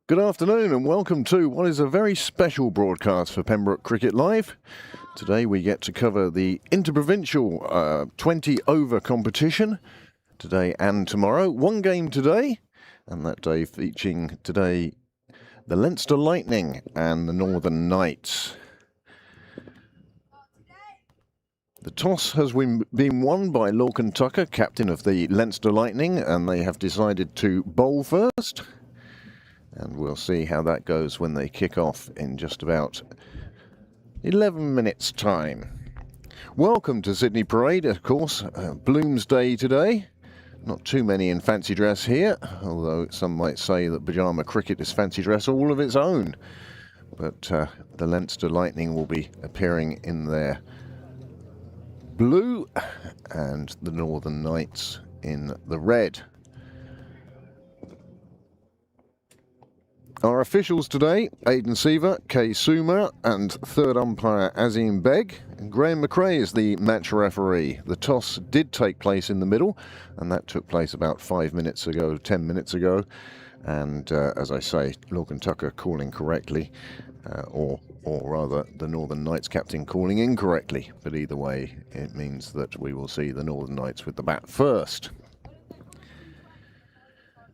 Good afternoon and welcome to what is a very special broadcast for Pembroke Cricket Live. Today we get to cover the interprovincial 20-over competition today and tomorrow. One game today, and that day featuring today the Leinster Lightning and the Northern Knights. The toss has been won by Lorcan Tucker, captain of the Leinster Lightning, and they have decided to bowl first. And we'll see how that goes when they kick off in just about 11 minutes' time. Welcome to Sydney Parade, of course. Bloomsday today. Not too many in fancy dress here, although some might say that pyjama cricket is fancy dress all of its own. But the Leinster Lightning will be appearing in their blue and the Northern Knights in the red. Our officials today, Aidan Seaver, Kay Suma, and third umpire Azim Beg. Graham McRae is the match referee. The toss did take place in the middle, and that took place about 10 minutes ago. And as I say, Lorcan Tucker calling correctly, or rather the Northern Knights captain calling incorrectly. But either way, it means that we will see the Northern Knights with the bat first.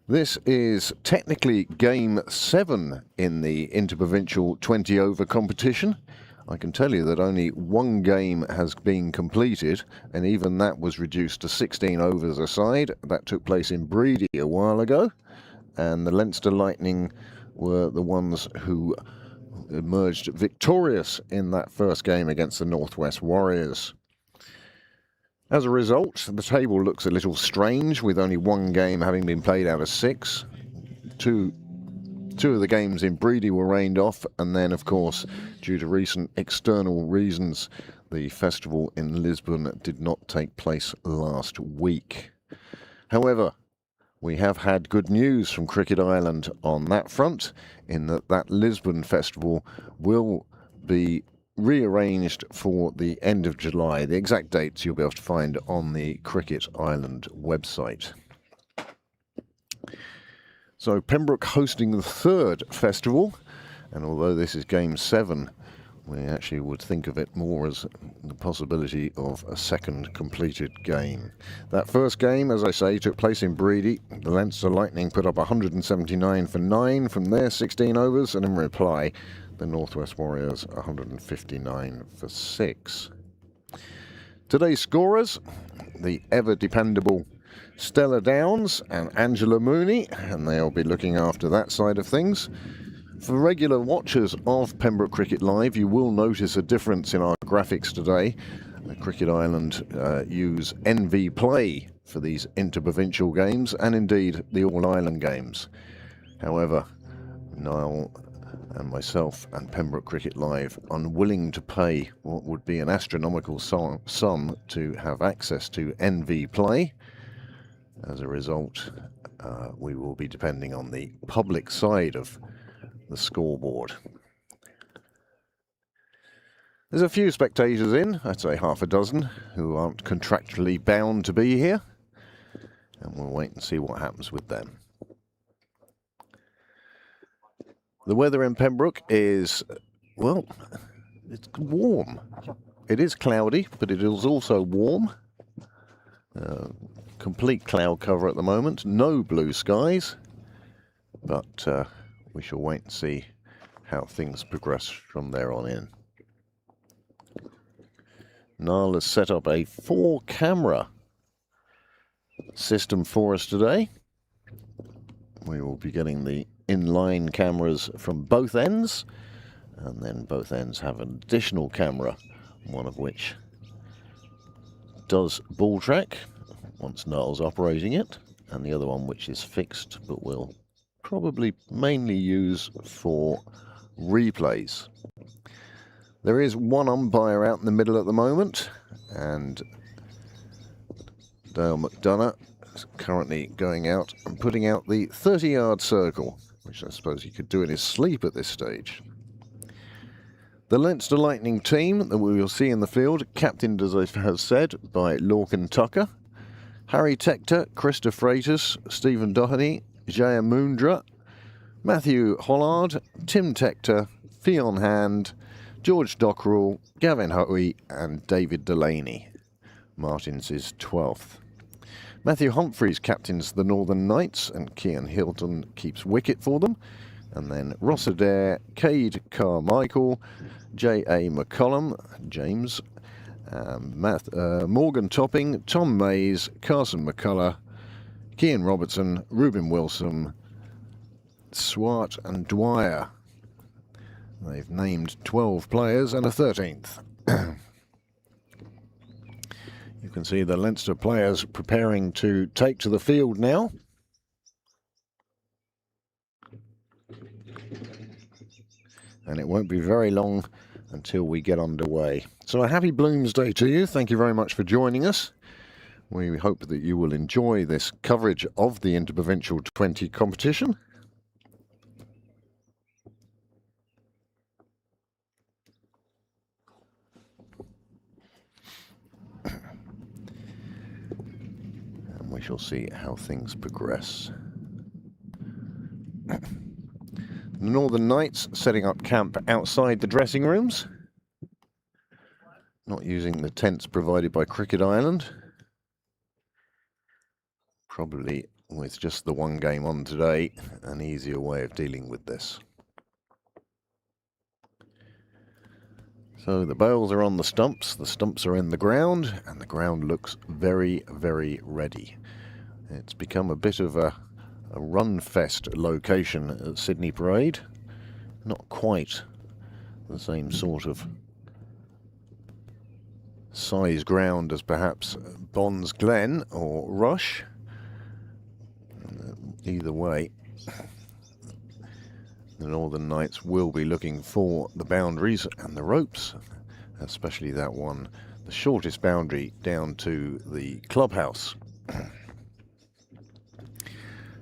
This is technically Game 7 in the interprovincial 20-over competition. I can tell you that only one game has been completed, and even that was reduced to 16 overs a side. That took place in Breedy a while ago, and the Leinster Lightning were the ones who emerged victorious in that first game against the Northwest Warriors. As a result, the table looks a little strange, with only one game having been played out of 6. Two of the games in Breedy were rained off, and then, of course, due to recent external reasons, the festival in Lisbon did not take place last week. However, we have had good news from Cricket Island on that front, in that Lisbon festival will be rearranged for the end of July. The exact dates you'll be able to find on the Cricket Island website. So Pembroke hosting the third festival, and although this is Game 7, we actually would think of it more as the possibility of a second completed game. That first game, as I say, took place in Breedy. The Leinster Lightning put up 179 for 9 from their 16 overs, and in reply, the Northwest Warriors 159 for 6. Today's scorers, the ever-dependable Stella Downs and Angela Mooney, and they'll be looking after that side of things. For regular watchers of Pembroke Cricket Live, you will notice a difference in our graphics today. Cricket Island use NV Play for these interprovincial games, and indeed the All-Ireland games. However, Niall and myself and Pembroke Cricket Live unwilling to pay what would be an astronomical sum to have access to NV Play. As a result, we will be depending on the public side of the scoreboard. There's a few spectators in, I'd say half a dozen, who aren't contractually bound to be here, and we'll wait and see what happens with them. The weather in Pembroke is, well, it's warm. It is cloudy, but it is also warm. Complete cloud cover at the moment, no blue skies, but we shall wait and see how things progress from there on in. Niall has set up a 4-camera system for us today. We will be getting the inline cameras from both ends, and then both ends have an additional camera, one of which does ball track once Niall's operating it, and the other one which is fixed but will probably mainly use for replays. There is one umpire out in the middle at the moment, and Dale McDonough is currently going out and putting out the 30-yard circle, which I suppose he could do in his sleep at this stage. The Leinster Lightning team that we will see in the field, captained, as I have said, by Lorcan Tucker, Harry Tector, Krista Freitas, Stephen Doherty, Jaya Mundra, Matthew Hollard, Tim Tector, Fionn Hand, George Dockrell, Gavin Hoey and David Delaney. Martins is 12th. Matthew Humphreys captains the Northern Knights and Cian Hilton keeps wicket for them. And then Ross Adair, Cade Carmichael, J.A. McCollum, James, Morgan Topping, Tom Mays, Carson McCullough, Cian Robertson, Reuben Wilson, Swart and Dwyer. They've named 12 players and a 13th. You can see the Leinster players preparing to take to the field now. And it won't be very long until we get underway. So a happy Bloomsday to you. Thank you very much for joining us. We hope that you will enjoy this coverage of the Interprovincial T20 competition. And we shall see how things progress. The Northern Knights setting up camp outside the dressing rooms, not using the tents provided by Cricket Island. Probably with just the one game on today, an easier way of dealing with this. So the bales are on the stumps are in the ground, and the ground looks very, very ready. It's become a bit of a run-fest location at Sydney Parade. Not quite the same sort of size ground as perhaps Bonds Glen or Rush. Either way, the Northern Knights will be looking for the boundaries and the ropes, especially that one, the shortest boundary down to the clubhouse.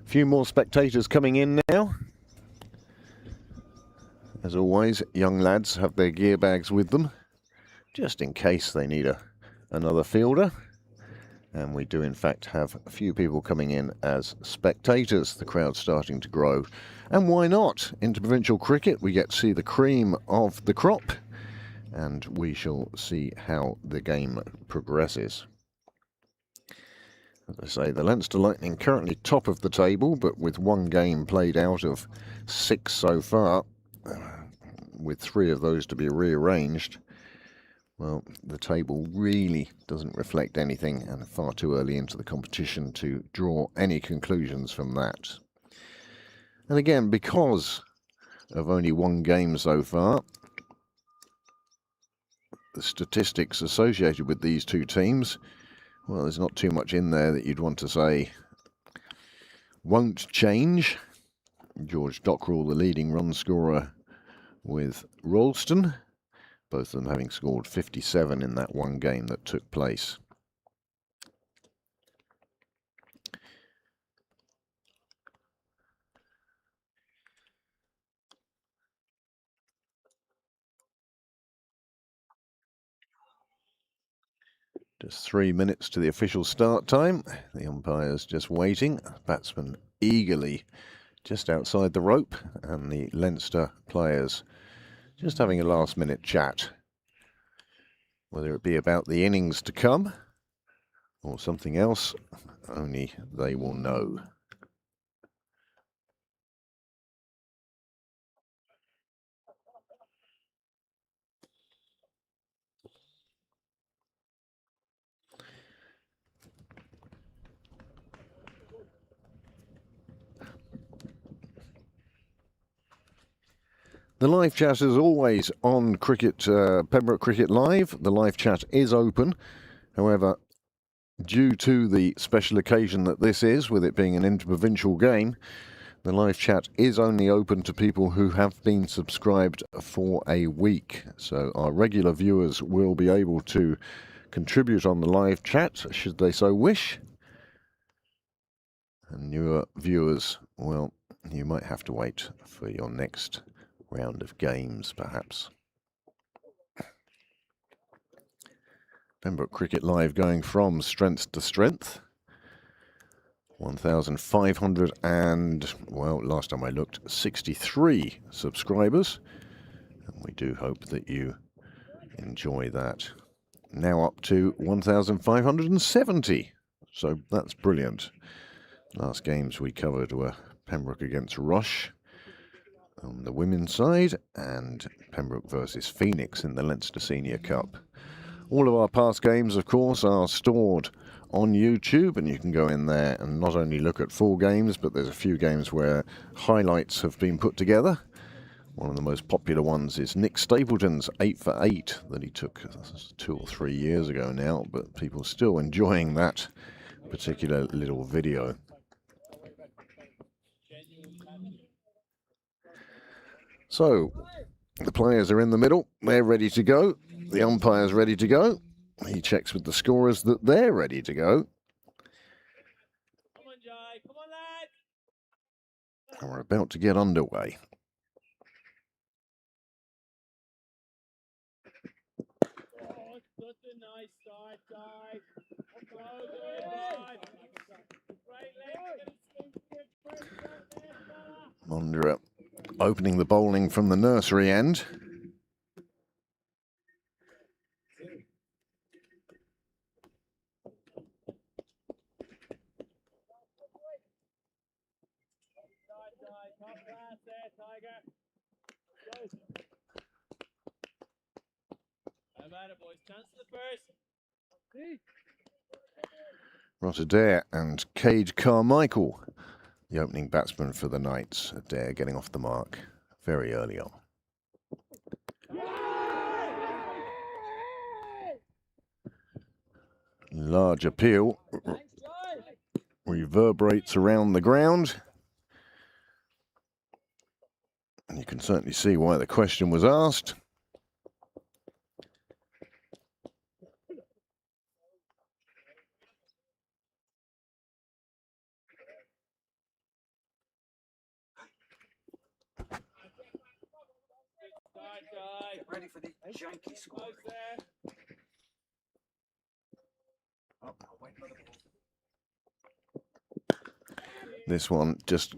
Few more spectators coming in now. As always, young lads have their gear bags with them, just in case they need another fielder. And we do in fact have a few people coming in as spectators, the crowd starting to grow. And why not? Interprovincial cricket, we get to see the cream of the crop, and we shall see how the game progresses. As I say, the Leinster Lightning currently top of the table, but with one game played out of 6 so far, with 3 of those to be rearranged. Well, the table really doesn't reflect anything, and far too early into the competition to draw any conclusions from that. And again, because of only one game so far, the statistics associated with these two teams, well, there's not too much in there that you'd want to say won't change. George Dockrell, the leading run scorer with Ralston, both of them having scored 57 in that one game that took place. Just 3 minutes to the official start time. The umpire's just waiting. Batsman eagerly just outside the rope, and the Leinster players just having a last-minute chat. Whether it be about the innings to come or something else, only they will know. The live chat is always on Pembroke Cricket Live. The live chat is open. However, due to the special occasion that this is, with it being an interprovincial game, the live chat is only open to people who have been subscribed for a week. So our regular viewers will be able to contribute on the live chat, should they so wish. And newer viewers, well, you might have to wait for your next round of games, perhaps. Pembroke Cricket Live going from strength to strength. 1,500 and, well, last time I looked, 63 subscribers. And we do hope that you enjoy that. Now up to 1,570. So that's brilliant. Last games we covered were Pembroke against Rush on the women's side and Pembroke versus Phoenix in the Leinster Senior Cup. All of our past games, of course, are stored on YouTube, and you can go in there and not only look at full games, but there's a few games where highlights have been put together. One of the most popular ones is Nick Stapleton's 8 for 8 that he took 2 or 3 years ago now, but people are still enjoying that particular little video. So, the players are in the middle, they're ready to go, the umpire's ready to go, he checks with the scorers that they're ready to go. Come on, Jai, come on, lad! And we're about to get underway. Oh, such a nice start, Jai. So good, bud. Great leg. Mondra opening the bowling from the nursery end. Top class there, Tiger. How about it, boys? Chance to the first. Adair and Cade Carmichael, the opening batsman for the Knights. Adair getting off the mark very early on. Large appeal reverberates around the ground. And you can certainly see why the question was asked. Get ready for the janky score. This one just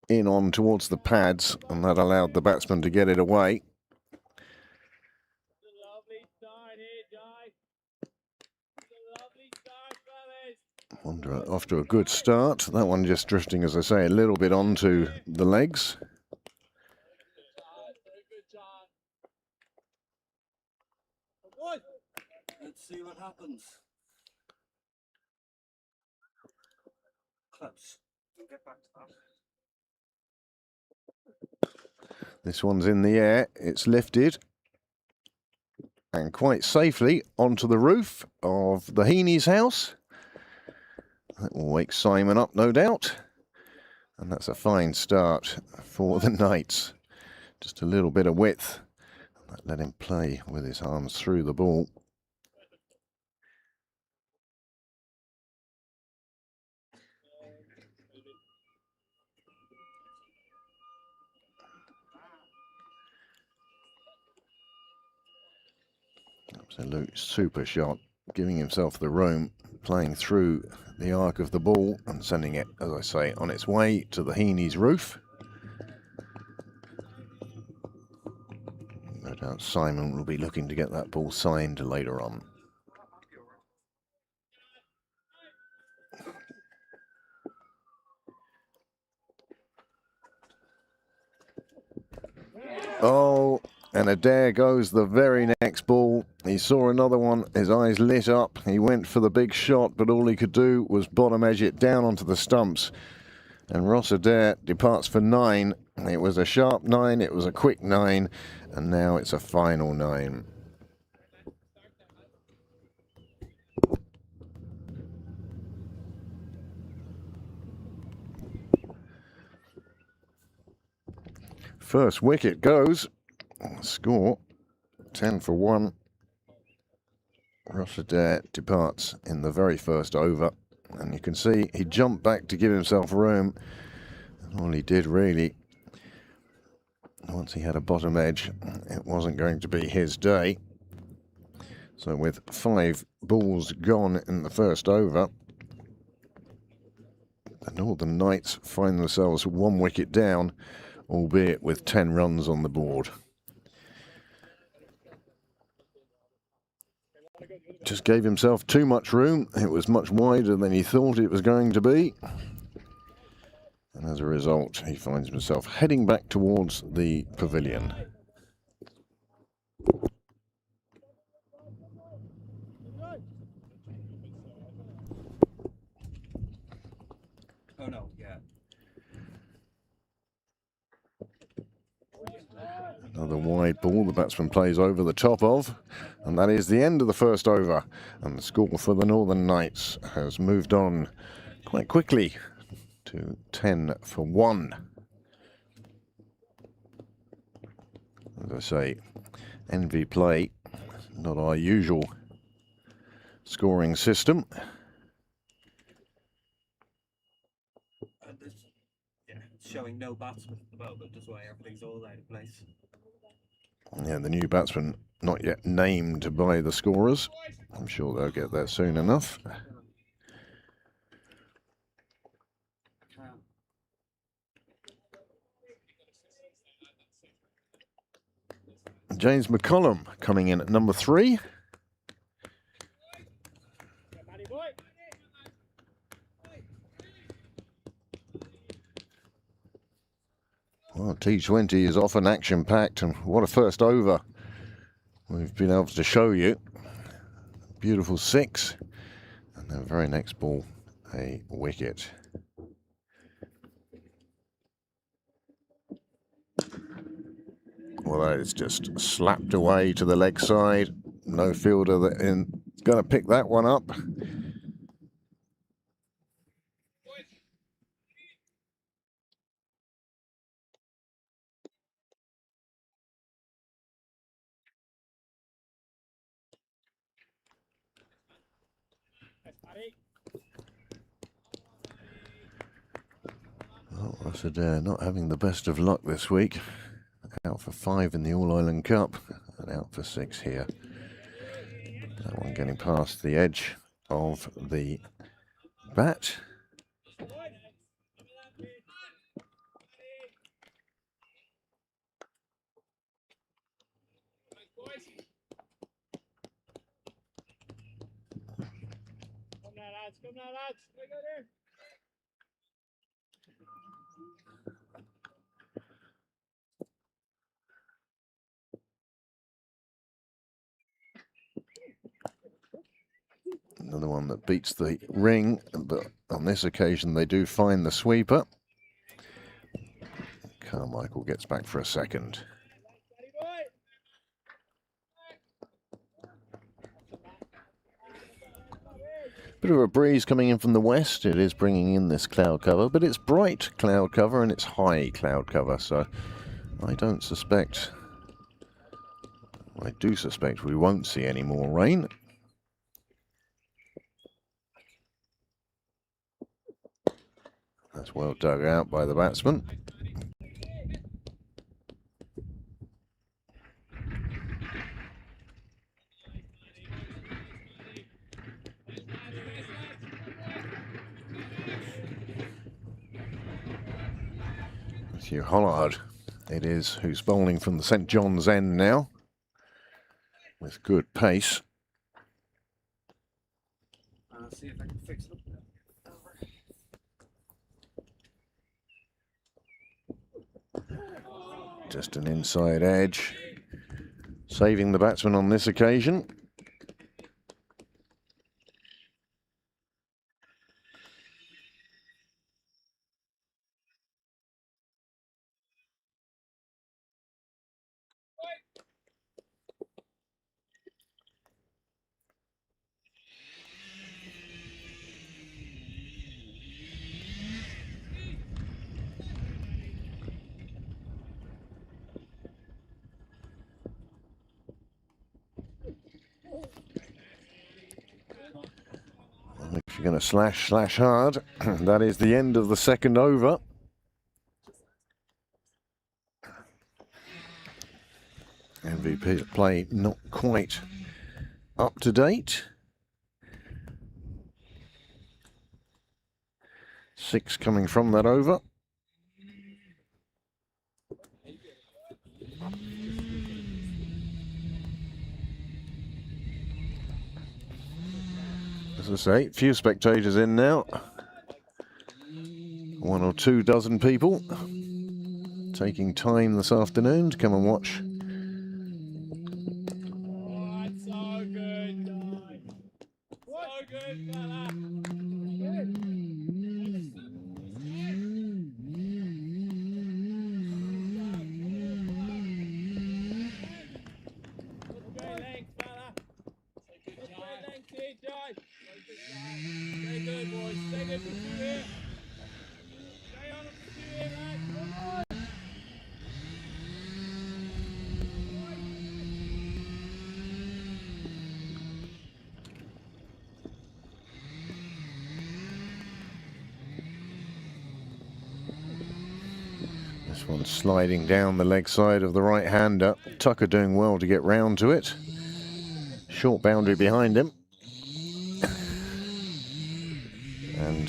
in on towards the pads, and that allowed the batsman to get it away. Lovely start here, Jai. Lovely start, fellas. Wanderer off to a good start. That one just drifting, as I say, a little bit onto the legs. Let's see what happens. Close. We'll get back to that. This one's in the air. It's lifted. And quite safely onto the roof of the Heaney's house. That will wake Simon up, no doubt. And that's a fine start for the Knights. Just a little bit of width. That let him play with his arms through the ball. Absolute super shot, giving himself the room, playing through the arc of the ball and sending it, as I say, on its way to the Heaney's roof. No doubt Simon will be looking to get that ball signed later on. Oh, and Adair goes the very next ball. He saw another one, his eyes lit up. He went for the big shot, but all he could do was bottom edge it down onto the stumps. And Adair departs for 9. It was a sharp 9, it was a quick 9, and now it's a final 9. First wicket goes. Score 10 for 1. Adair departs in the very first over, and you can see he jumped back to give himself room, and all he did really, once he had a bottom edge, it wasn't going to be his day. So with 5 balls gone in the first over, The Northern Knights find themselves 1 wicket down, albeit with 10 runs on the board. Just gave himself too much room. It was much wider than he thought it was going to be. And as a result, he finds himself heading back towards the pavilion. Oh no, yeah. Another wide ball the batsman plays over the top of, and that is the end of the first over. And the score for the Northern Knights has moved on quite quickly to 10 for 1. As I say, envy play, not our usual scoring system. And this, yeah, it's showing no batsman at the moment as well. Everything's all out of place. Yeah, the new batsman not yet named by the scorers. I'm sure they'll get there soon enough. James McCollum coming in at number 3. Well, T20 is often action-packed, and what a first over we've been able to show you. Beautiful 6, and the very next ball, a wicket. Well, that is just slapped away to the leg side. No fielder that is going to pick that one up. Oh, I said not having the best of luck this week. Out for 5 in the All-Ireland Cup and out for 6 here. That one getting past the edge of the bat. Come now, lads. We go there. Another one that beats the ring, but on this occasion they do find the sweeper. Carmichael gets back for a second. Bit of a breeze coming in from the west. It is bringing in this cloud cover, but it's bright cloud cover and it's high cloud cover, so I do suspect we won't see any more rain. That's well dug out by the batsman. Matthew Hollard, it is, who's bowling from the St John's end now, with good pace. I'll see if I can fix it. Just an inside edge, saving the batsman on this occasion. If you're going to slash hard, that is the end of the second over. MVP play not quite up to date. 6 coming from that over. As I say, few spectators in now. 1 or 2 dozen people taking time this afternoon to come and watch. Oh, it's so good, Di. So good, fella. Good. Look great length, fella. Look great length here, Di. Stay good, boys. Stay good for 2 here. Stay on them for 2 here, lads. Come on. This one sliding down the leg side of the right-hander. Tucker doing well to get round to it. Short boundary behind him. And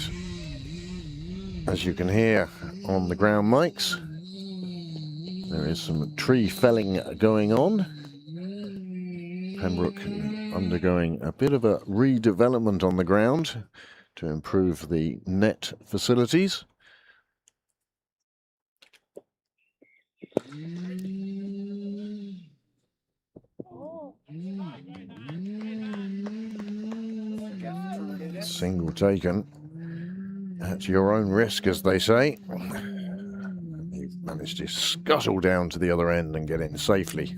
as you can hear on the ground mics, there is some tree felling going on. Pembroke undergoing a bit of a redevelopment on the ground to improve the net facilities. Single taken at your own risk, as they say. You've managed to scuttle down to the other end and get in safely.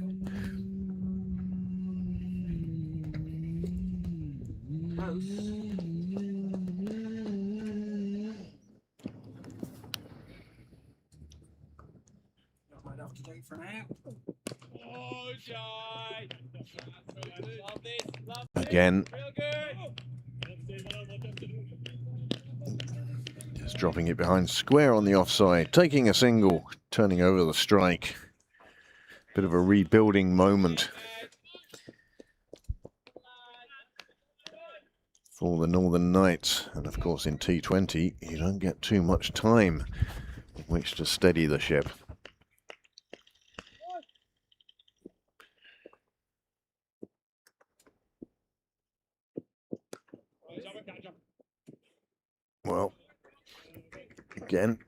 Might have to do it for now. Oh, Di. Love this. Love this. Again, Real good. just dropping it behind square on the offside, taking a single, turning over the strike. Bit of a rebuilding moment for the Northern Knights. And of course in T20 you don't get too much time in which to steady the ship. Well, again,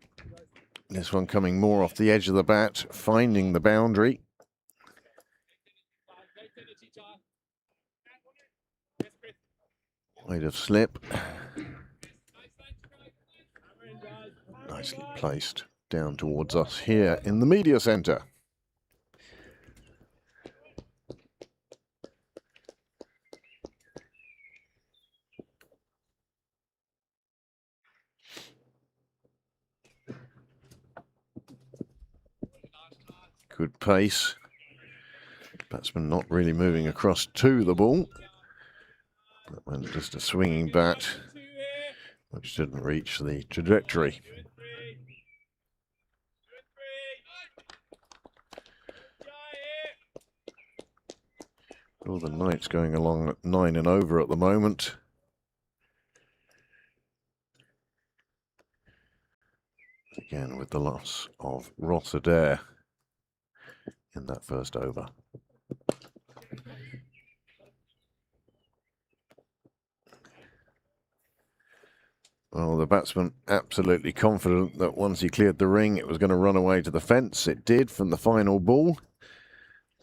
this one coming more off the edge of the bat, finding the boundary. Weight of slip. Nicely placed down towards us here in the media centre. Good pace. Batsman not really moving across to the ball. That went just a swinging bat, which didn't reach the trajectory. Northern Knights going along at 9 and over at the moment. Again with the loss of Ross Adair in that first over. Well, the batsman absolutely confident that once he cleared the ring it was going to run away to the fence. It did from the final ball.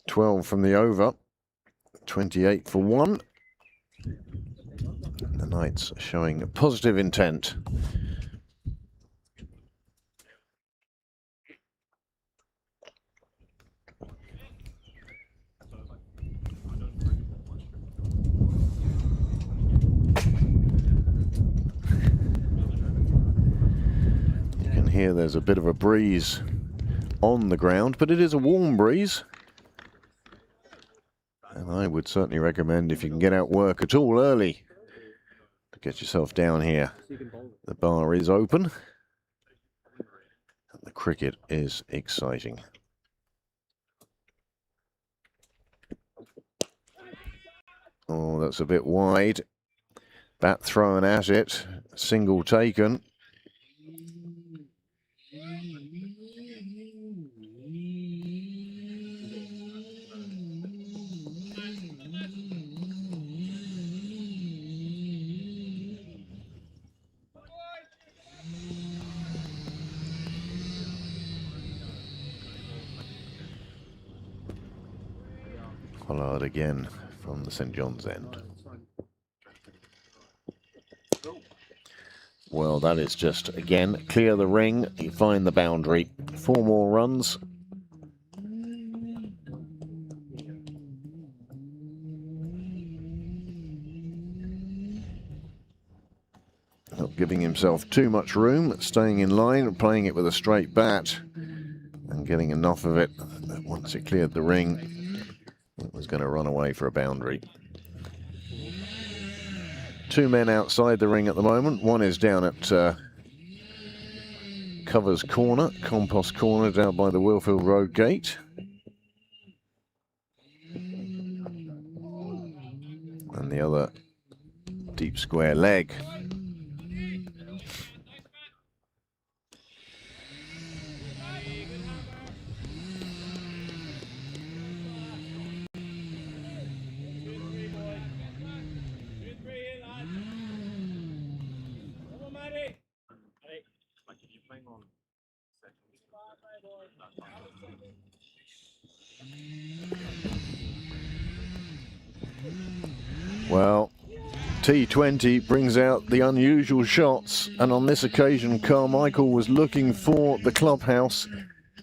12 from the over. 28 for 1. The Knights showing positive intent. You can hear there's a bit of a breeze on the ground, but it is a warm breeze. And I would certainly recommend, if you can get out work at all early, to get yourself down here. The bar is open. And the cricket is exciting. Oh, that's a bit wide. Bat thrown at it. Single taken. Hollard again from the St John's end. Well, that is just, again, clear the ring, you find the boundary. 4 more runs. Not giving himself too much room, staying in line, playing it with a straight bat, and getting enough of it that once it cleared the ring, it was going to run away for a boundary. 2 men outside the ring at the moment. One is down at Covers Corner, Compost Corner, down by the Willfield Road gate. And the other deep square leg. Well, T20 brings out the unusual shots, and on this occasion Carmichael was looking for the clubhouse,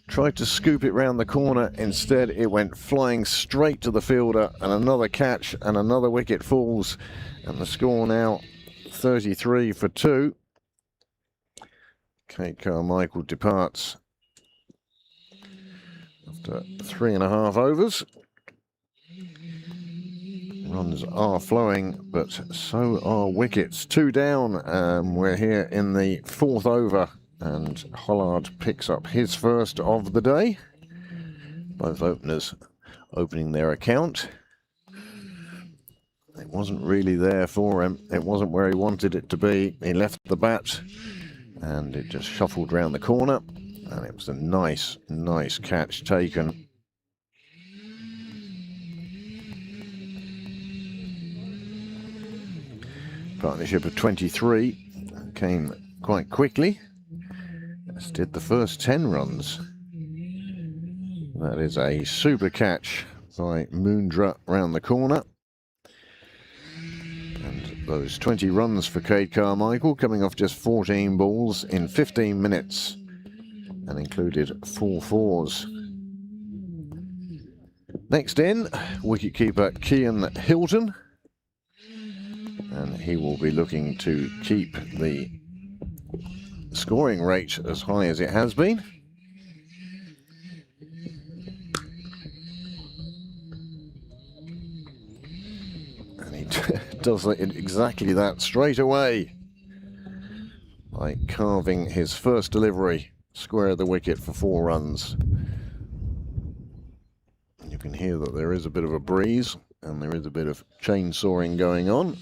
tried to scoop it round the corner. Instead it went flying straight to the fielder, and another catch and another wicket falls, and the score now 33 for 2. Kate Carmichael departs after 3.5 overs. Runs are flowing, but so are wickets. 2 down. We're here in the 4th over, and Hollard picks up his first of the day. Both openers opening their account. It wasn't really there for him. It wasn't where he wanted it to be. He left the bat, and it just shuffled round the corner, and it was a nice catch taken. Partnership of 23 came quite quickly, as did the first 10 runs. That is a super catch by Moondra round the corner. And those 20 runs for Cade Carmichael, coming off just 14 balls in 15 minutes, and included 4 fours. Next in, wicketkeeper Cian Hilton. And he will be looking to keep the scoring rate as high as it has been. And he does exactly that straight away by carving his first delivery square of the wicket for 4 runs. You can hear that there is a bit of a breeze and there is a bit of chainsawing going on.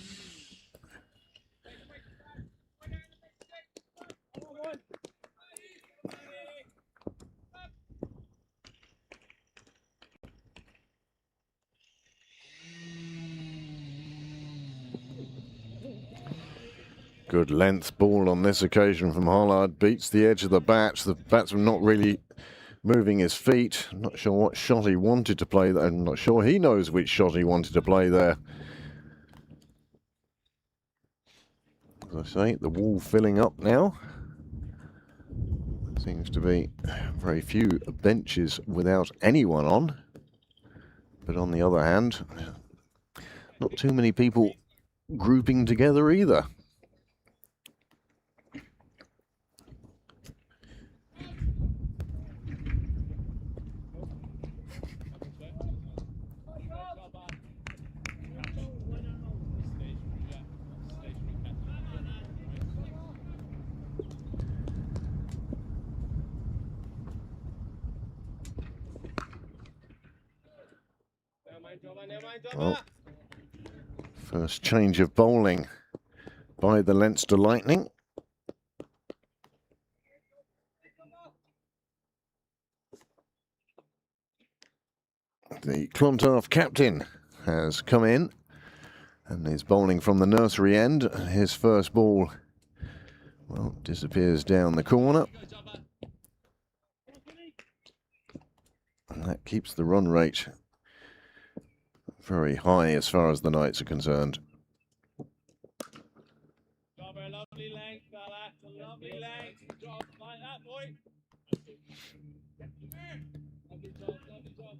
Good length ball on this occasion from Hollard. Beats the edge of the bat. The batsman not really moving his feet. I'm not sure what shot he wanted to play there. I'm not sure he knows which shot he wanted to play there. As I say, the wall filling up now. Seems to be very few benches without anyone on. But on the other hand, not too many people grouping together either. Well, first change of bowling by the Leinster Lightning. The Clontarf captain has come in and is bowling from the nursery end. His first ball, well, disappears down the corner. And that keeps the run rate very high as far as the Knights are concerned. Cover a lovely length, fella. Lovely length. Drop like that, boy. Lovely job, lovely job.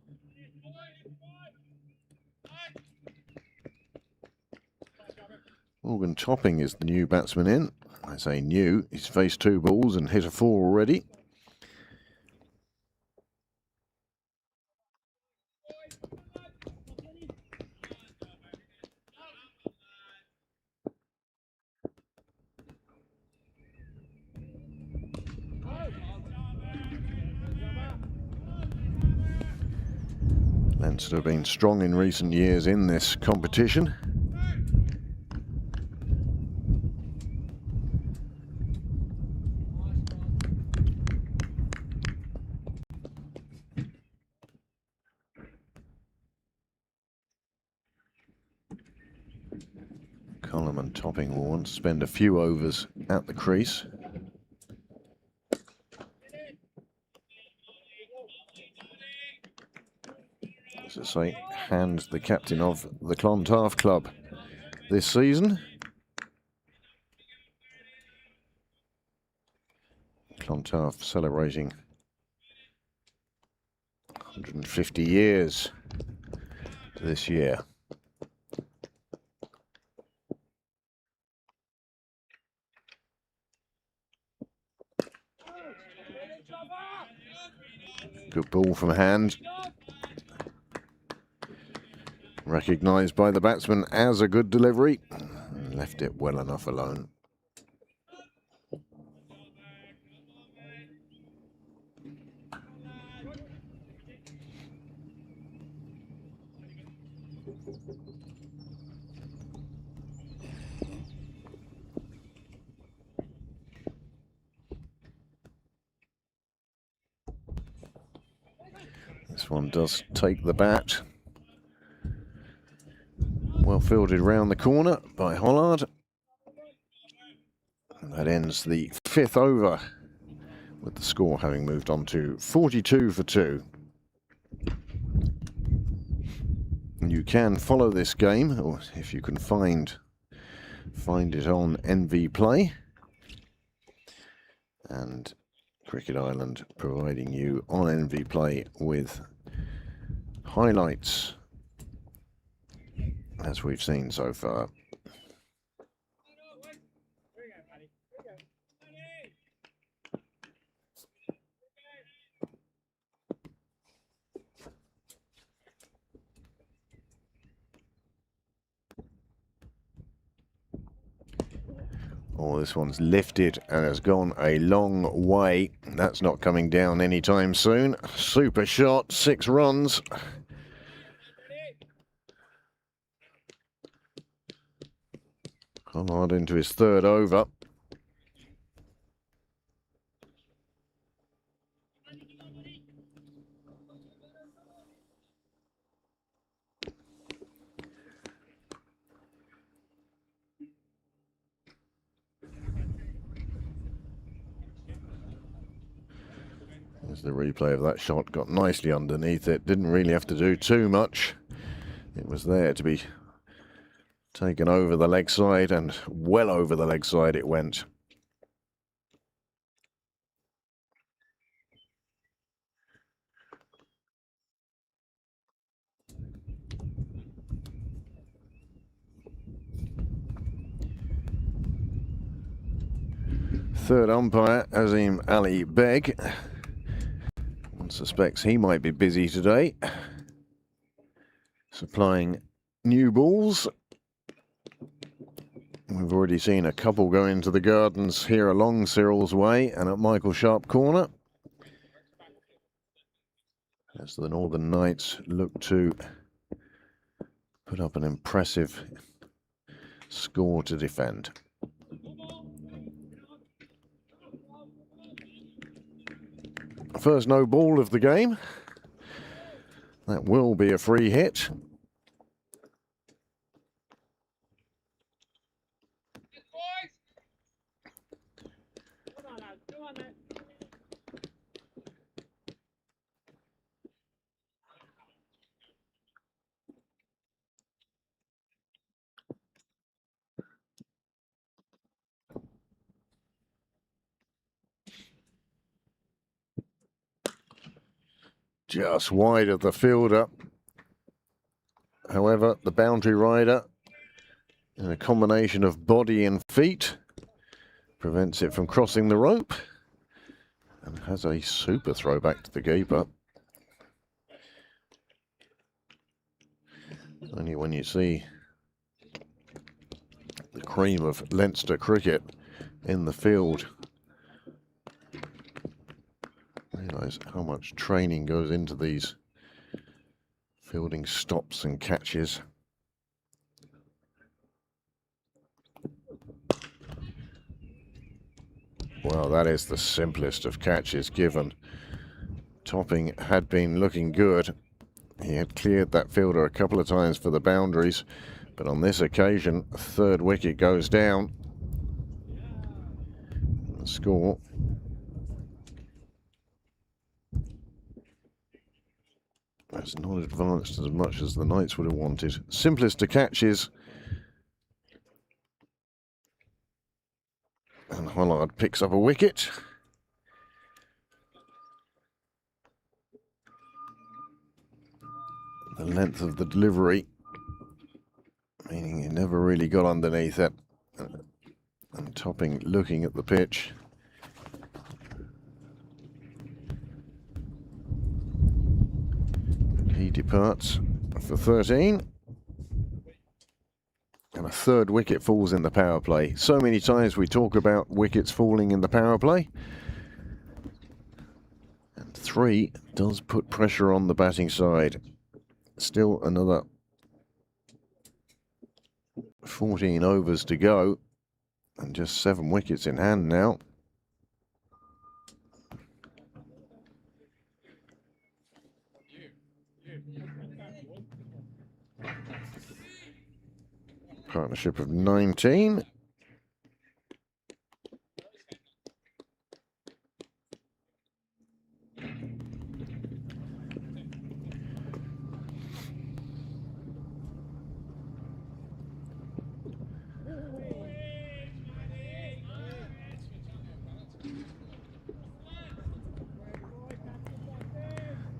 Morgan Topping is the new batsman in. I say new, he's faced 2 balls and hit a 4 already. Leinster have been strong in recent years in this competition. Column and Topping will want to spend a few overs at the crease. As I say, Hand, the captain of the Clontarf club this season. Clontarf celebrating 150 years this year. Good ball from Hand. Recognised by the batsman as a good delivery. Left it well enough alone. This one does take the bat. Well fielded round the corner by Hollard. And that ends the 5th over, with the score having moved on to 42 for 2. You can follow this game, or if you can find it on NV Play. And Cricket Island providing you on NV Play with highlights, as we've seen so far. Oh, this one's lifted and has gone a long way. That's not coming down anytime soon. Super shot, 6 runs. Hollard into his 3rd over. There's the replay of that shot, got nicely underneath it. Didn't really have to do too much. It was there to be taken over the leg side, and well over the leg side it went. Third umpire, Azim Ali Beg. One suspects he might be busy today, supplying new balls. We've already seen a couple go into the gardens here along Cyril's Way and at Michael Sharp Corner, as the Northern Knights look to put up an impressive score to defend. First no ball of the game. That will be a free hit. just wide of the fielder. However, the boundary rider, in a combination of body and feet, prevents it from crossing the rope and has a super throw back to the keeper. Only when you see the cream of Leinster cricket in the field, realise how much training goes into these fielding stops and catches. Well, that is the simplest of catches given. Topping had been looking good. He had cleared that fielder a couple of times for the boundaries, but on this occasion, a third wicket goes down. The score has not advanced as much as the Knights would have wanted. Simplest of catches. And Hollard picks up a wicket. The length of the delivery, meaning he never really got underneath it. And Topping looking at the pitch. He departs for 13. And a third wicket falls in the power play. So many times we talk about wickets falling in the power play. And 3 does put pressure on the batting side. Still another 14 overs to go. And just 7 wickets in hand now. Partnership of 19.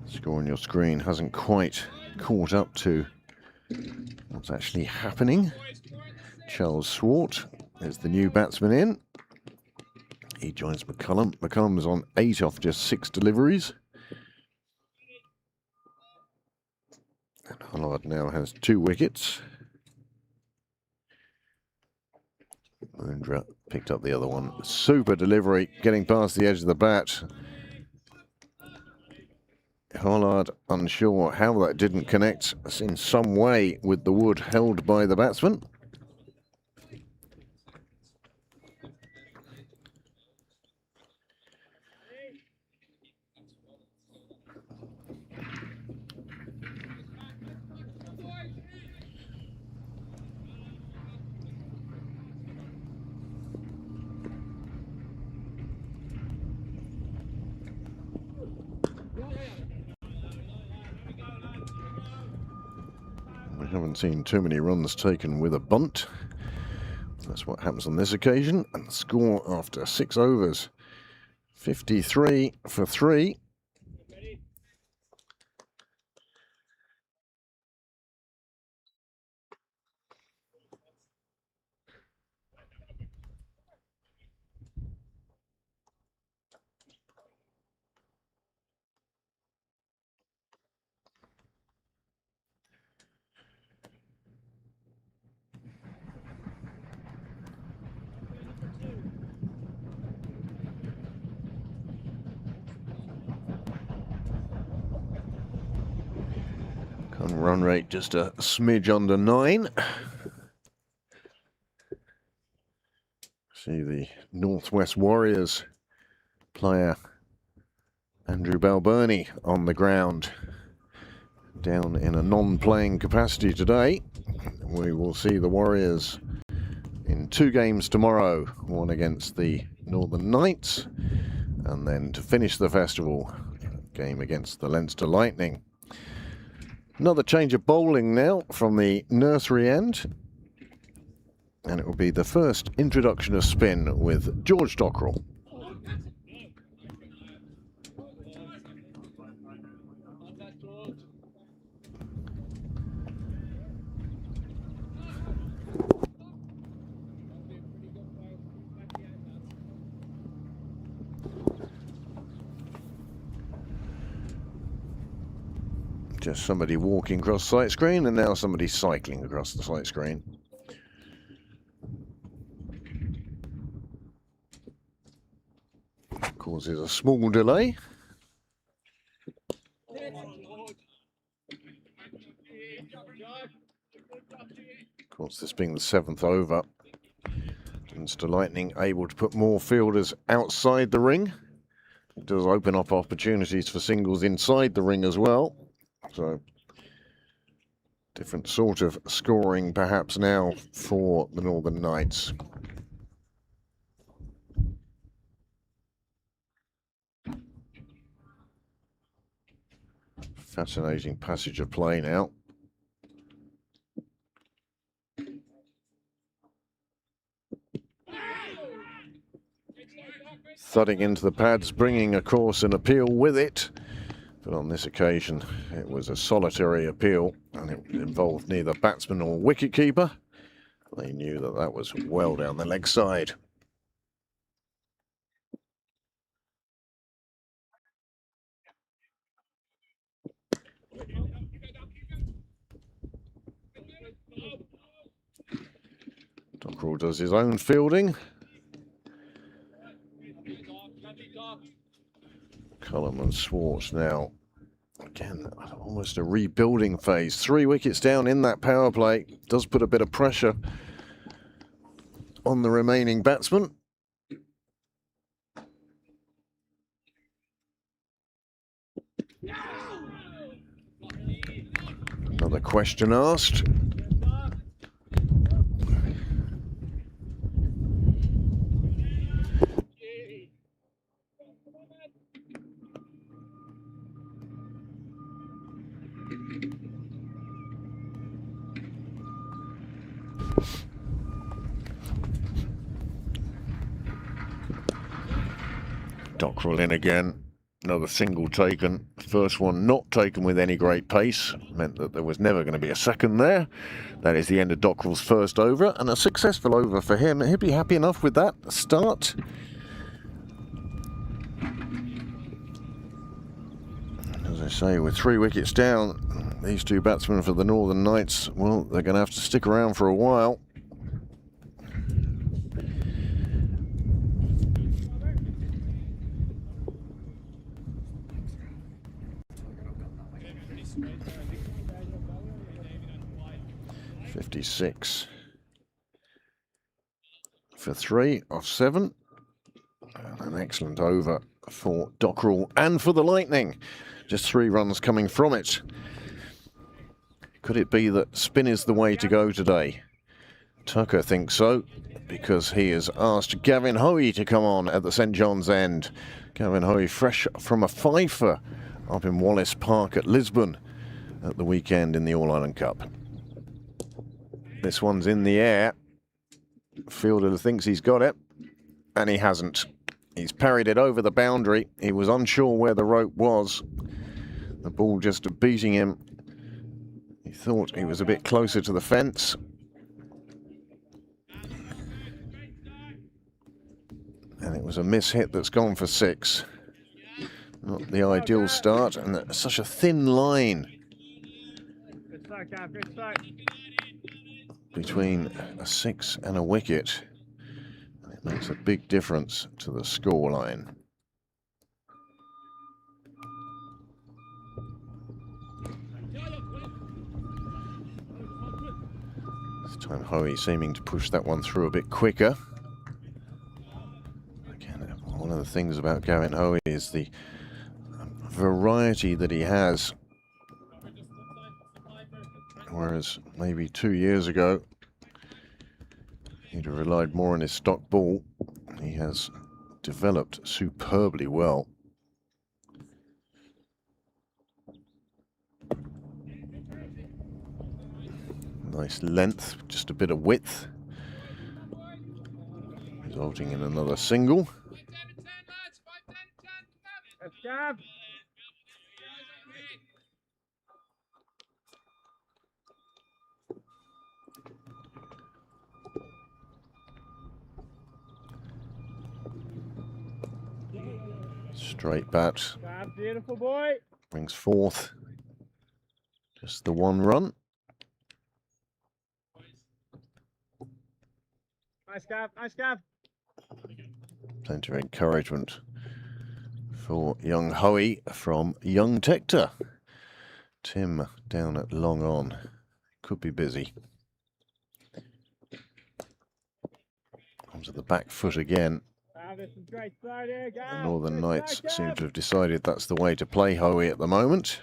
Score on your screen hasn't quite caught up to what's actually happening. Charles Swart is the new batsman in. He joins McCullum. McCullum is on 8 off just 6 deliveries. And Hollard now has 2 wickets. Mundra picked up the other one. Super delivery, getting past the edge of the bat. Hollard unsure how that didn't connect in some way with the wood held by the batsman. We haven't seen too many runs taken with a bunt. That's what happens on this occasion. And the score after 6 overs, 53 for 3. Run rate just a smidge under 9. See the Northwest Warriors player Andrew Balbirnie on the ground, down in a non-playing capacity today. We will see the Warriors in 2 games tomorrow, one against the Northern Knights, and then to finish the festival, game against the Leinster Lightning. Another change of bowling now from the nursery end, and it will be the first introduction of spin with George Dockrell. Just somebody walking across the sight screen, and now somebody cycling across the sight screen. Causes a small delay. Of course, this being the 7th over, Leinster Lightning able to put more fielders outside the ring. It does open up opportunities for singles inside the ring as well. So, different sort of scoring perhaps now for the Northern Knights. Fascinating passage of play now. Thudding into the pads, bringing, of course, an appeal with it. But on this occasion, it was a solitary appeal, and it involved neither batsman nor wicketkeeper. They knew that that was well down the leg side. Dockrell does his own fielding. Cullum and Swartz now, again, almost a rebuilding phase. 3 wickets down in that power play. Does put a bit of pressure on the remaining batsmen. Another question asked. Dockrell in again. Another single taken. First one not taken with any great pace. Meant that there was never going to be a second there. That is the end of Dockrell's first over, and a successful over for him. He'll be happy enough with that start. As I say, with 3 wickets down, these 2 batsmen for the Northern Knights, well, they're going to have to stick around for a while. .56 for 3 off 7. An excellent over for Dockrell and for the Lightning. Just 3 runs coming from it. Could it be that spin is the way to go today? Tucker thinks so, because he has asked Gavin Hoey to come on at the St John's End. Gavin Hoey fresh from a fifer up in Wallace Park at Lisbon at the weekend in the All-Ireland Cup. This one's in the air. Fielder thinks he's got it, and he hasn't. He's parried it over the boundary. He was unsure where the rope was. The ball just beating him. He thought he was a bit closer to the fence. And it was a miss-hit that's gone for 6. Not the ideal start, and such a thin line between a 6 and a wicket. And it makes a big difference to the scoreline. This time Hoey seeming to push that one through a bit quicker. Again, one of the things about Gavin Hoey is the variety that he has. Whereas maybe 2 years ago, he'd have relied more on his stock ball. He has developed superbly well. Nice length, just a bit of width, resulting in another single. Straight bat. Beautiful boy. Brings 4th. Just the one run. Nice Gav, nice Gav. Plenty of encouragement for young Hoey from young Tector. Tim down at long on. Could be busy. Onto the back foot again. The Northern Knights seem to have decided that's the way to play Hoey at the moment.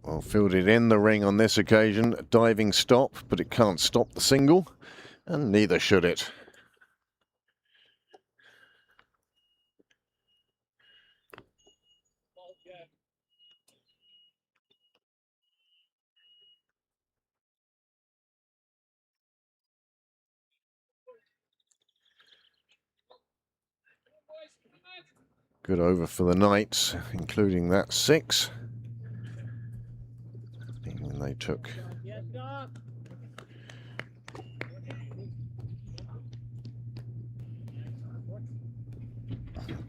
Well, fielded in the ring on this occasion. A diving stop, but it can't stop the single, and neither should it. Good over for the Knights, including that 6. When they took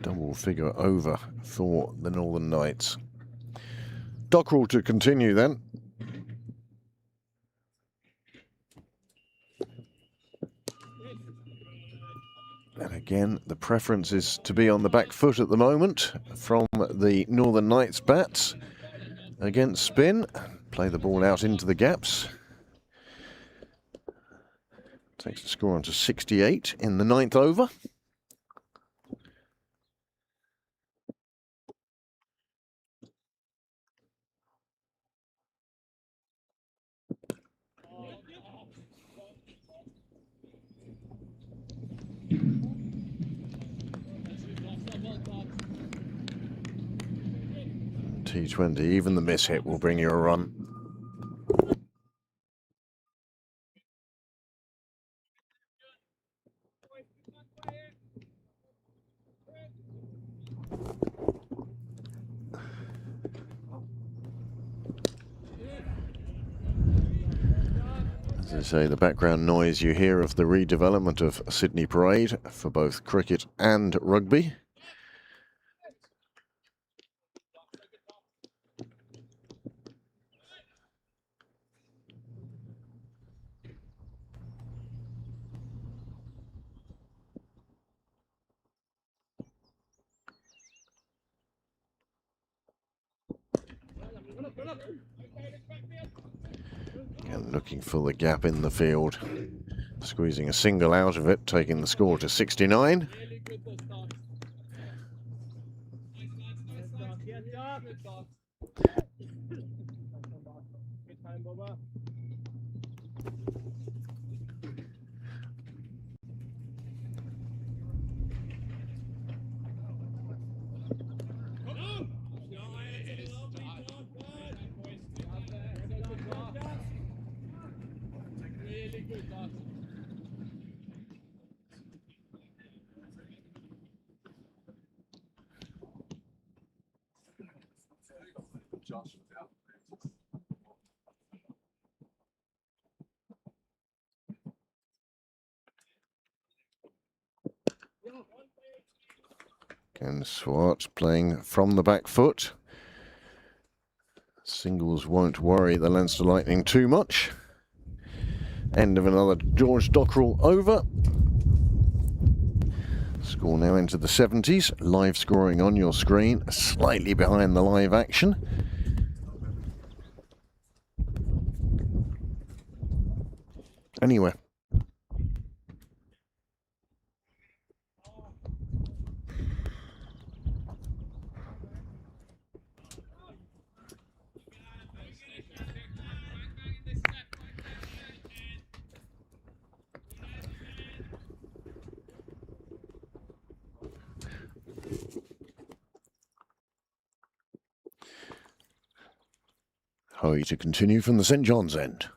double figure over for the Northern Knights. Dockrell to continue then. And again, the preference is to be on the back foot at the moment from the Northern Knights bats against spin. Play the ball out into the gaps. Takes the score on to 68 in the 9th over. T20, even the miss hit will bring you a run. As I say, the background noise you hear of the redevelopment of Sydney Parade for both cricket and rugby. And looking for the gap in the field, squeezing a single out of it, taking the score to 69. And Swart playing from the back foot. Singles won't worry the Leinster Lightning too much. End of another George Dockrell over. Score now into the 70s. Live scoring on your screen, slightly behind the live action. Anyway. Hoey to continue from the St John's end.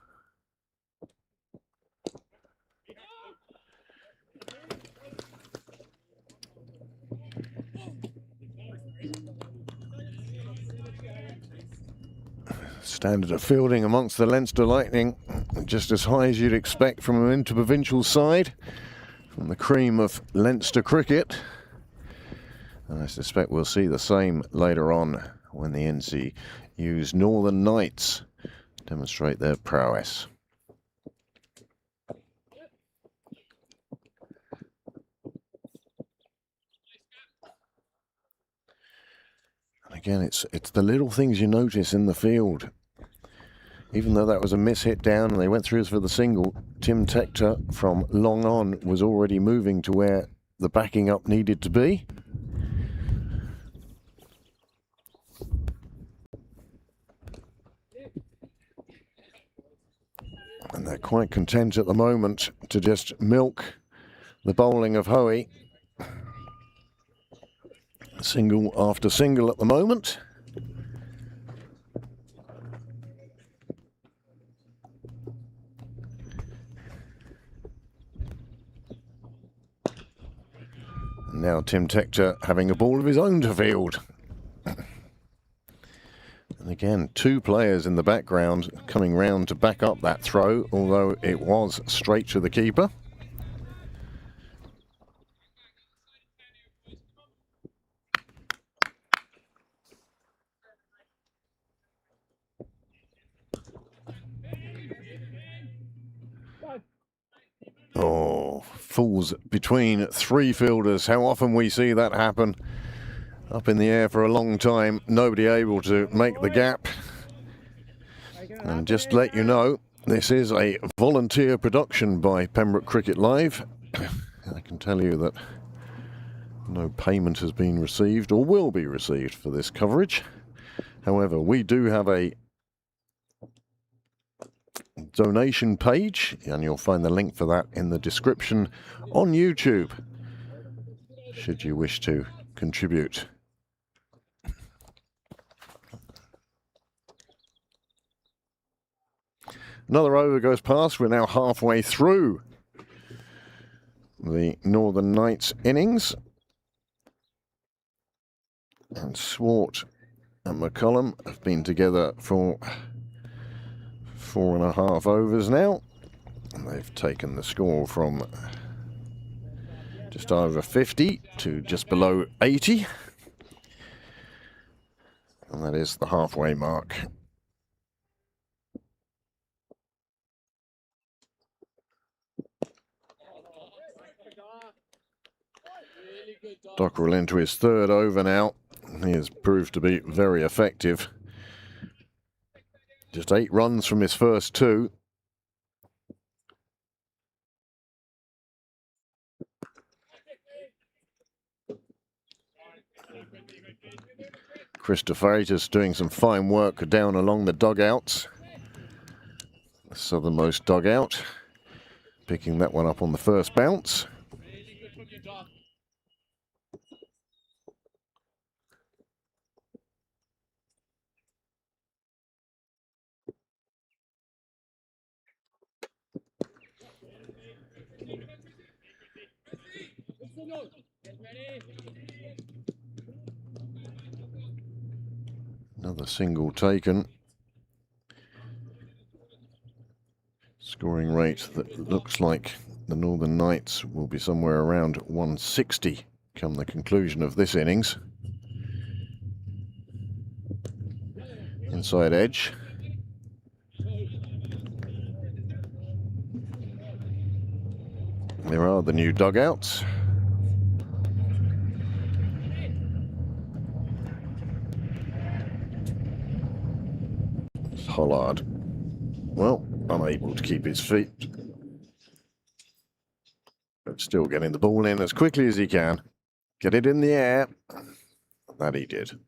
Standard of fielding amongst the Leinster Lightning, just as high as you'd expect from an interprovincial side, from the cream of Leinster cricket. And I suspect we'll see the same later on when the NC use Northern Knights to demonstrate their prowess. And again, it's the little things you notice in the field. Even though that was a miss hit down and they went through for the single, Tim Tector from long on was already moving to where the backing up needed to be. And they're quite content at the moment to just milk the bowling of Hoey. Single after single at the moment. Now Tim Tector having a ball of his own to field. And again, two players in the background coming round to back up that throw, although it was straight to the keeper. Oh, falls between three fielders. How often we see that happen. Up in the air for a long time, nobody able to make the gap. And just to let you know, this is a volunteer production by Pembroke Cricket Live. I can tell you that no payment has been received or will be received for this coverage. However, we do have a donation page, and you'll find the link for that in the description on YouTube, should you wish to contribute. Another over goes past. We're now halfway through the Northern Knights innings, and Swart and McCullum have been together for 4.5 overs now, and they've taken the score from just over 50 to just below 80, and that is the halfway mark. Dockrell into his third over now. He has proved to be very effective. Just 8 runs from his first 2. Christopher just doing some fine work down along the dugouts. The southernmost dugout. Picking that one up on the first bounce. Another single taken. Scoring rate that looks like the Northern Knights will be somewhere around 160 come the conclusion of this innings. Inside edge. There are the new dugouts. Hollard, well, unable to keep his feet, but still getting the ball in as quickly as he can. Get it in the air. That he did.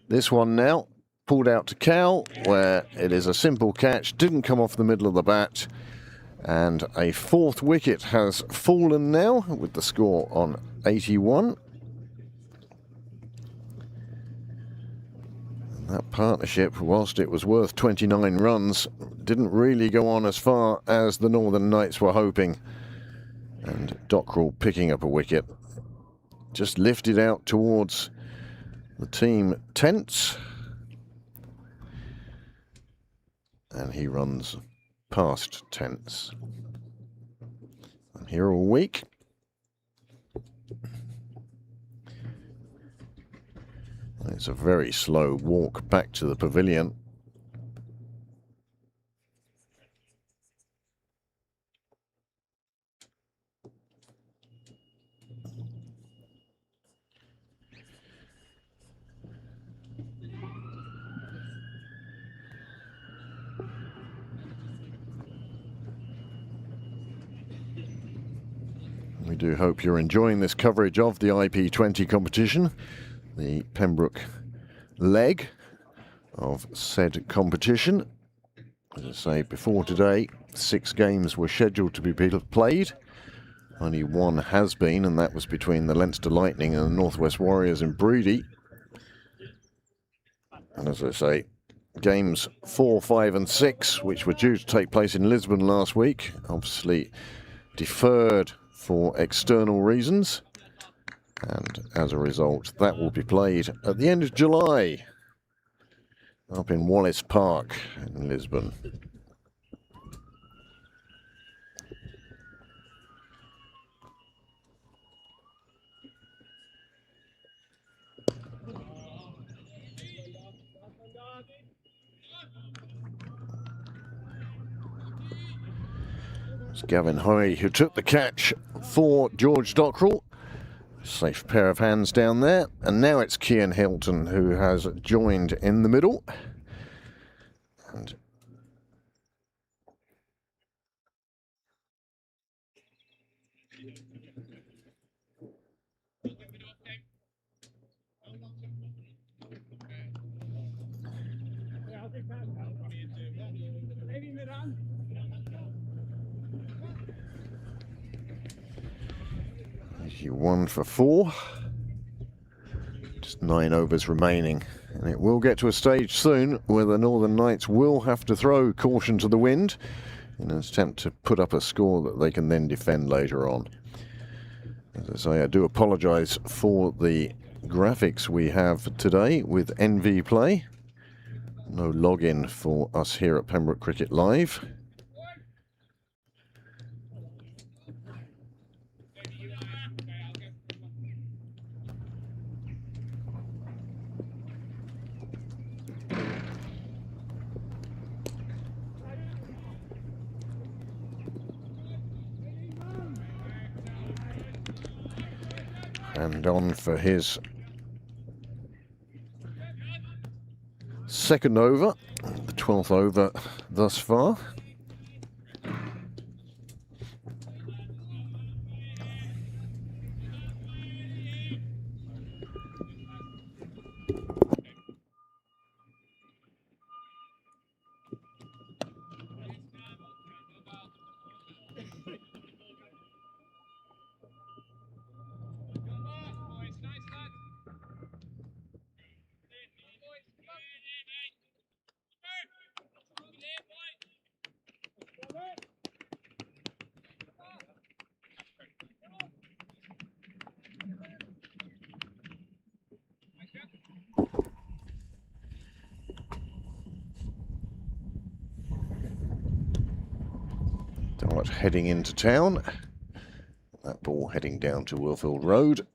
This one now pulled out to Cal, where it is a simple catch, didn't come off the middle of the bat, and a 4th wicket has fallen now with the score on 81. That partnership, whilst it was worth 29 runs, didn't really go on as far as the Northern Knights were hoping. And Dockrell picking up a wicket. Just lifted out towards the team tents. and he runs past tenths. I'm here all week. It's a very slow walk back to the pavilion. We do hope you're enjoying this coverage of the IP20 competition, the Pembroke leg of said competition. As I say, before today, 6 games were scheduled to be played. Only one has been, and that was between the Leinster Lightning and the Northwest Warriors in Breedy. And as I say, games 4, 5 and 6, which were due to take place in Lisbon last week, obviously deferred for external reasons. And as a result, that will be played at the end of July up in Wallace Park in Lisbon. It's Gavin Hoy who took the catch for George Dockrell. Safe pair of hands down there. And now it's Cian Hilton who has joined in the middle. And he won for 4. Just 9 overs remaining. And it will get to a stage soon where the Northern Knights will have to throw caution to the wind in an attempt to put up a score that they can then defend later on. As I say, I do apologise for the graphics we have today with NV Play. No login for us here at Pembroke Cricket Live. And on for his second over, the 12th over thus far. Dart heading into town. That ball heading down to Willfield Road,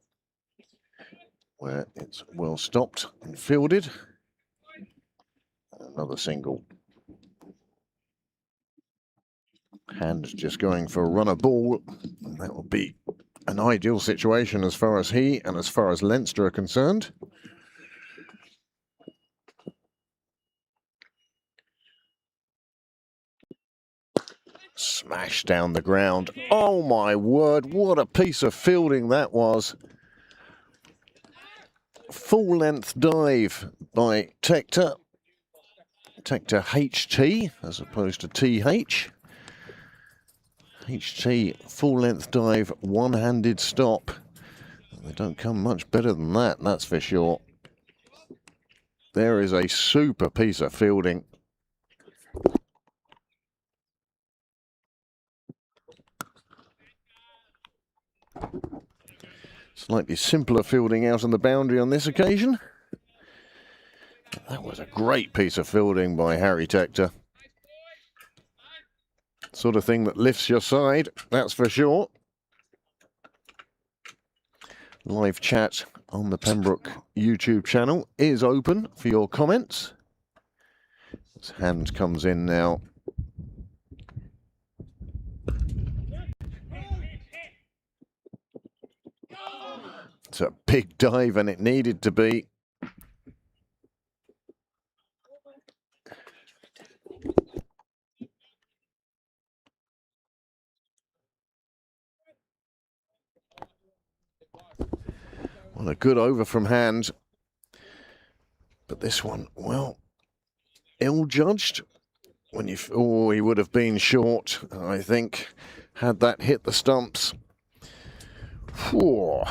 where it's well stopped and fielded. Another single. Hand just going for a runner ball. That will be an ideal situation as far as he and as far as Leinster are concerned. Smash down the ground. Oh my word, what a piece of fielding that was. Full length dive by Tector. Tector HT as opposed to TH. HT full length dive, one-handed stop. They don't come much better than that, that's for sure. There is a super piece of fielding. Slightly simpler fielding out on the boundary on this occasion. That was a great piece of fielding by Harry Tector. Sort of thing that lifts your side, that's for sure. Live chat on the Pembroke YouTube channel is open for your comments. This hand comes in now. It's a big dive, and it needed to be. Well, a good over from hand. But this one, well, ill-judged. When you, oh, he would have been short, I think, had that hit the stumps. Whew.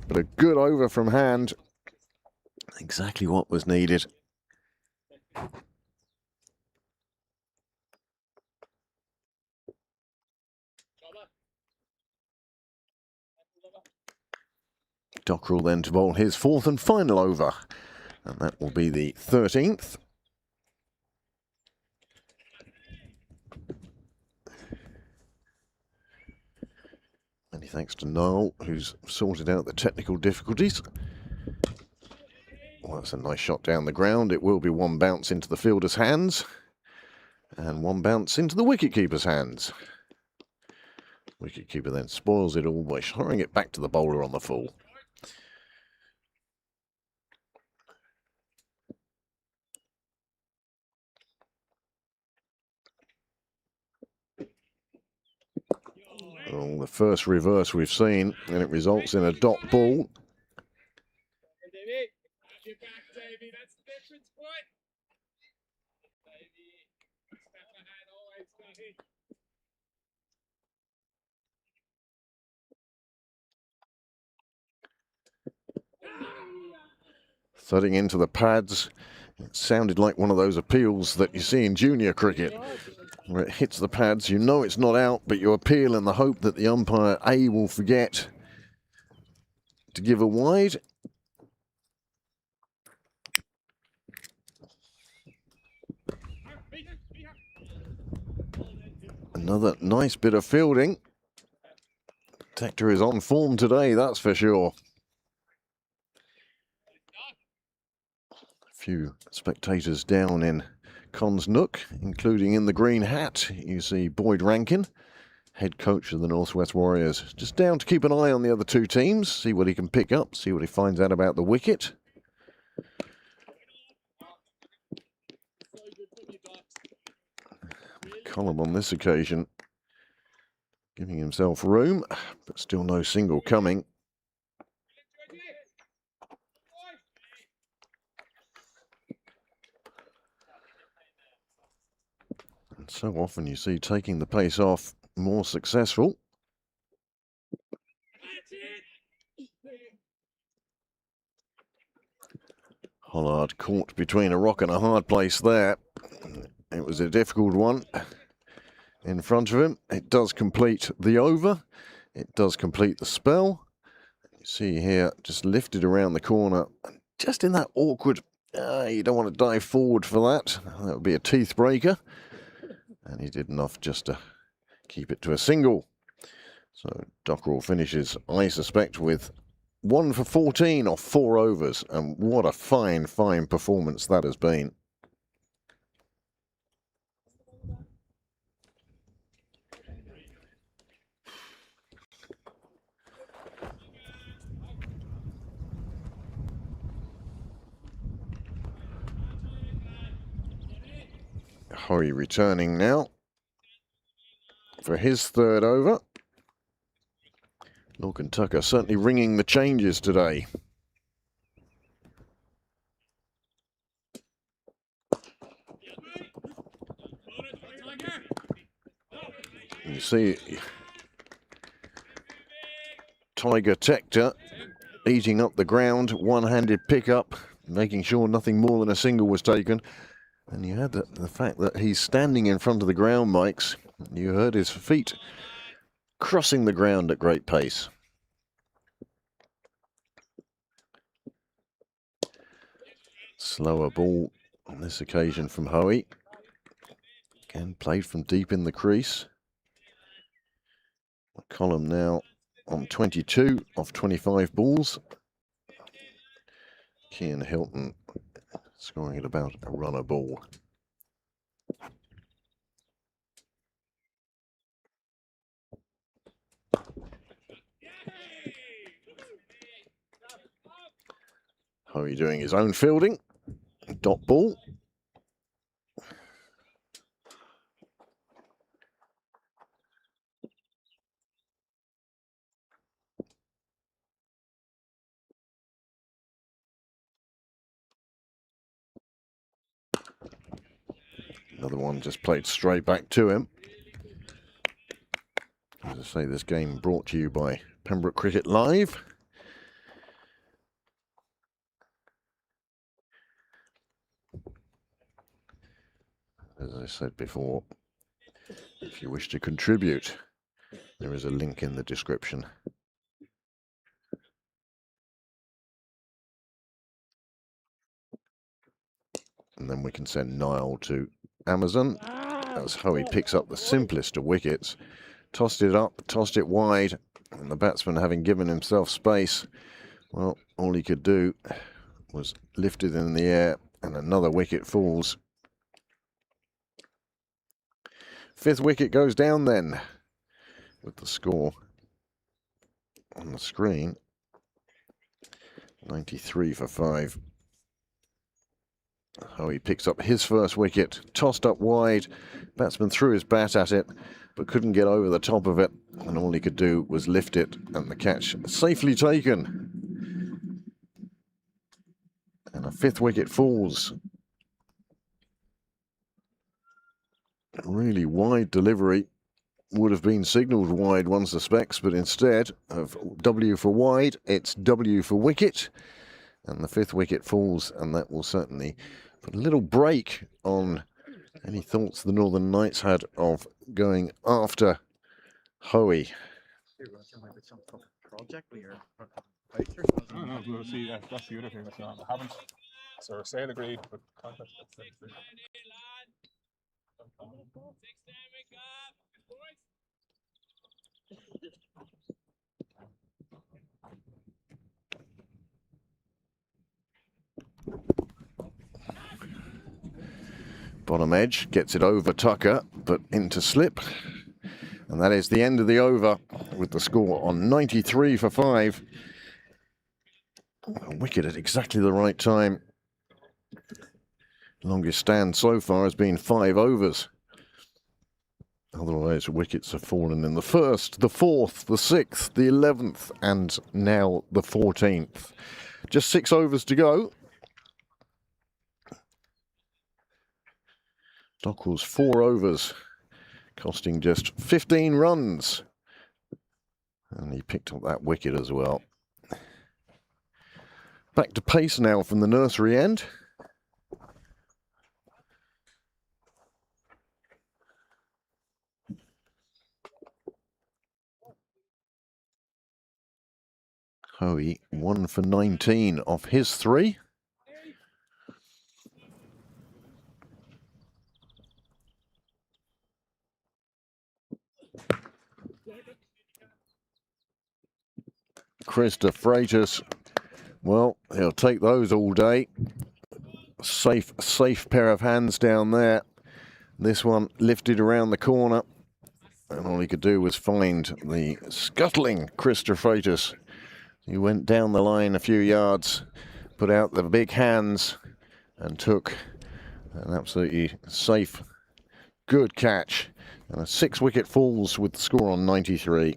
But a good over from hand. Exactly what was needed. Dockrell then to bowl his fourth and final over, and that will be the 13th. Many thanks to Noel, who's sorted out the technical difficulties. Well, that's a nice shot down the ground. It will be one bounce into the fielder's hands, and one bounce into the wicketkeeper's hands. Wicketkeeper then spoils it all by throwing it back to the bowler on the full. Oh, the first reverse we've seen, and it results in a dot ball. Thudding into the pads. It sounded like one of those appeals that you see in junior cricket, where it hits the pads, you know it's not out, but you appeal in the hope that the umpire A will forget to give a wide. Another nice bit of fielding. Tector is on form today, that's for sure. A few spectators down in Con's Nook, including in the green hat. You see Boyd Rankin, head coach of the Northwest Warriors, just down to keep an eye on the other two teams, see what he can pick up, see what he finds out about the wicket. Column on this occasion giving himself room, but still no single coming. And so often you see taking the pace off more successful. Hollard caught between a rock and a hard place there. It was a difficult one in front of him. It does complete the over. It does complete the spell. You see here, just lifted around the corner. Just in that awkward, you don't want to dive forward for that. That would be a teeth breaker. And he did enough just to keep it to a single. So Dockrell finishes, I suspect, with 1 for 14 off 4 overs. And what a fine, fine performance that has been. Horry returning now for his third over. Lorcan Tucker certainly ringing the changes today. You see Tiger Tector eating up the ground, one-handed pickup, making sure nothing more than a single was taken. And you had the fact that he's standing in front of the ground mics. You heard his feet crossing the ground at great pace. Slower ball on this occasion from Hoey. Again, played from deep in the crease. McCollum now on 22 of 25 balls. Cian Hilton scoring at about a run a ball. Hoey doing his own fielding. Dot ball. Another one just played straight back to him. As I say, this game brought to you by Pembroke Cricket Live. As I said before, if you wish to contribute, there is a link in the description. And then we can send Niall to Amazon as Hoey picks up the simplest of wickets. Tossed it up, tossed it wide, and the batsman, having given himself space, well, all he could do was lift it in the air, and another wicket falls. Fifth wicket goes down then, with the score on the screen. 93 for 5. Hoey picks up his first wicket, tossed up wide. Batsman threw his bat at it, but couldn't get over the top of it, and all he could do was lift it, and the catch safely taken. And a fifth wicket falls. A really wide delivery. Would have been signalled wide, one suspects, but instead of W for wide, it's W for wicket. And the fifth wicket falls, and that will certainly put a little break on any thoughts the Northern Knights had of going after Hoey. No, we'll see. That's the other thing. That's not. I haven't. So sale agreed, but contract. Bottom edge gets it over Tucker, but into slip. And that is the end of the over with the score on 93 for 5. A wicket at exactly the right time. Longest stand so far has been 5 overs. Otherwise, wickets have fallen in the first, the fourth, the 6th, the 11th, and now the 14th. Just 6 overs to go. Dockwell's 4 overs, costing just 15 runs. And he picked up that wicket as well. Back to pace now from the nursery end. Hoey 1 for 19 off his 3. Krista Freitas, well, he'll take those all day. Safe pair of hands down there. This one lifted around the corner, and all he could do was find the scuttling Krista Freitas. He went down the line a few yards, put out the big hands, and took an absolutely safe, good catch. And a 6 wicket falls with the score on 93.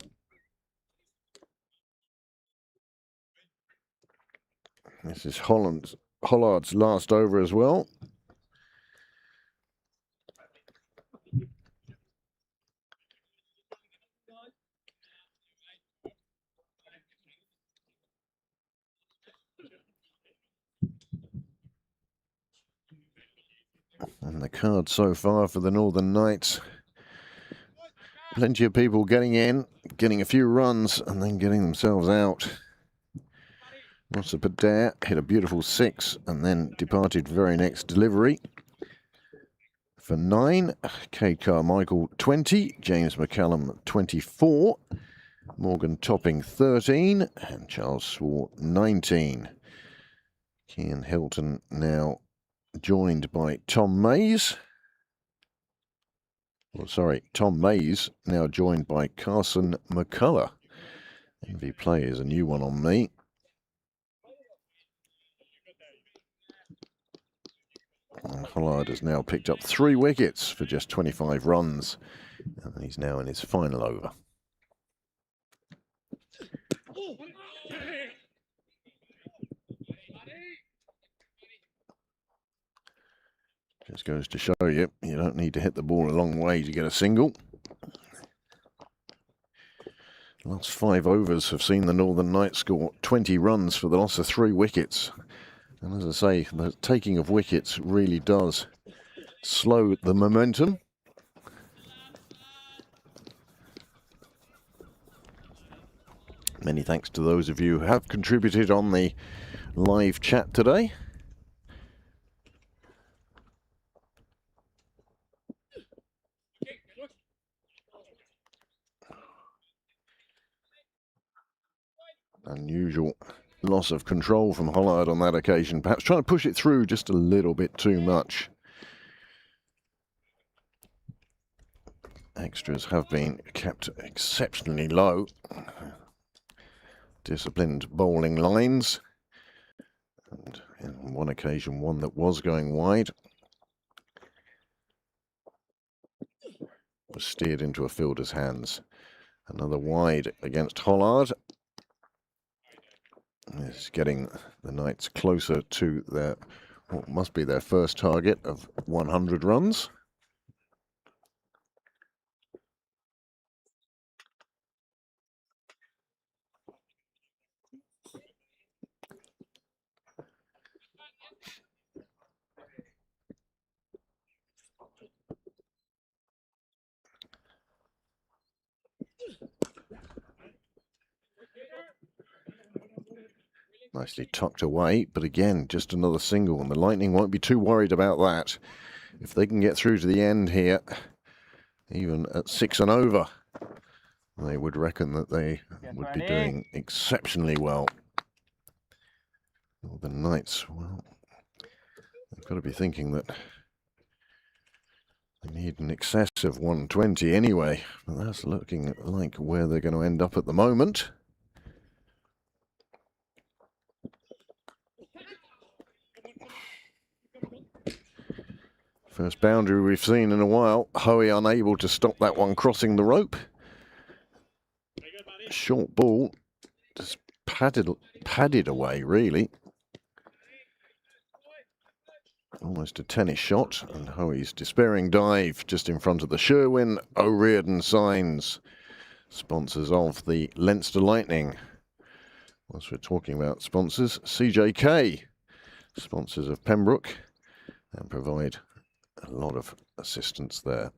This is Hollard's last over as well. And the card so far for the Northern Knights. Plenty of people getting in, getting a few runs, and then getting themselves out. Rossa Padare hit a beautiful 6 and then departed very next delivery. for 9. Cade Carmichael 20. James McCallum 24. Morgan Topping 13. And Charles Swart 19. Cian Hilton now joined by Tom Mays. Well, sorry, Tom Mays now joined by Carson McCullough. Envy Play is a new one on me. And Hollard has now picked up 3 wickets for just 25 runs. And he's now in his final over. Just goes to show you, you don't need to hit the ball a long way to get a single. The last 5 overs have seen the Northern Knights score 20 runs for the loss of 3 wickets. And as I say, the taking of wickets really does slow the momentum. Many thanks to those of you who have contributed on the live chat today. Unusual loss of control from Hollard on that occasion, perhaps trying to push it through just a little bit too much. Extras have been kept exceptionally low. Disciplined bowling lines. And on one occasion, one that was going wide was steered into a fielder's hands. Another wide against Hollard. Is getting the Knights closer to their, what must be their first target of 100 runs. Nicely tucked away, but again, just another single, and the Lightning won't be too worried about that. If they can get through to the end here, even at 6 and over, they would reckon that they would be doing exceptionally well. Well, the Knights, well, they've got to be thinking that they need an excess of 120 anyway, but that's looking like where they're going to end up at the moment. First boundary we've seen in a while. Hoey unable to stop that one crossing the rope. Short ball, just padded away, really. Almost a tennis shot, and Hoey's despairing dive just in front of the Sherwin O'Riordan signs. Sponsors of the Leinster Lightning. Whilst we're talking about sponsors, CJK, sponsors of Pembroke, and provide a lot of assistance there.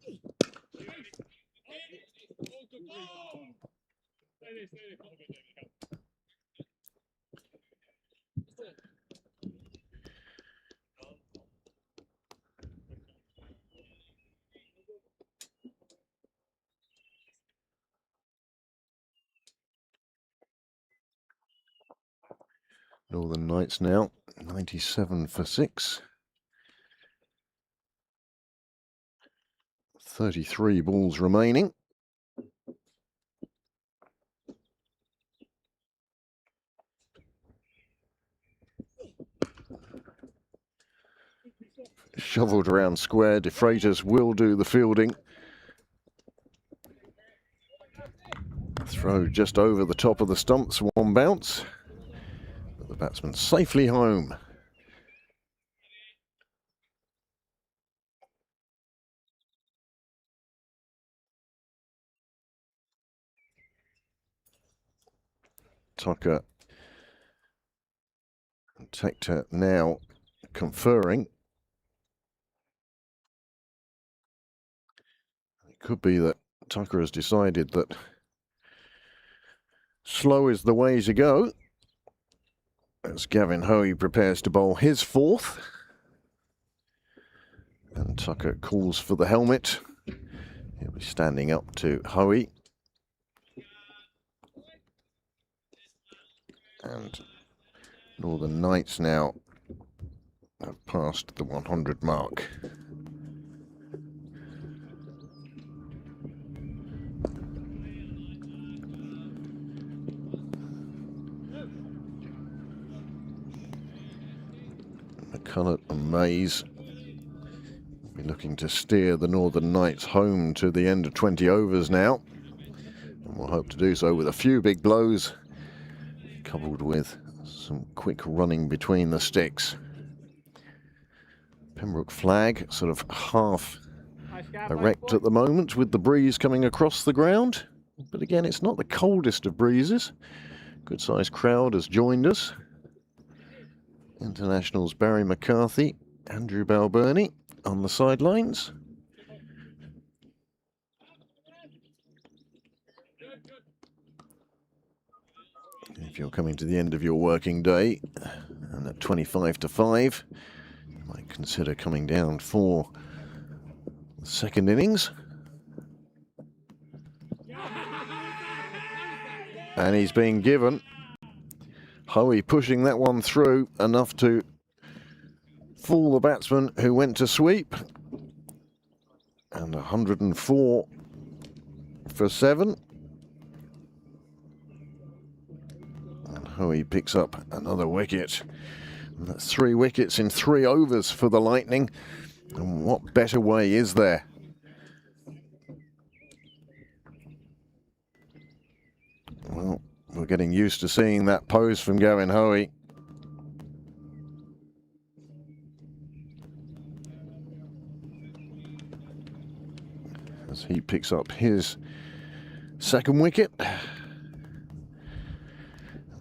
Northern Knights now 97 for 6. 33 balls remaining. Shovelled around square. De Freitas will do the fielding. Throw just over the top of the stumps, one bounce. But the batsman safely home. Tucker and Tector now conferring. It could be that Tucker has decided that slow is the way to go, as Gavin Hoey prepares to bowl his 4th. And Tucker calls for the helmet. He'll be standing up to Hoey. And Northern Knights now have passed the 100 mark. McCulloch and Mays be looking to steer the Northern Knights home to the end of 20 overs now. And we'll hope to do so with a few big blows, coupled with some quick running between the sticks. Pembroke flag sort of half erect at the moment with the breeze coming across the ground. But again, it's not the coldest of breezes. Good sized crowd has joined us. Internationals Barry McCarthy, Andrew Balbirnie on the sidelines. If you're coming to the end of your working day and at 25 to 5, you might consider coming down for the second innings. And he's being given. Hoey pushing that one through enough to fool the batsman who went to sweep. And 104 for 7. And Hoey picks up another wicket. And that's 3 wickets in 3 overs for the Lightning. And what better way is there? Well, we're getting used to seeing that pose from Gavin Hoey. As he picks up his second wicket.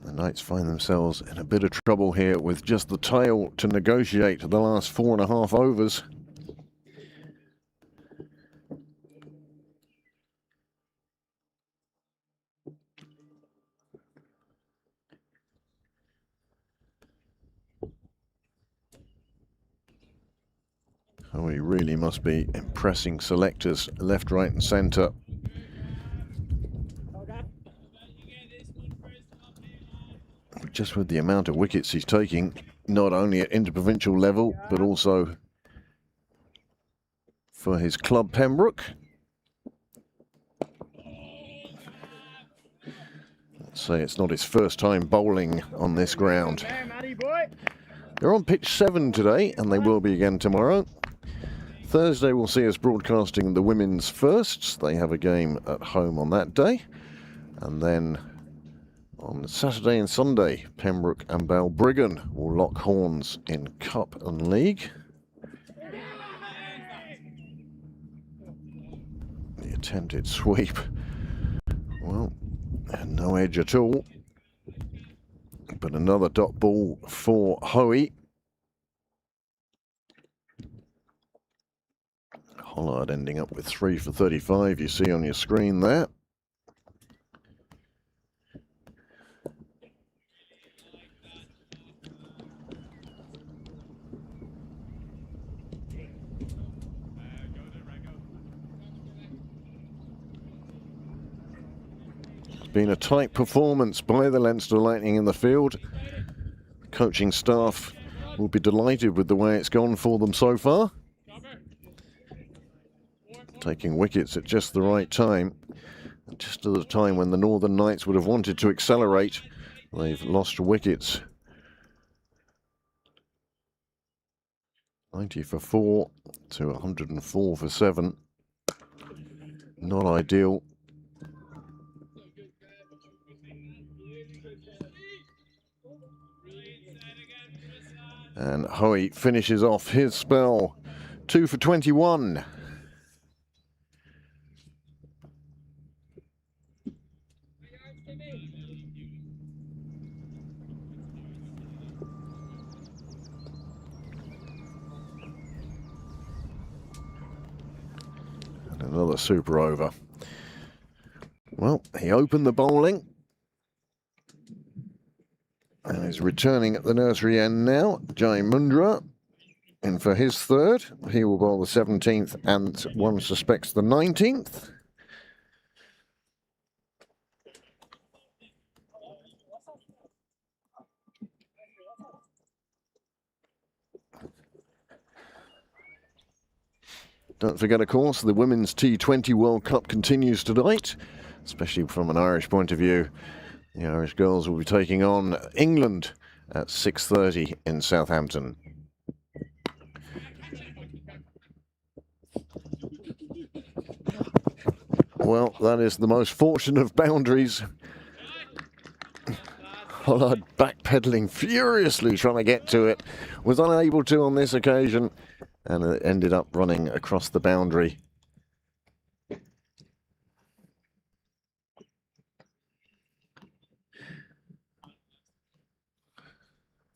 The Knights find themselves in a bit of trouble here with just the tail to negotiate the last 4.5 overs. Oh, he really must be impressing selectors left, right and centre. Just with the amount of wickets he's taking, not only at interprovincial level, but also for his club Pembroke. Let's say it's not his first time bowling on this ground. They're on pitch 7 today, and they will be again tomorrow. Thursday will see us broadcasting the women's firsts. They have a game at home on that day. And then on Saturday and Sunday, Pembroke and Balbriggan will lock horns in Cup and League. The attempted sweep, well, had no edge at all. But another dot ball for Hoey. Hollard ending up with 3 for 35, you see on your screen there. It's been a tight performance by the Leinster Lightning in the field. The coaching staff will be delighted with the way it's gone for them so far. Taking wickets at just the right time, just at the time when the Northern Knights would have wanted to accelerate. They've lost wickets. 90 for 4 to 104 for 7. Not ideal. And Hoey finishes off his spell. 2 for 21. Another super over. Well, he opened the bowling and is returning at the nursery end now. Jai Mundra. in for his third. He will bowl the 17th and one suspects the 19th. Don't forget, of course, the Women's T20 World Cup continues tonight, especially from an Irish point of view. The Irish girls will be taking on England at 6:30 in Southampton. Well, that is the most fortunate of boundaries. Hollard backpedaling furiously trying to get to it. Was unable to on this occasion, and it ended up running across the boundary.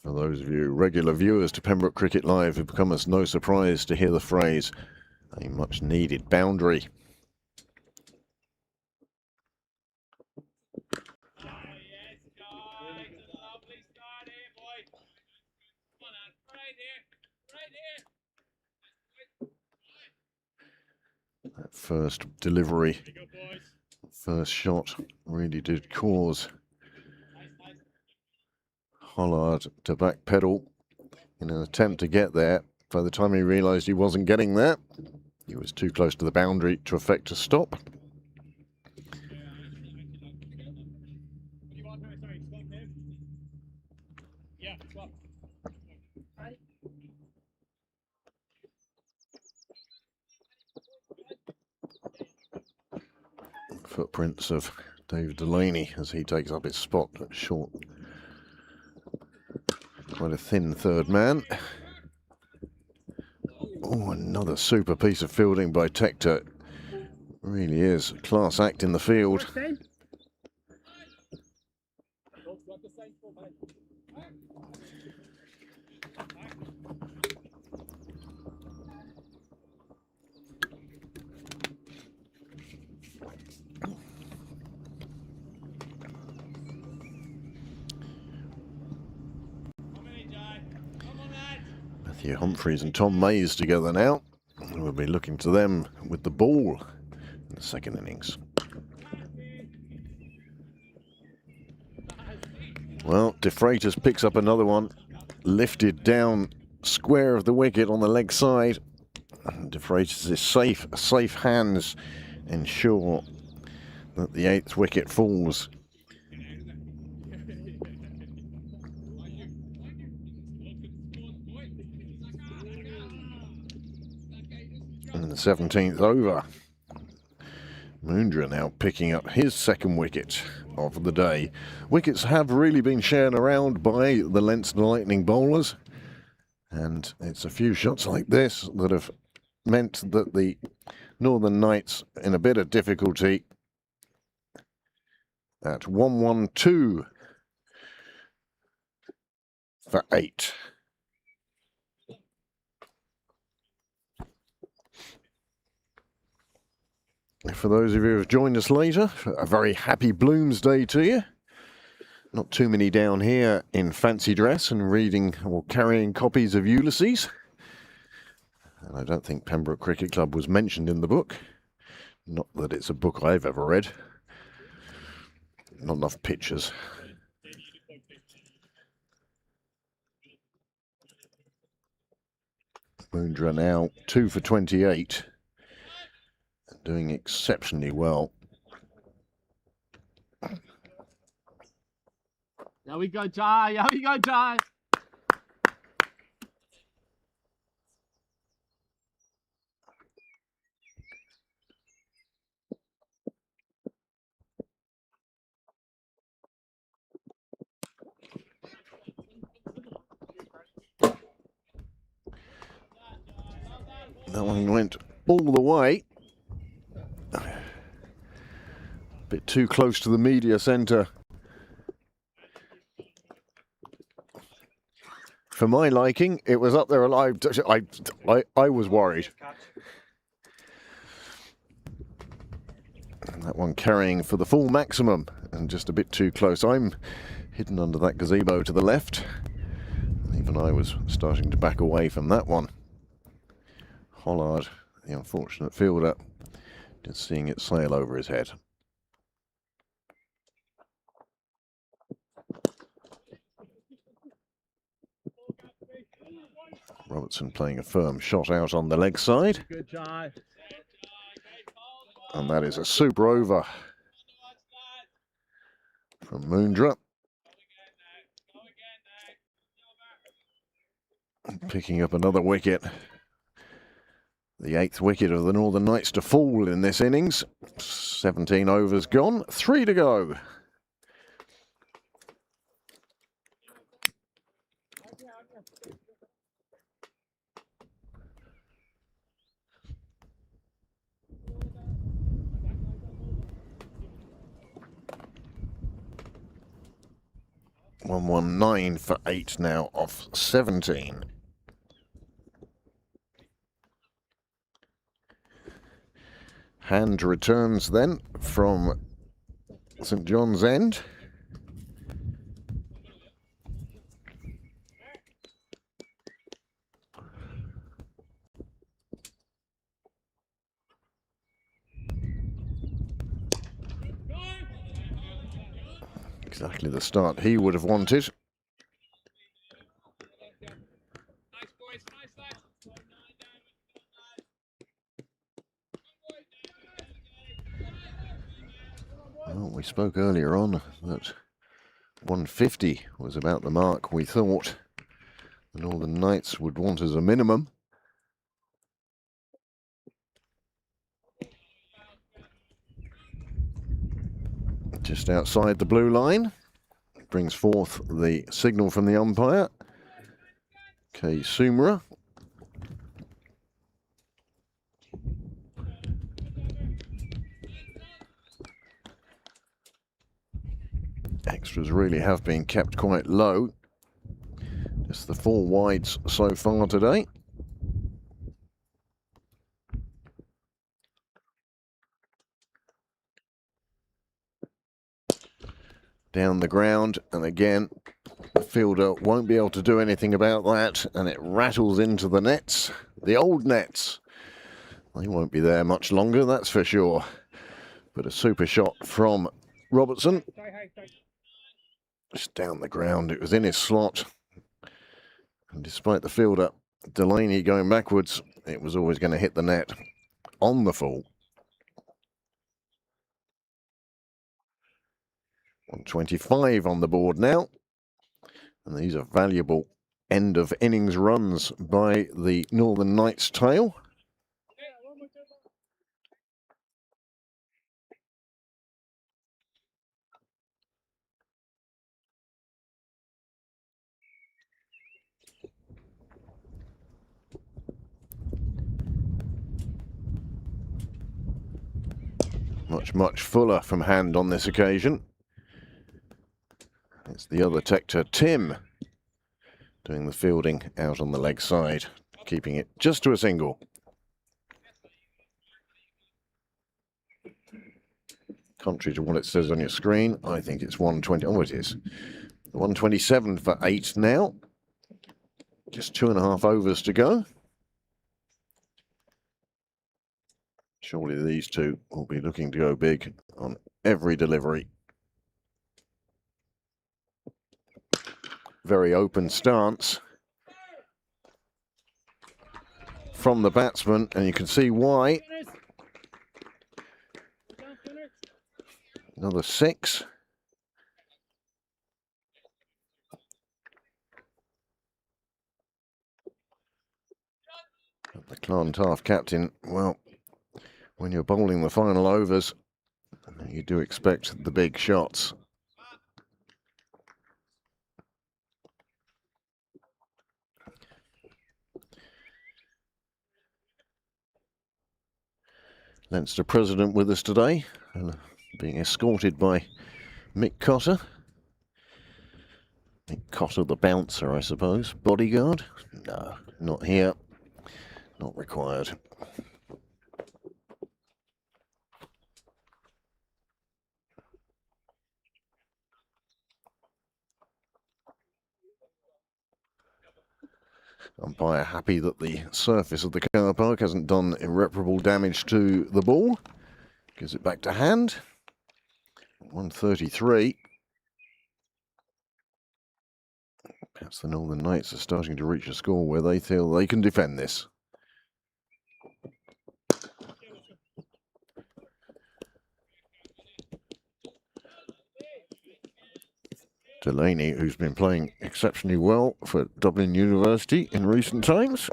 For those of you regular viewers to Pembroke Cricket Live, it become as no surprise to hear the phrase, a much needed boundary. That first delivery, first shot really did cause Hollard to backpedal in an attempt to get there. By the time he realised he wasn't getting there, he was too close to the boundary to effect a stop. Footprints of David Delaney as he takes up his spot at short. Quite a thin third man. Oh, another super piece of fielding by Tector. Really is a class act in the field. Matthew Humphreys and Tom Mays together now. We'll be looking to them with the ball in the second innings. Well, De Freitas picks up another one, lifted down square of the wicket on the leg side. De Freitas is safe hands ensure that the 8th wicket falls. And the 17th over. Mundra now picking up his second wicket of the day. Wickets have really been shared around by the Leinster Lightning bowlers, and it's a few shots like this that have meant that the Northern Knights in a bit of difficulty at 1-1-2 for 8. For those of you who have joined us later, a very happy Bloomsday to you. Not too many down here in fancy dress and reading or carrying copies of Ulysses. And I don't think Pembroke Cricket Club was mentioned in the book. Not that it's a book I've ever read. Not enough pictures. Mundra now 2 for 28. Doing exceptionally well. There we go, Jai. There we go, Jai. That one went all the way. Bit too close to the media centre. For my liking, it was up there alive. I was worried. And that one carrying for the full maximum and just a bit too close. I'm hidden under that gazebo to the left. The Even I was starting to back away from that one. Hollard, the unfortunate fielder, just seeing it sail over his head. Robertson playing a firm shot out on the leg side. Good try. And that is a super over from Moondra. Picking up another wicket. The 8th wicket of the Northern Knights to fall in this innings. 17 overs gone, 3 to go. (119) for 8 now off 17. Hand returns then from St John's End. Exactly the start he would have wanted. Well, we spoke earlier on that 150 was about the mark we thought the Northern Knights would want as a minimum. Just outside the blue line. Brings forth the signal from the umpire. K. Sumra. Extras really have been kept quite low. Just the 4 wides so far today. Down the ground, and again, the fielder won't be able to do anything about that, and it rattles into the nets, the old nets. They won't be there much longer, that's for sure. But a super shot from Robertson. Just down the ground, it was in his slot. And despite the fielder, Delaney going backwards, it was always going to hit the net on the full. 125 on the board now. And these are valuable end of innings runs by the Northern Knights tail. Much fuller from hand on this occasion. It's the other Tector, Tim, doing the fielding out on the leg side, keeping it just to a single. Contrary to what it says on your screen, I think it's 120. Oh, it is. 127 for 8 now. Just 2.5 overs to go. Surely these two will be looking to go big on every delivery. Very open stance from the batsman, and you can see why. Another 6. The Clontarf captain, well, when you're bowling the final overs, you do expect the big shots. Leinster president with us today, being escorted by Mick Cotter. Mick Cotter, the bouncer, I suppose. Bodyguard? No, not here. Not required. Umpire happy that the surface of the car park hasn't done irreparable damage to the ball. Gives it back to hand. 133. Perhaps the Northern Knights are starting to reach a score where they feel they can defend this. Delaney, who's been playing exceptionally well for Dublin University in recent times.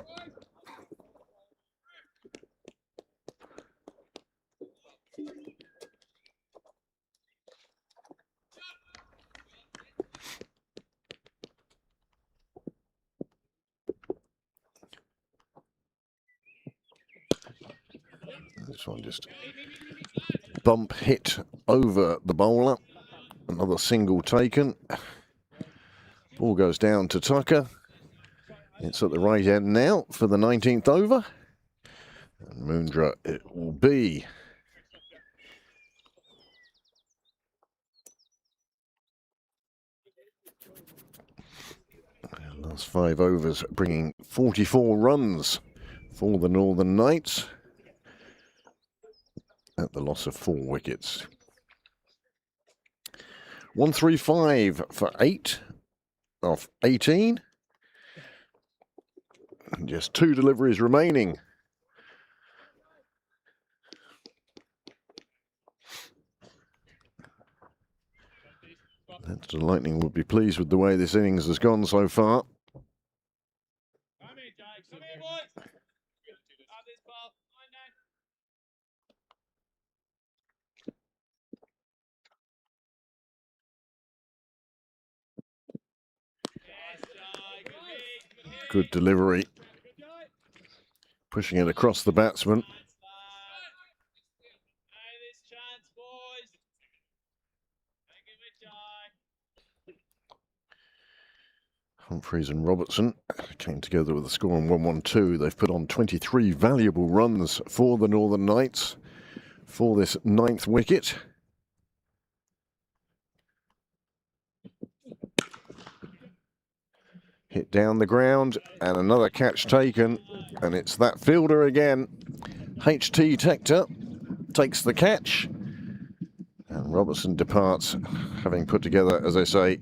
This one just bump hit over the bowler. Another single taken. Ball goes down to Tucker. It's at the right end now for the 19th over. And Mundra it will be. And last 5 overs bringing 44 runs for the Northern Knights at the loss of 4 wickets. 135 for 8 off 18. And just 2 deliveries remaining. Leinster Lightning would be pleased with the way this innings has gone so far. Come in, Jake. Come in, boys. Have this ball. Line down. Yes, Jake. Good hit. Good hit. Good delivery. Good, Jake. Pushing it across the batsman. Hey, this chance, boys. Take it with Jake. Humphreys and Robertson came together with a score on 112. They've put on 23 valuable runs for the Northern Knights for this 9th wicket. Hit down the ground and another catch taken, and it's that fielder again. HT Tector takes the catch, and Robertson departs, having put together, as I say,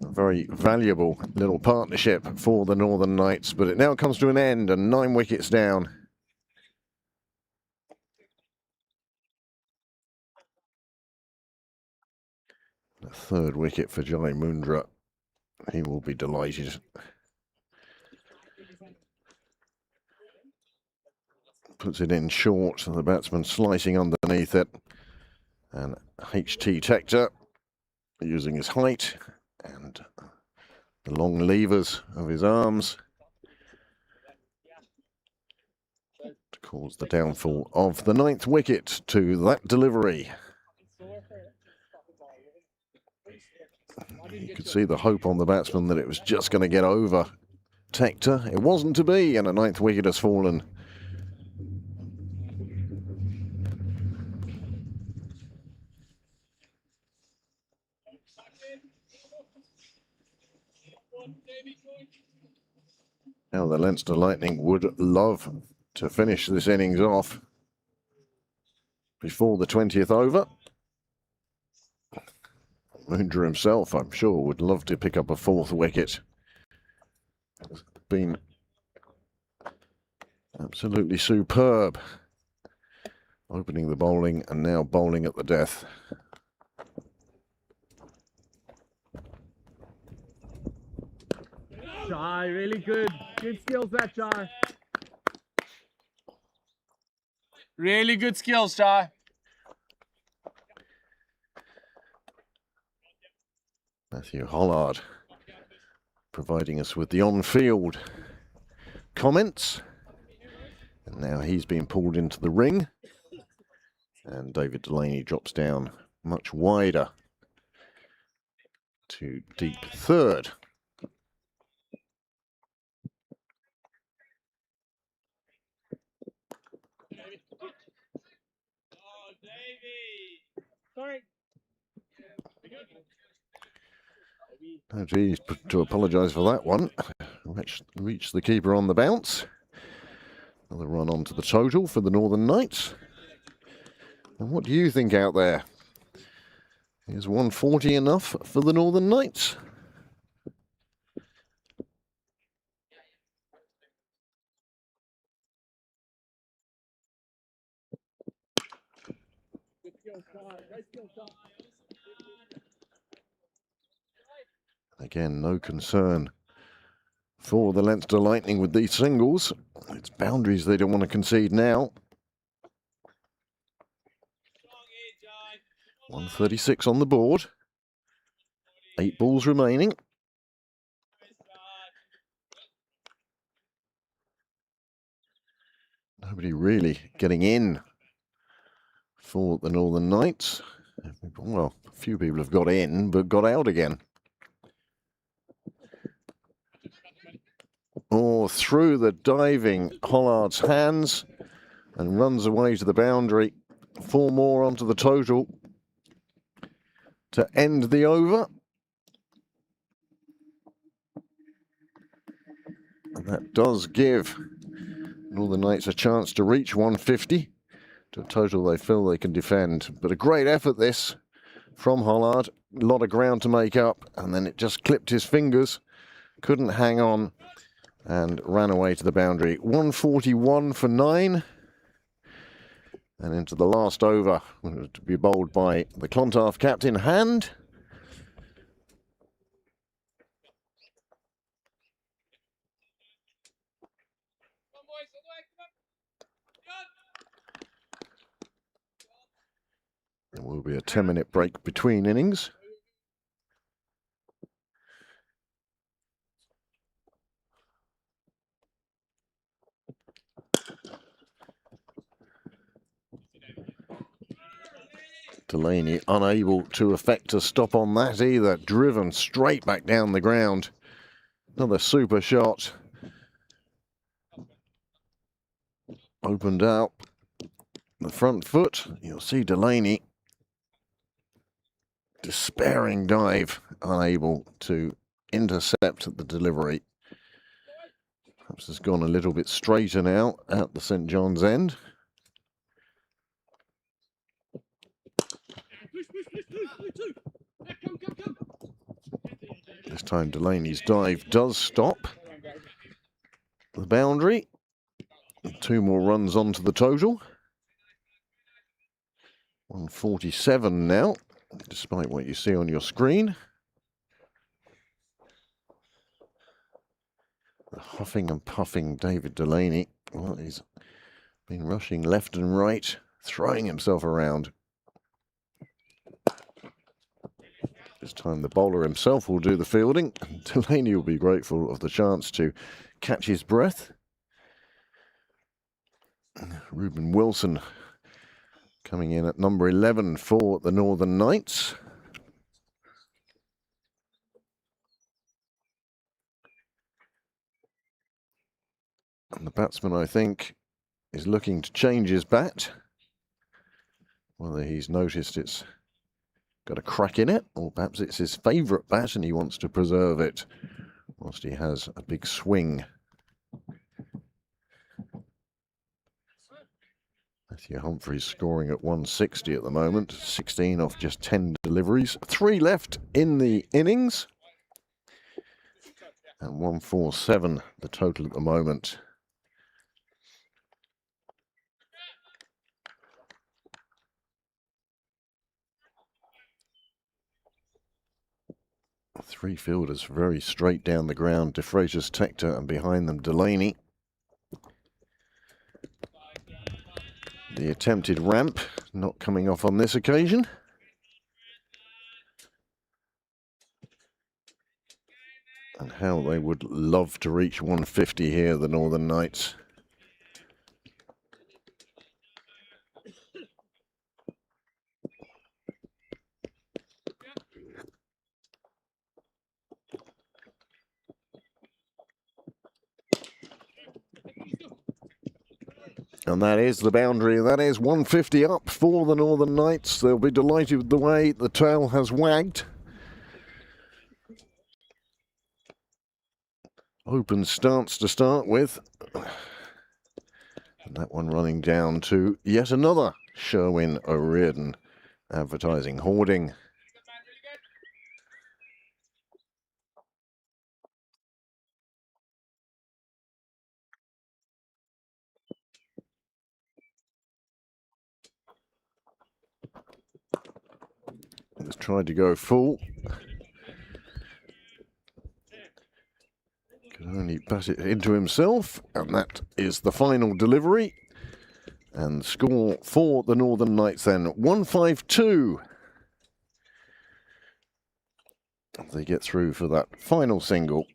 a very valuable little partnership for the Northern Knights. But it now comes to an end, and 9 wickets down. The 3rd wicket for Jai Mundra. He will be delighted. Puts it in short, the batsman slicing underneath it. And HT Tector, using his height and the long levers of his arms to cause the downfall of the 9th wicket to that delivery. You could see the hope on the batsman that it was just going to get over Tector. It wasn't to be, and a 9th wicket has fallen. Now the Leinster Lightning would love to finish this innings off before the 20th over. Mundra himself, I'm sure, would love to pick up a 4th wicket. It's been absolutely superb. Opening the bowling and now bowling at the death. Jai, really good. Good skills that, Jai. Really good skills, Jai. Matthew Hollard providing us with the on-field comments. And now he's being pulled into the ring. And David Delaney drops down much wider to deep 3rd. Oh, Davey. Sorry. Oh, geez, to apologise for that one. reach the keeper on the bounce. Another run onto the total for the Northern Knights. And what do you think out there? Is 140 enough for the Northern Knights? Again, no concern for the Leinster Lightning with these singles. It's boundaries they don't want to concede now. 136 on the board. 8 balls remaining. Nobody really getting in for the Northern Knights. Well, a few people have got in, but got out again. Or through the diving Hollard's hands and runs away to the boundary. 4 more onto the total to end the over. And that does give Northern Knights a chance to reach 150 to a total they feel they can defend. But a great effort this from Hollard. A lot of ground to make up, and then it just clipped his fingers. Couldn't hang on and ran away to the boundary. 141 for 9. And into the last over, to be bowled by the Clontarf captain, Hand. There will be a 10-minute break between innings. Delaney unable to effect a stop on that either. Driven straight back down the ground. Another super shot. Opened out the front foot. You'll see Delaney. Despairing dive. Unable to intercept the delivery. Perhaps has gone a little bit straighter now at the St John's end. This time Delaney's dive does stop the boundary. 2 more runs onto the total. 147 now, despite what you see on your screen. The huffing and puffing David Delaney. Well, he's been rushing left and right, throwing himself around. This time the bowler himself will do the fielding. Delaney will be grateful of the chance to catch his breath. Ruben Wilson coming in at number 11 for the Northern Knights. And the batsman, I think, is looking to change his bat. Whether he's noticed it's got a crack in it, or perhaps it's his favourite bat and he wants to preserve it whilst he has a big swing. Matthew Humphries scoring at 160 at the moment, 16 off just 10 deliveries. 3 left in the innings. And 147 the total at the moment. Three fielders very straight down the ground. DeFreitas, Tector, and behind them Delaney. The attempted ramp not coming off on this occasion. And how they would love to reach 150 here, the Northern Knights. And that is the boundary. That is 150 up for the Northern Knights. They'll be delighted with the way the tail has wagged. Open stance to start with. And that one running down to yet another Sherwin O'Riordan advertising hoarding. Just tried to go full. Could only bat it into himself, and that is the final delivery. And score for the Northern Knights then, 152. They get through for that final single.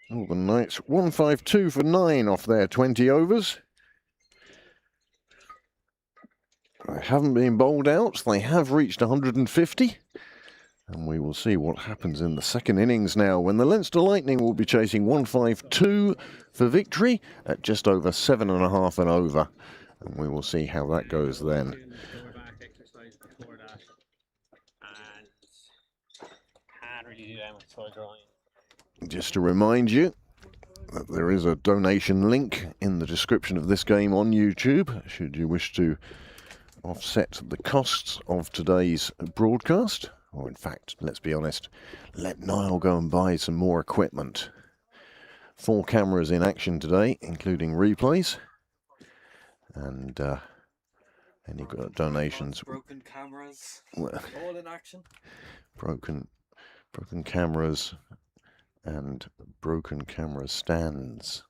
Northern Knights 152 for 9 off their 20 overs. They haven't been bowled out. They have reached 150. And we will see what happens in the second innings now, when the Leinster Lightning will be chasing 152 for victory at just over 7.5 and over. And we will see how that goes then. Lower back exercise before that, and can't really do that much side drawing. Just to remind you that there is a donation link in the description of this game on YouTube, should you wish to offset the costs of today's broadcast. Or in fact, let's be honest, let Niall go and buy some more equipment. 4 cameras in action today, including replays. And any donations. Broken cameras, Well, all in action. broken cameras and broken camera stands.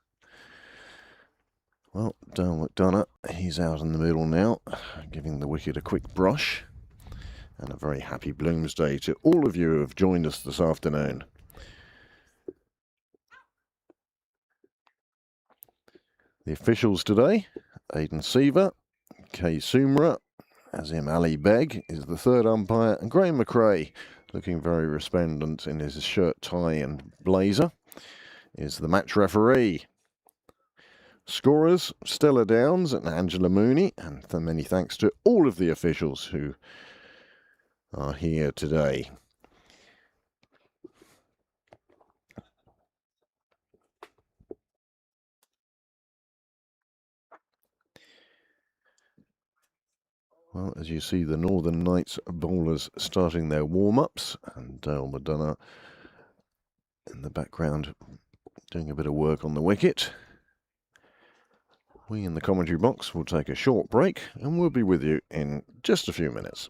Well, Dale McDonough, he's out in the middle now, giving the wicket a quick brush. And a very happy Bloomsday to all of you who have joined us this afternoon. The officials today: Aidan Seaver, Kay Sumra, Azim Ali Beg is the third umpire, and Graham McRae, looking very resplendent in his shirt, tie and blazer, is the match referee. Scorers: Stella Downs and Angela Mooney, and many thanks to all of the officials who are here today. Well, as you see, the Northern Knights bowlers starting their warm-ups, and Dale McDonough in the background doing a bit of work on the wicket. We in the commentary box will take a short break, and we'll be with you in just a few minutes.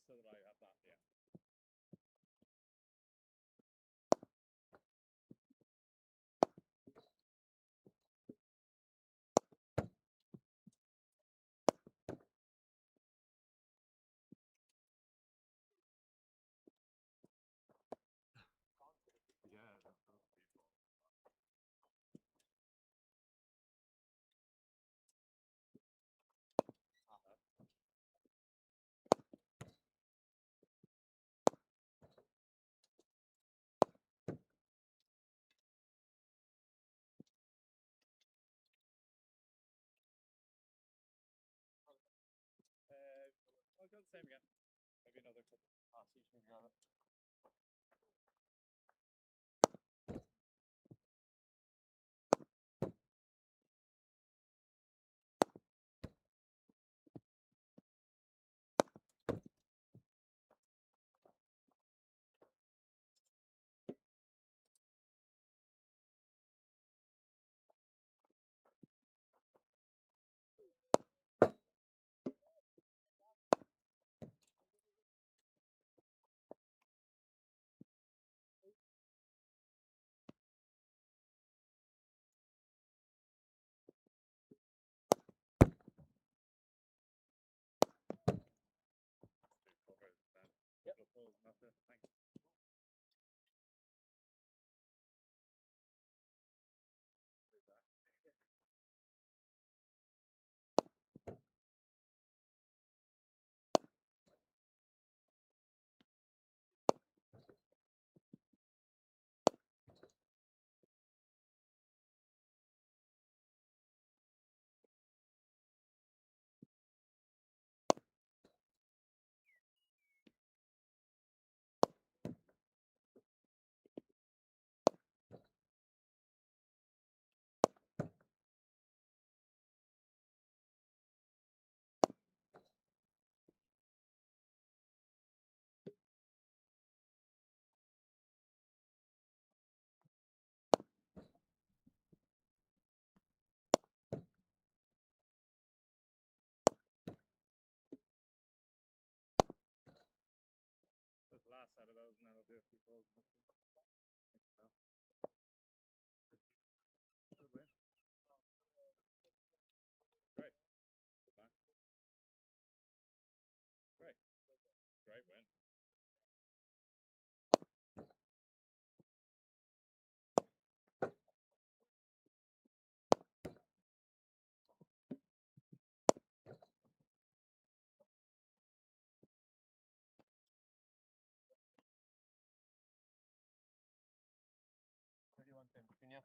just so that I have that, yeah. Yeah, that's beautiful. I'll go the same again. Maybe another couple passes each maybe got it. Yep. Thanks. That's the last set of those, and then I'll do a few balls. Good win. Great. Good man. Great. Great win. Where do you want them? Virginia?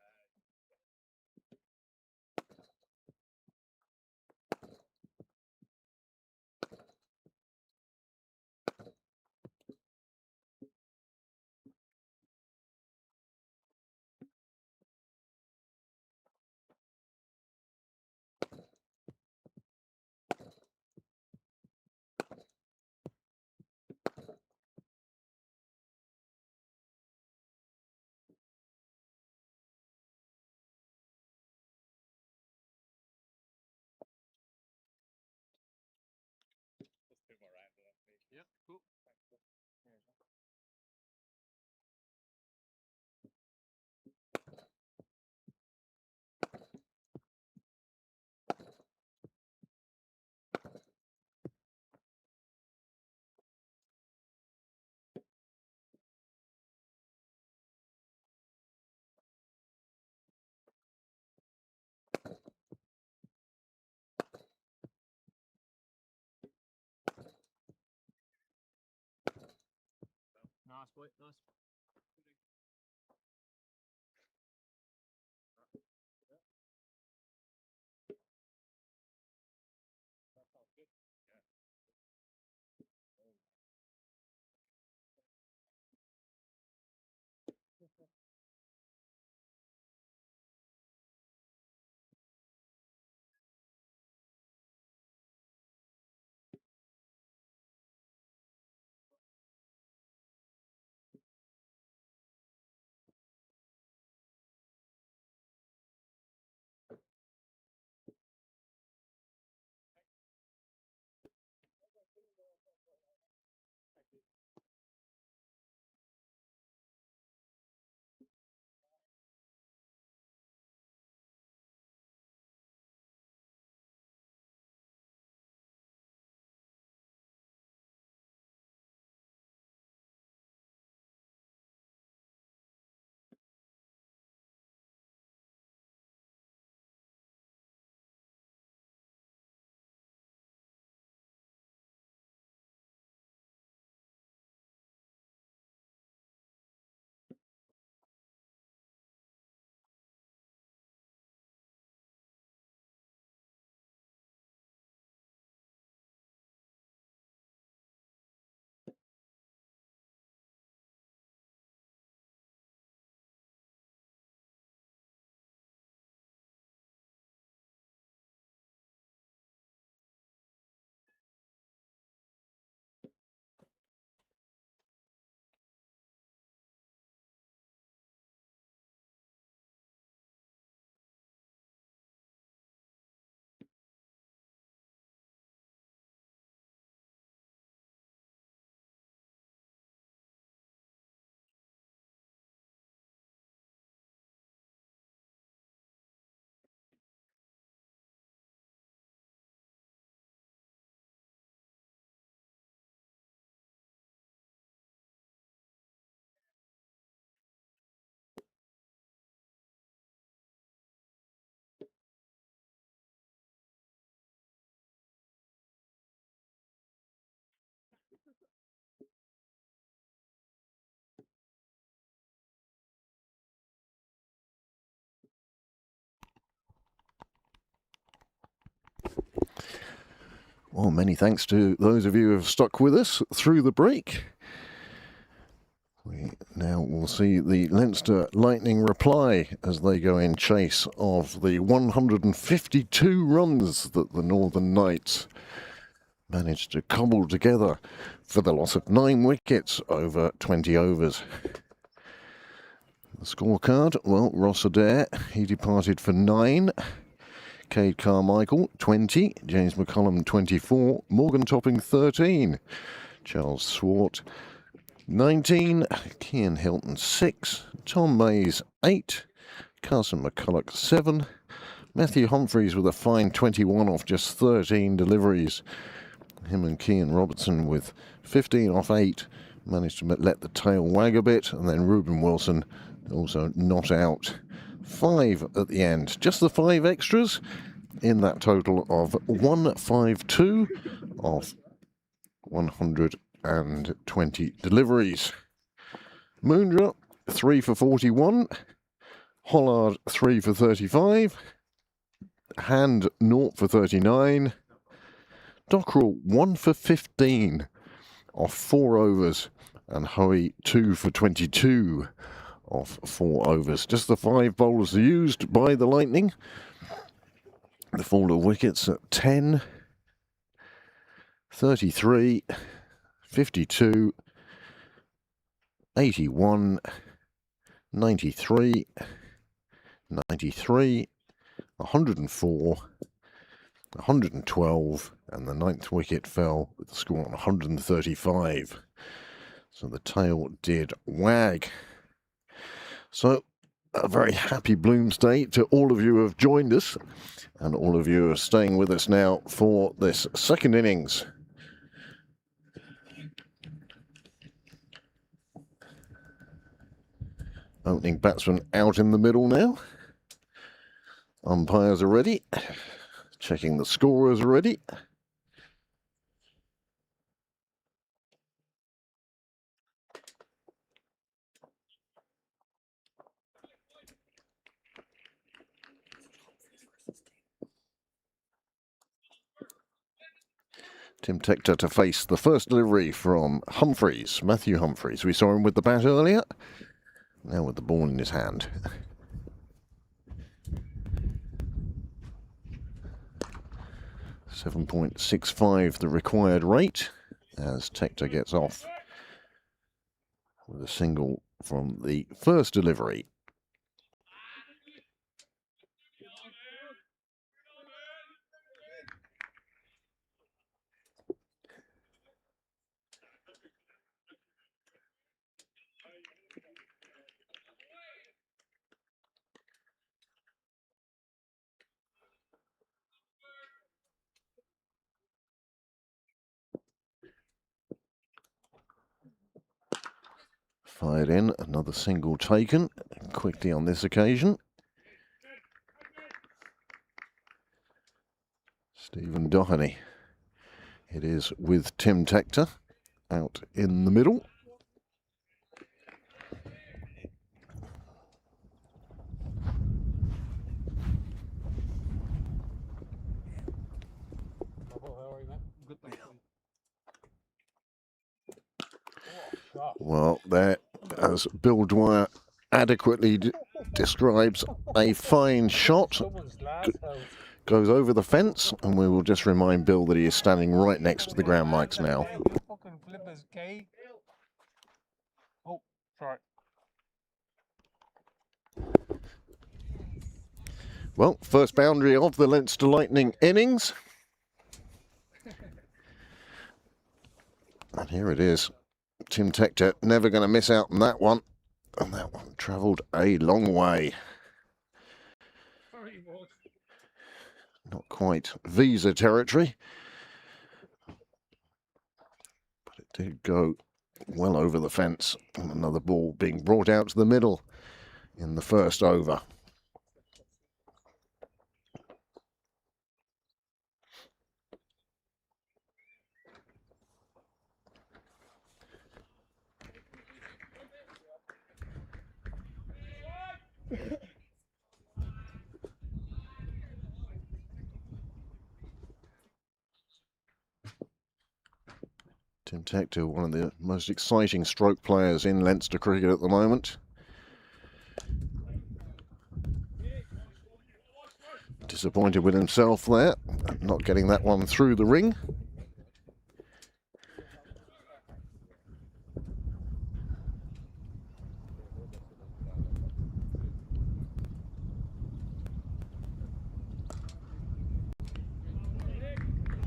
Just two more rounds of that, please. Yeah, cool. Thanks. Here's one. Nice, boy. Nice. That sounds good. Yeah. Well, many thanks to those of you who have stuck with us through the break. We now will see the Leinster Lightning reply as they go in chase of the 152 runs that the Northern Knights managed to cobble together for the loss of 9 wickets over 20 overs. The scorecard, well, Ross Adair, he departed for 9. Cade Carmichael, 20. James McCullum, 24. Morgan Topping, 13. Charles Swart, 19. Cian Hilton, 6. Tom Mays, 8. Carson McCulloch, 7. Matthew Humphreys with a fine 21 off just 13 deliveries. Him and Cian Robertson with 15 off 8 managed to let the tail wag a bit, and then Reuben Wilson also not out. 5 at the end. Just the 5 extras in that total of 152 of 120 deliveries. Moondra, 3 for 41. Hollard, 3 for 35. Hand, 0 for 39. Dockrell, 1 for 15 off 4 overs. And Hoey, 2 for 22 off 4 overs. Just the 5 bowlers used by the Lightning. The fall of wickets at 10, 33, 52, 81, 93, 93, 104, 112, and the 9th wicket fell with the score on 135. So the tail did wag. So a very happy Bloomsday to all of you who have joined us, and all of you are staying with us now for this second innings. Opening batsman out in the middle now. Umpires are ready. Checking the scorers are ready. Tim Tector to face the first delivery from Humphreys, Matthew Humphreys. We saw him with the bat earlier, now with the ball in his hand. .65 the required rate as Tector gets off with a single from the first delivery. Fired in, another single taken quickly on this occasion. Stephen Doherty. It is with Tim Tector out in the middle. Well, there, as Bill Dwyer adequately describes, a fine shot. Goes over the fence, and we will just remind Bill that he is standing right next to the ground mics now. Oh, sorry. Well, first boundary of the Leinster Lightning innings. And here it is. Tim Tector never going to miss out on that one. And that one travelled a long way. Not quite visa territory. But it did go well over the fence. And another ball being brought out to the middle in the first over. Tector, one of the most exciting stroke players in Leinster cricket at the moment. Disappointed with himself there, not getting that one through the ring.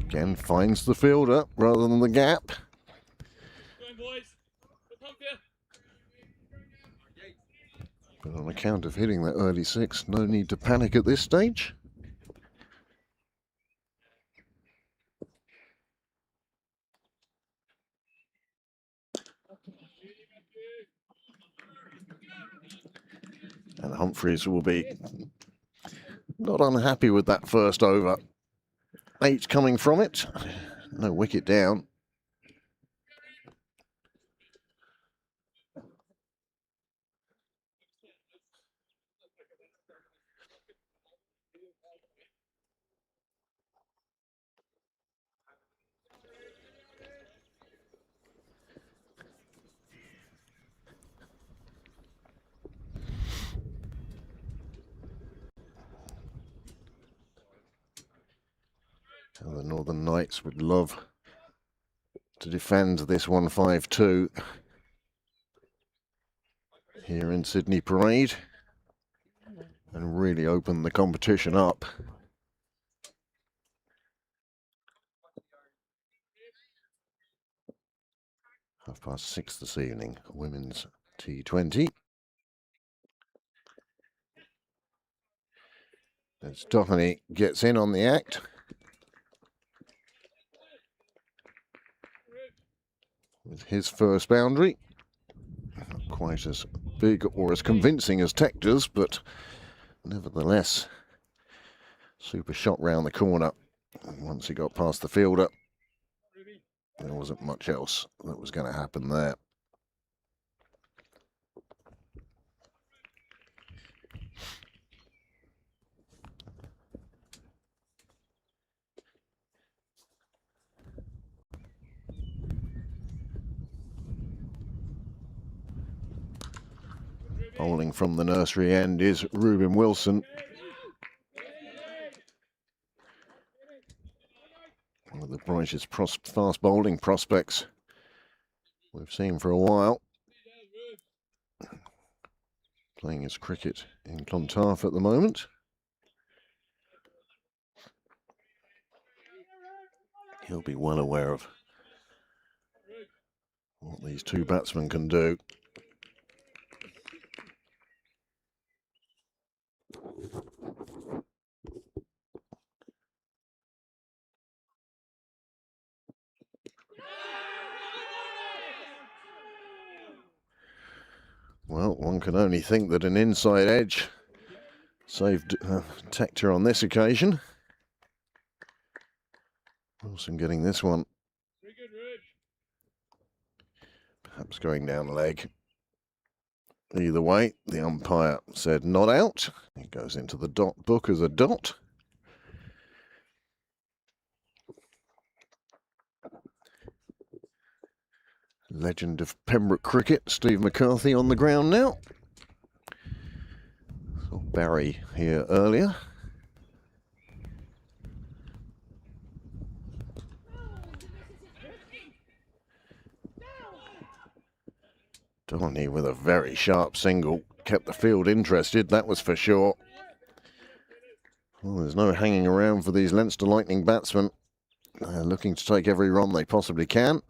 Again, finds the fielder rather than the gap. Go on, boys. Look up here. But on account of hitting that early six, no need to panic at this stage. And Humphreys will be not unhappy with that first over. 8 coming from it. No wicket down. And the Northern Knights would love to defend this 1-5-2 here in Sydney Parade and really open the competition up. Half past 6 this evening, women's T20. As Doherty gets in on the act. With his first boundary. Not quite as big or as convincing as Tector's, but nevertheless, super shot round the corner. And once he got past the fielder, there wasn't much else that was going to happen there. Bowling from the nursery end is Reuben Wilson. One of the brightest fast bowling prospects we've seen for a while. Playing his cricket in Clontarf at the moment. He'll be well aware of what these two batsmen can do. Well, one can only think that an inside edge saved Tector on this occasion. Wilson getting this one. Perhaps going down the leg. Either way, the umpire said not out. It goes into the dot book as a dot. Legend of Pembroke cricket, Steve McCarthy on the ground now. Saw Barry here earlier. Donny with a very sharp single. Kept the field interested, that was for sure. Well, there's no hanging around for these Leinster Lightning batsmen. They're looking to take every run they possibly can.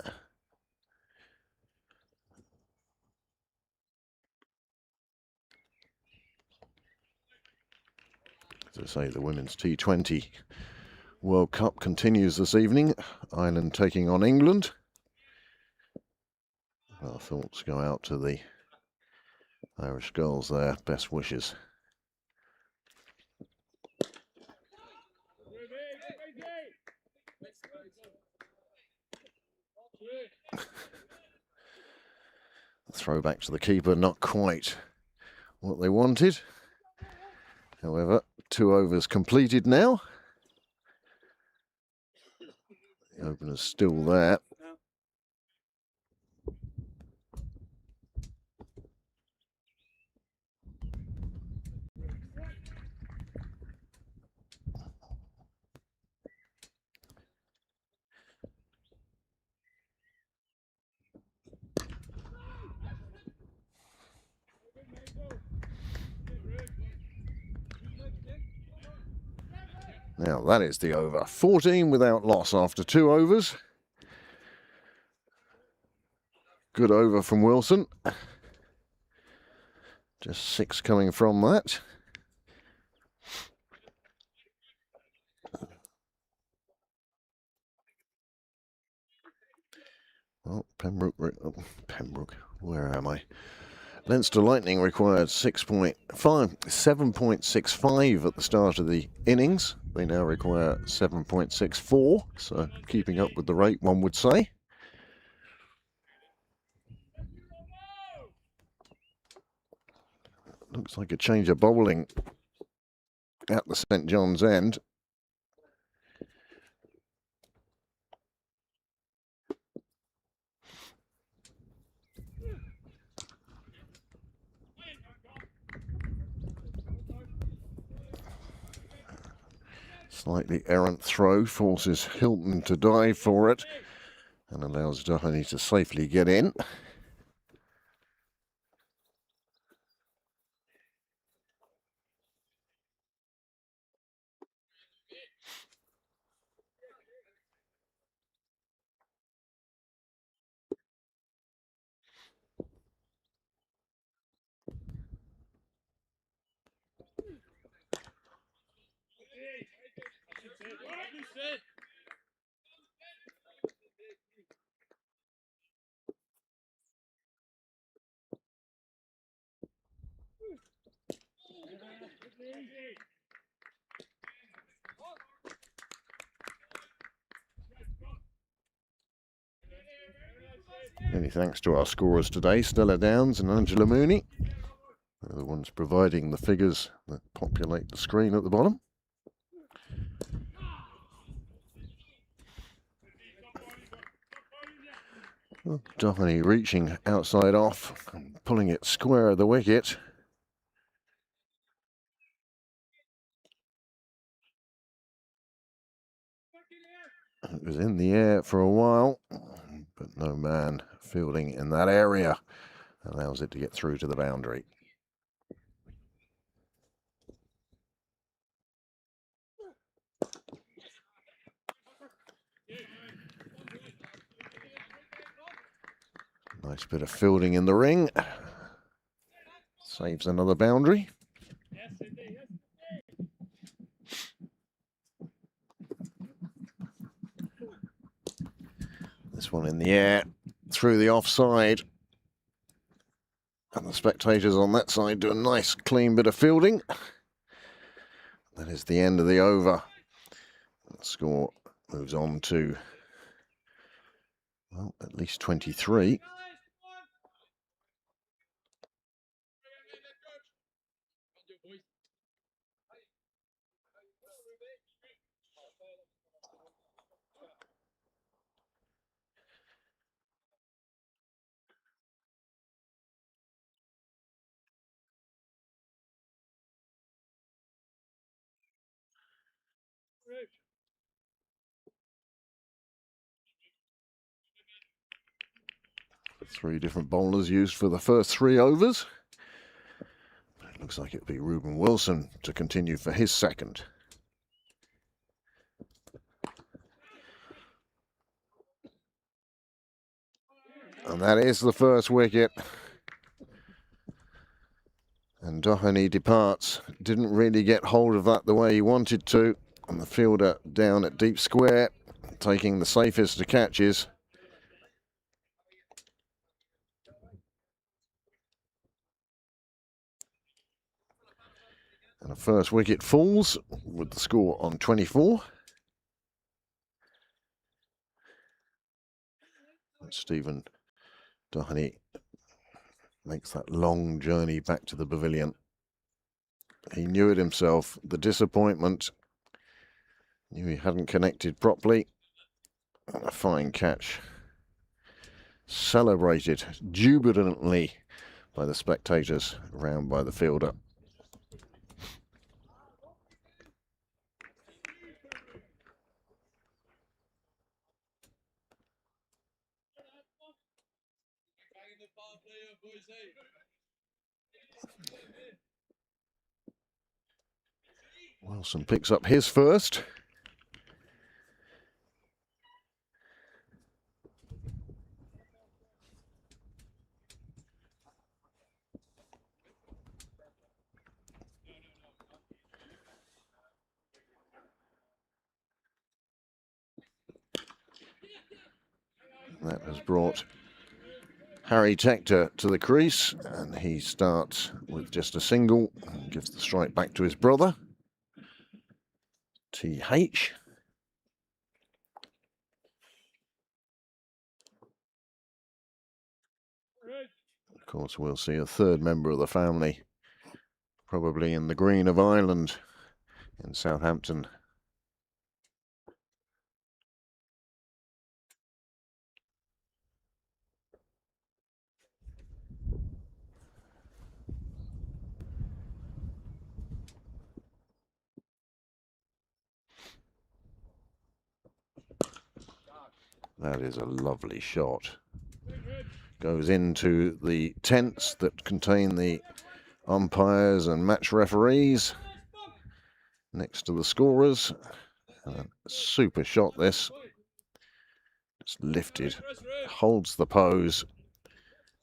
As I say, the Women's T20 World Cup continues this evening. Ireland taking on England. Our thoughts go out to the Irish girls there. Best wishes. Throwback to the keeper, not quite what they wanted. However, 2 overs completed now. The opener's still there. Now that is the over. 14 without loss after 2 overs. Good over from Wilson. Just 6 coming from that. Well, Pembroke, where am I? Leinster Lightning required 7.65 at the start of the innings. They now require 7.64, so keeping up with the rate, one would say. Looks like a change of bowling at the St John's end. Slightly errant throw forces Hilton to dive for it and allows Doherty to safely get in. Many thanks to our scorers today, Stella Downs and Angela Mooney. They're the ones providing the figures that populate the screen at the bottom. Well, Doherty reaching outside off and pulling it square of the wicket. It was in the air for a while, but no man fielding in that area allows it to get through to the boundary. Nice bit of fielding in the ring. Saves another boundary. This one in the air, through the offside. And the spectators on that side do a nice clean bit of fielding. That is the end of the over. The score moves on to, well, at least 23. Three different bowlers used for the first 3 overs. It looks like it'll be Ruben Wilson to continue for his second. And that is the first wicket. And Doherty departs. Didn't really get hold of that the way he wanted to. And the fielder down at deep square, taking the safest of catches. And the first wicket falls with the score on 24. And Stephen Doherty makes that long journey back to the pavilion. He knew it himself, the disappointment. Knew he hadn't connected properly. And a fine catch. Celebrated jubilantly by the spectators round by the fielder. Wilson picks up his first. That has brought Harry Tector to the crease, and he starts with just a single and gives the strike back to his brother, TH. Of course, we'll see a third member of the family, probably in the green of Ireland in Southampton. That is a lovely shot. Goes into the tents that contain the umpires and match referees next to the scorers. A super shot this. It's lifted, holds the pose,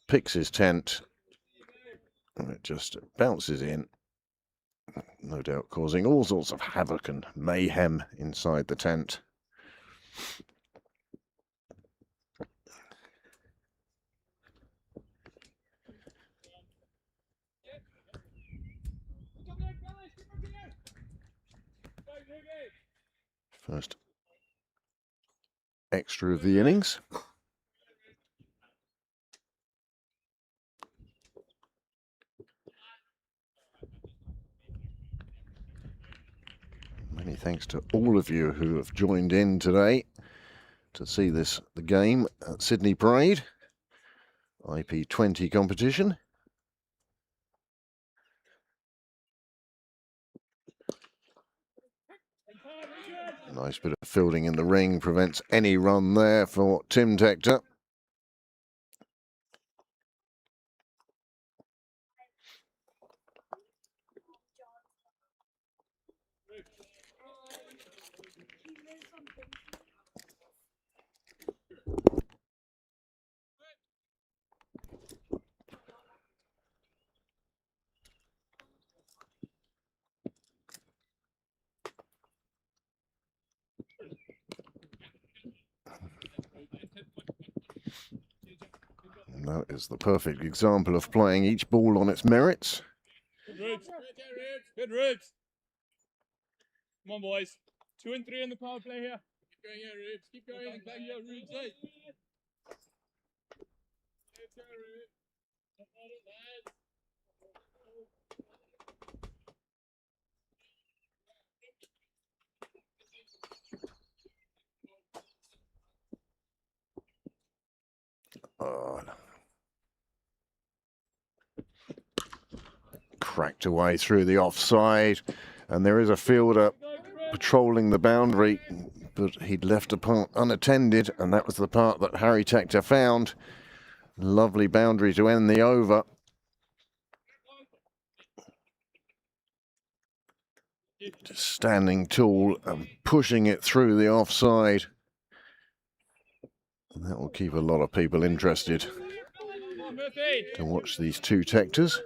picks his tent, and it just bounces in. No doubt causing all sorts of havoc and mayhem inside the tent. First extra of the innings. Many thanks to all of you who have joined in today to see the game at Sydney Parade, IP20 competition. Nice bit of fielding in the ring, prevents any run there for Tim Tector. And that is the perfect example of playing each ball on its merits. Good roots. Good roots. Come on, boys. 2 and 3 in the power play here. Keep going here, Roots. Keep going. Bang your Roots. Hey. Cracked away through the offside, and there is a fielder patrolling the boundary, but he'd left a part unattended, and that was the part that Harry Tector found. Lovely boundary to end the over. Just standing tall and pushing it through the offside. And that will keep a lot of people interested to watch these two Tectors.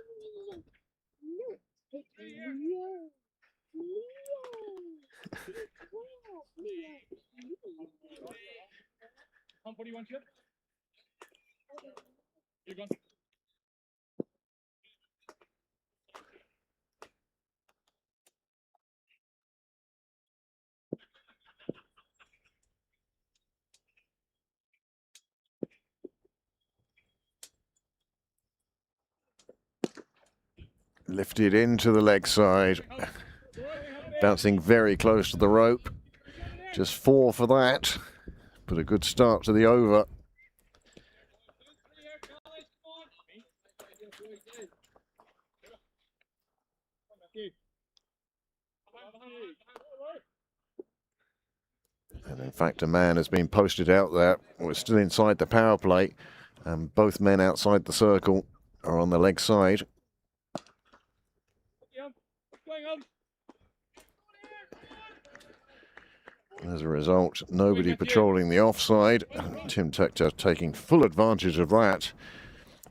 What do you want, Chip? You're gone. Lifted into the leg side, bouncing very close to the rope. Just 4 for that, but a good start to the over. And in fact, a man has been posted out there. We're still inside the power play, and both men outside the circle are on the leg side. As a result, nobody patrolling the offside. Tim Tector taking full advantage of that.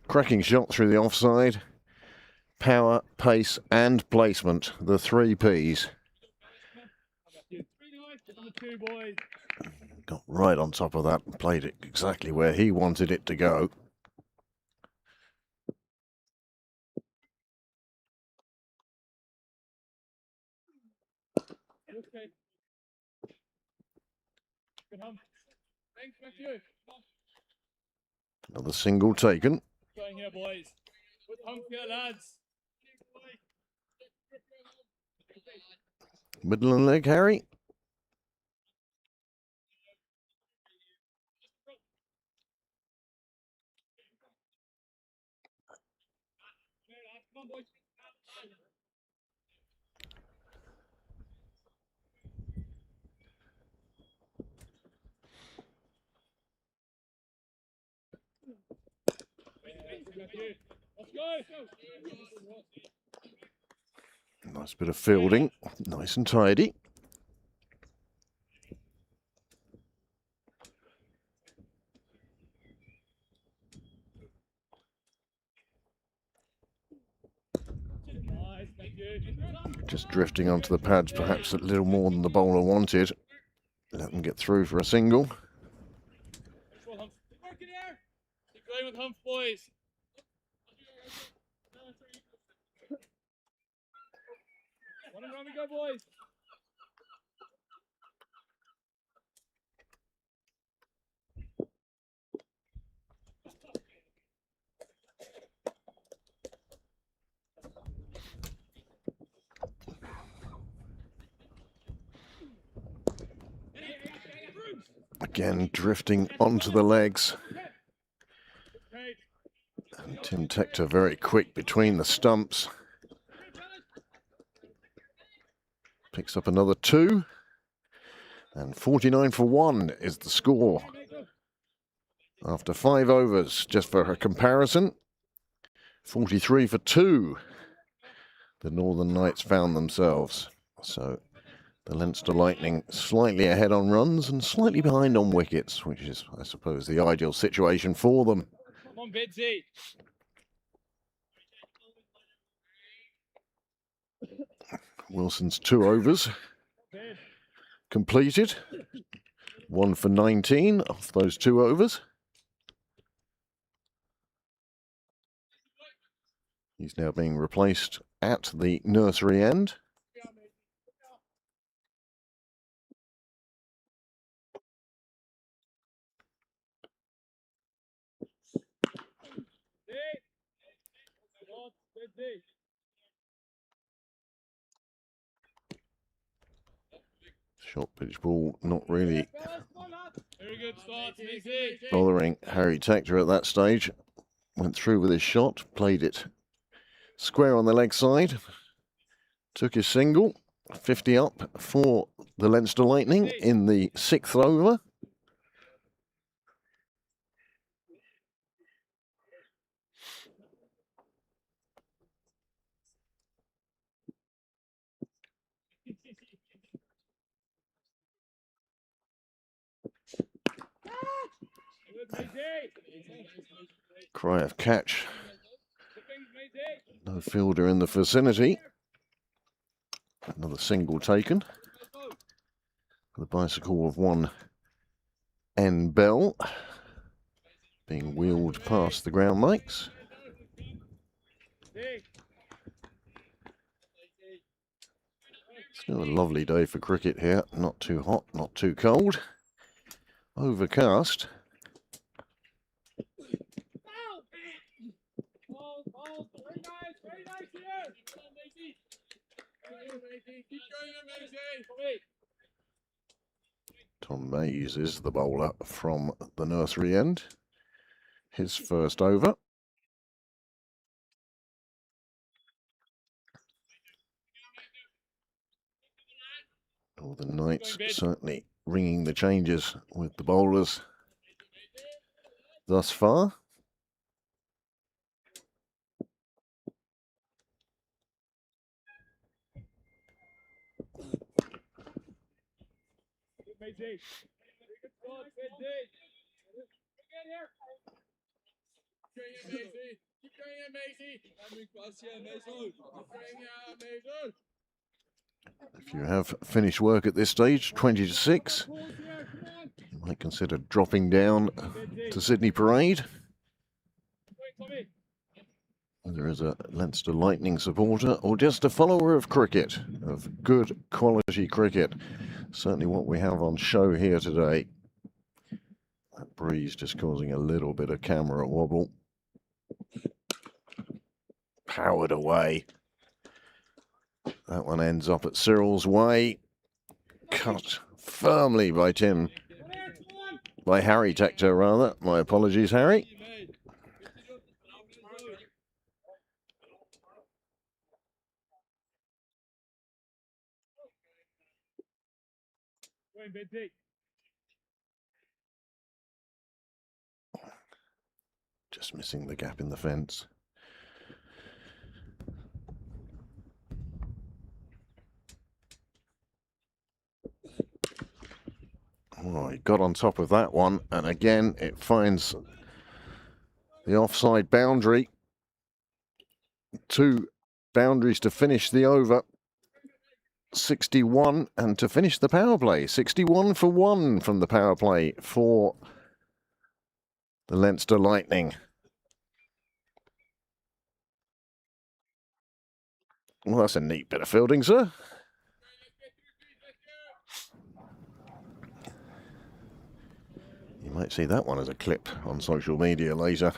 Cracking shot through the offside. Power, pace and placement, the 3 Ps. Got right on top of that and played it exactly where he wanted it to go. Another single taken. Going here, boys. Put hump here, lads. Middle and leg, Harry. Come on, boys. Let's go. Nice bit of fielding. Nice and tidy. Nice, thank you. Just drifting onto the pads, perhaps a little more than the bowler wanted. Let them get through for a single. Keep going with hump, boys. One and run we go, boys. Again, drifting onto the legs. And Tim Tector very quick between the stumps. Picks up another 2. And 49 for 1 is the score. After 5 overs, just for a comparison, 43 for 2. The Northern Knights found themselves. So the Leinster Lightning slightly ahead on runs and slightly behind on wickets, which is, I suppose, the ideal situation for them. Come on, Bidsy. Wilson's 2 overs completed. 1 for 19 off those 2 overs. He's now being replaced at the nursery end. Short pitch ball, not really Very good start, Bidsy. bothering Harry Tector at that stage. Went through with his shot, played it square on the leg side, took his single, 50 up for the Leinster Lightning in the 6th over. Cry of catch. No fielder in the vicinity. Another single taken. The bicycle of one N. Bell being wheeled past the ground mics. Still a lovely day for cricket here. Not too hot, not too cold. Overcast. Tom Mays is the bowler from the nursery end. His first over. Northern Knights certainly ringing the changes with the bowlers thus far. Maisie. Good spot, 20. Get here. Going in, Maisie. Keep going in, Maisie. Coming across here, Mason. Keep going out, Mason. If you have finished work at this stage, 20 to 6, you might consider dropping down to Sydney Parade. Whether as a Leinster Lightning supporter or just a follower of cricket, of good quality cricket. Certainly what we have on show here today. That breeze just causing a little bit of camera wobble. Powered away. That one ends up at Cyril's way. Cut firmly by Harry Tector rather. My apologies, Harry. Just missing the gap in the fence. Oh, he got on top of that one, and again it finds the offside boundary. 2 boundaries to finish the over. 61, and to finish the power play. 61 for 1 from the power play for the Leinster Lightning. Well, that's a neat bit of fielding, sir. You might see that one as a clip on social media later.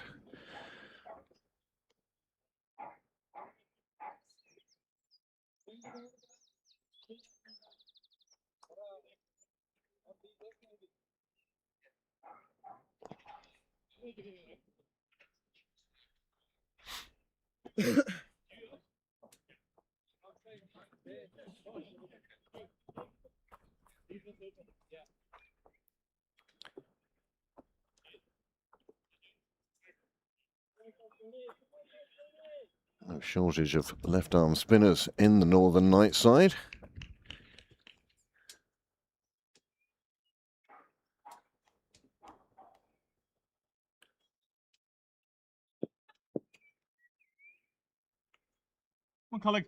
No shortage of left-arm spinners in the Northern Night side. Come on, colleague.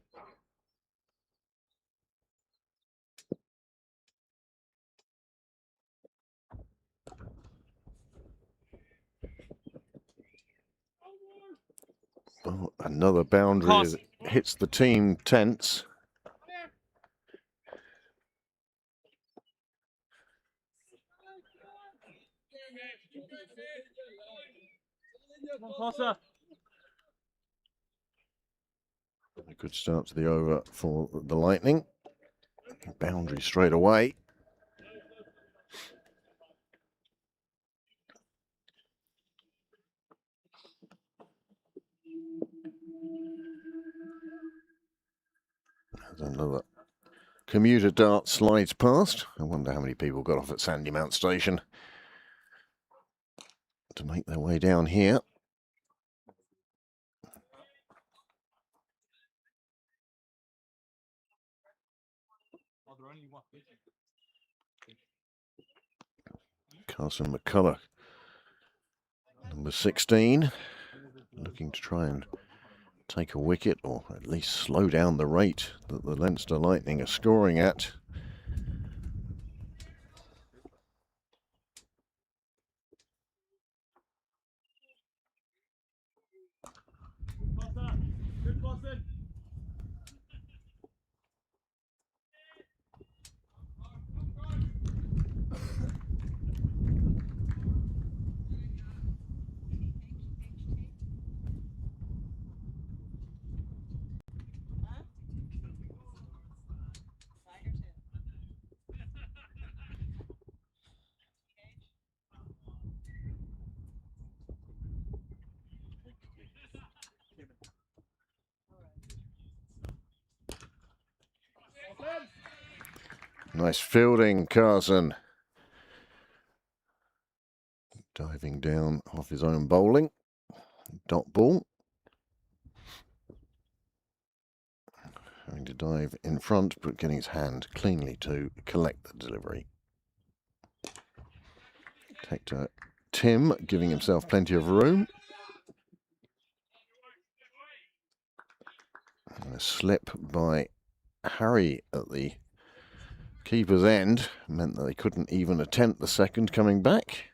Oh, another boundary as it hits the team tents. Come on, closer. A good start to the over for the Lightning. Boundary straight away. There's another commuter dart slides past. I wonder how many people got off at Sandymount Station to make their way down here. Carson McCullough, number 16, looking to try and take a wicket or at least slow down the rate that the Leinster Lightning are scoring at. Nice fielding, Carson. Diving down off his own bowling. Dot ball. Having to dive in front, but getting his hand cleanly to collect the delivery. Tector Tim giving himself plenty of room. And a slip by Harry at the keeper's end meant that they couldn't even attempt the second coming back.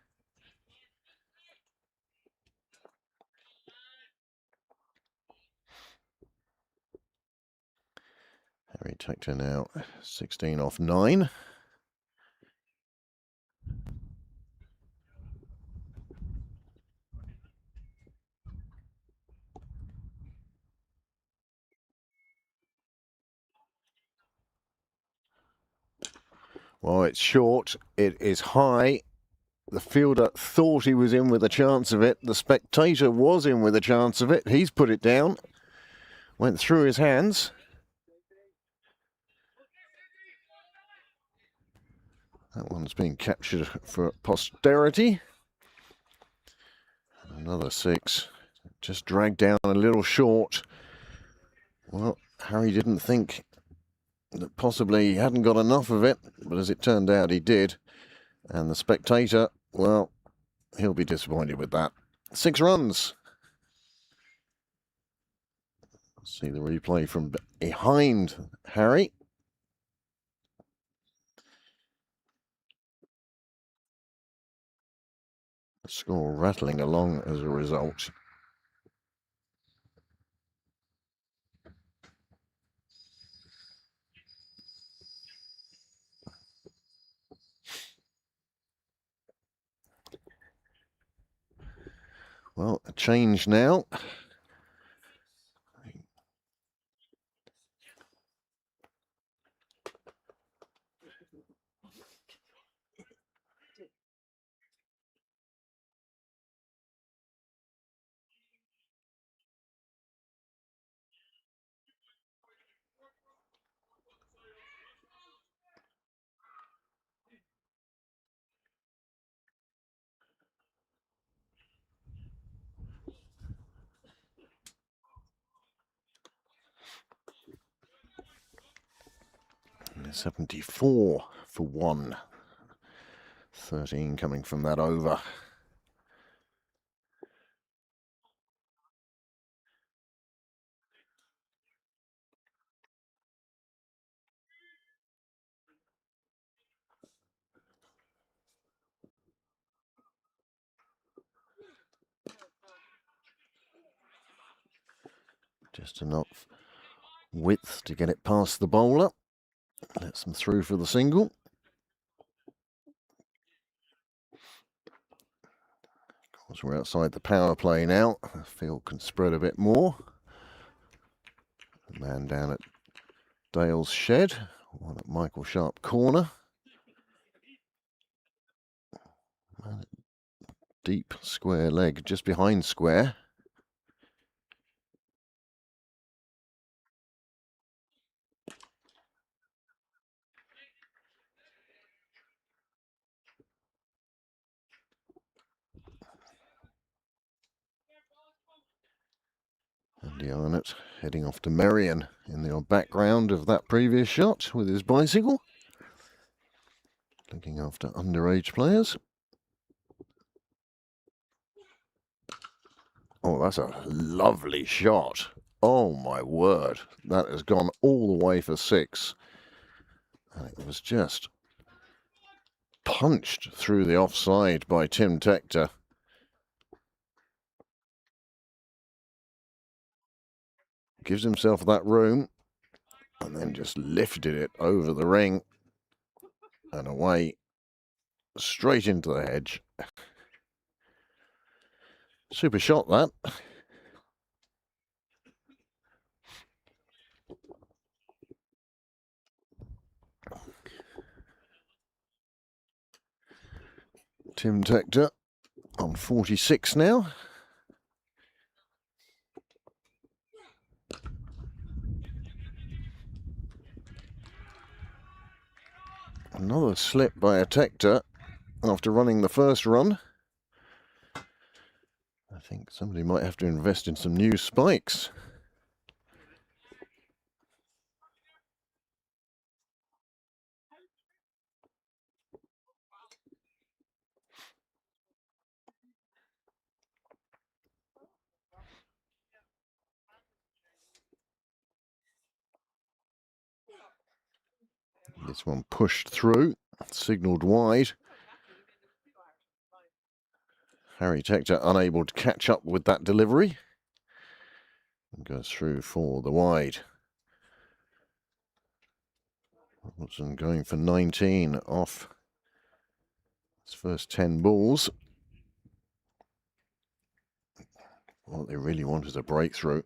Harry Tector now 16 off 9. Well, it's short, it is high. The fielder thought he was in with a chance of it. The spectator was in with a chance of it. He's put it down. Went through his hands. That one's been captured for posterity. Another 6. Just dragged down a little short. Well, Harry didn't think that possibly he hadn't got enough of it, but as it turned out, he did. And the spectator, well, he'll be disappointed with that. 6 runs. See the replay from behind Harry. The score rattling along as a result. Well, a change now. And 74 for 1. 13 coming from that over. Just enough width to get it past the bowler. Lets them through for the single. Of course, we're outside the power play now. The field can spread a bit more. The man down at Dale's shed. One at Michael Sharp corner. Deep square leg just behind square. Andy Arnott heading off to Merion in the background of that previous shot with his bicycle. Looking after underage players. Oh, that's a lovely shot. Oh my word. That has gone all the way for 6. And it was just punched through the offside by Tim Tector. Gives himself that room and then just lifted it over the ring and away, straight into the hedge. Super shot, that. Tim Tector on 46 now. Another slip by a Tector after running the first run. I think somebody might have to invest in some new spikes. This one pushed through, signalled wide. Harry Tector unable to catch up with that delivery. And goes through for the wide. Robertson going for 19 off his first 10 balls. What they really want is a breakthrough.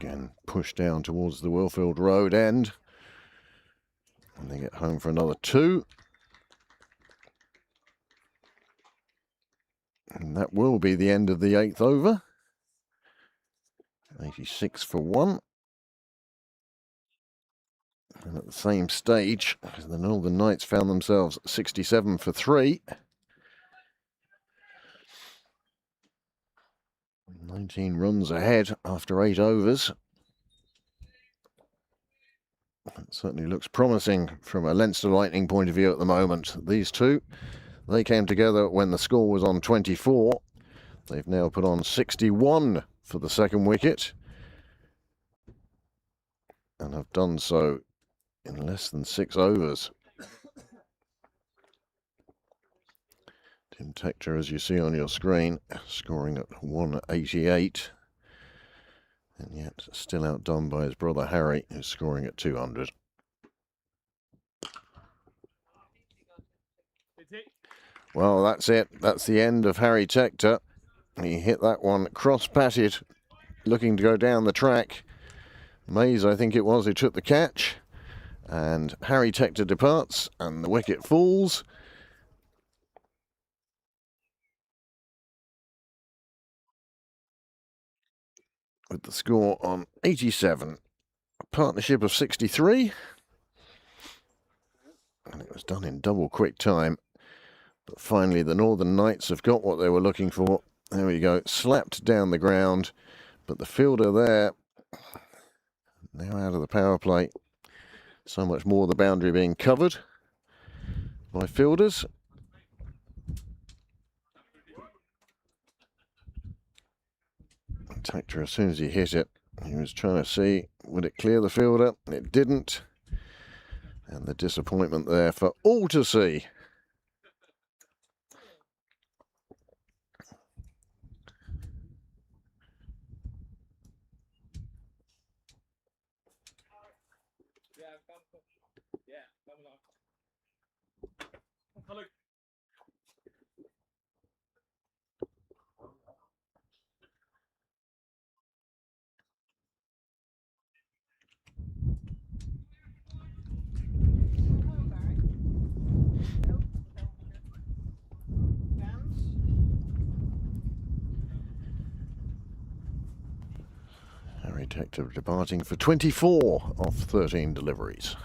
Again, push down towards the Willfield Road end. And they get home for another 2. And that will be the end of the 8th over. 86 for 1. And at the same stage, the Northern Knights found themselves 67 for 3. 19 runs ahead after 8 overs. It certainly looks promising from a Leinster Lightning point of view at the moment. These two, they came together when the score was on 24. They've now put on 61 for the second wicket and have done so in less than 6 overs. Tim Tector, as you see on your screen, scoring at 188. And yet still outdone by his brother Harry, who's scoring at 200. Well, that's it. That's the end of Harry Tector. He hit that one cross-patted, looking to go down the track. Mays, I think it was, who took the catch. And Harry Tector departs, and the wicket falls. With the score on 87. A partnership of 63. And it was done in double quick time. But finally, the Northern Knights have got what they were looking for. There we go, slapped down the ground. But the fielder there, now out of the power play. So much more the boundary being covered by fielders. Tector, as soon as he hit it, he was trying to see, would it clear the fielder? It didn't. And the disappointment there for all to see. Harry Tector departing for 24 off 13 deliveries.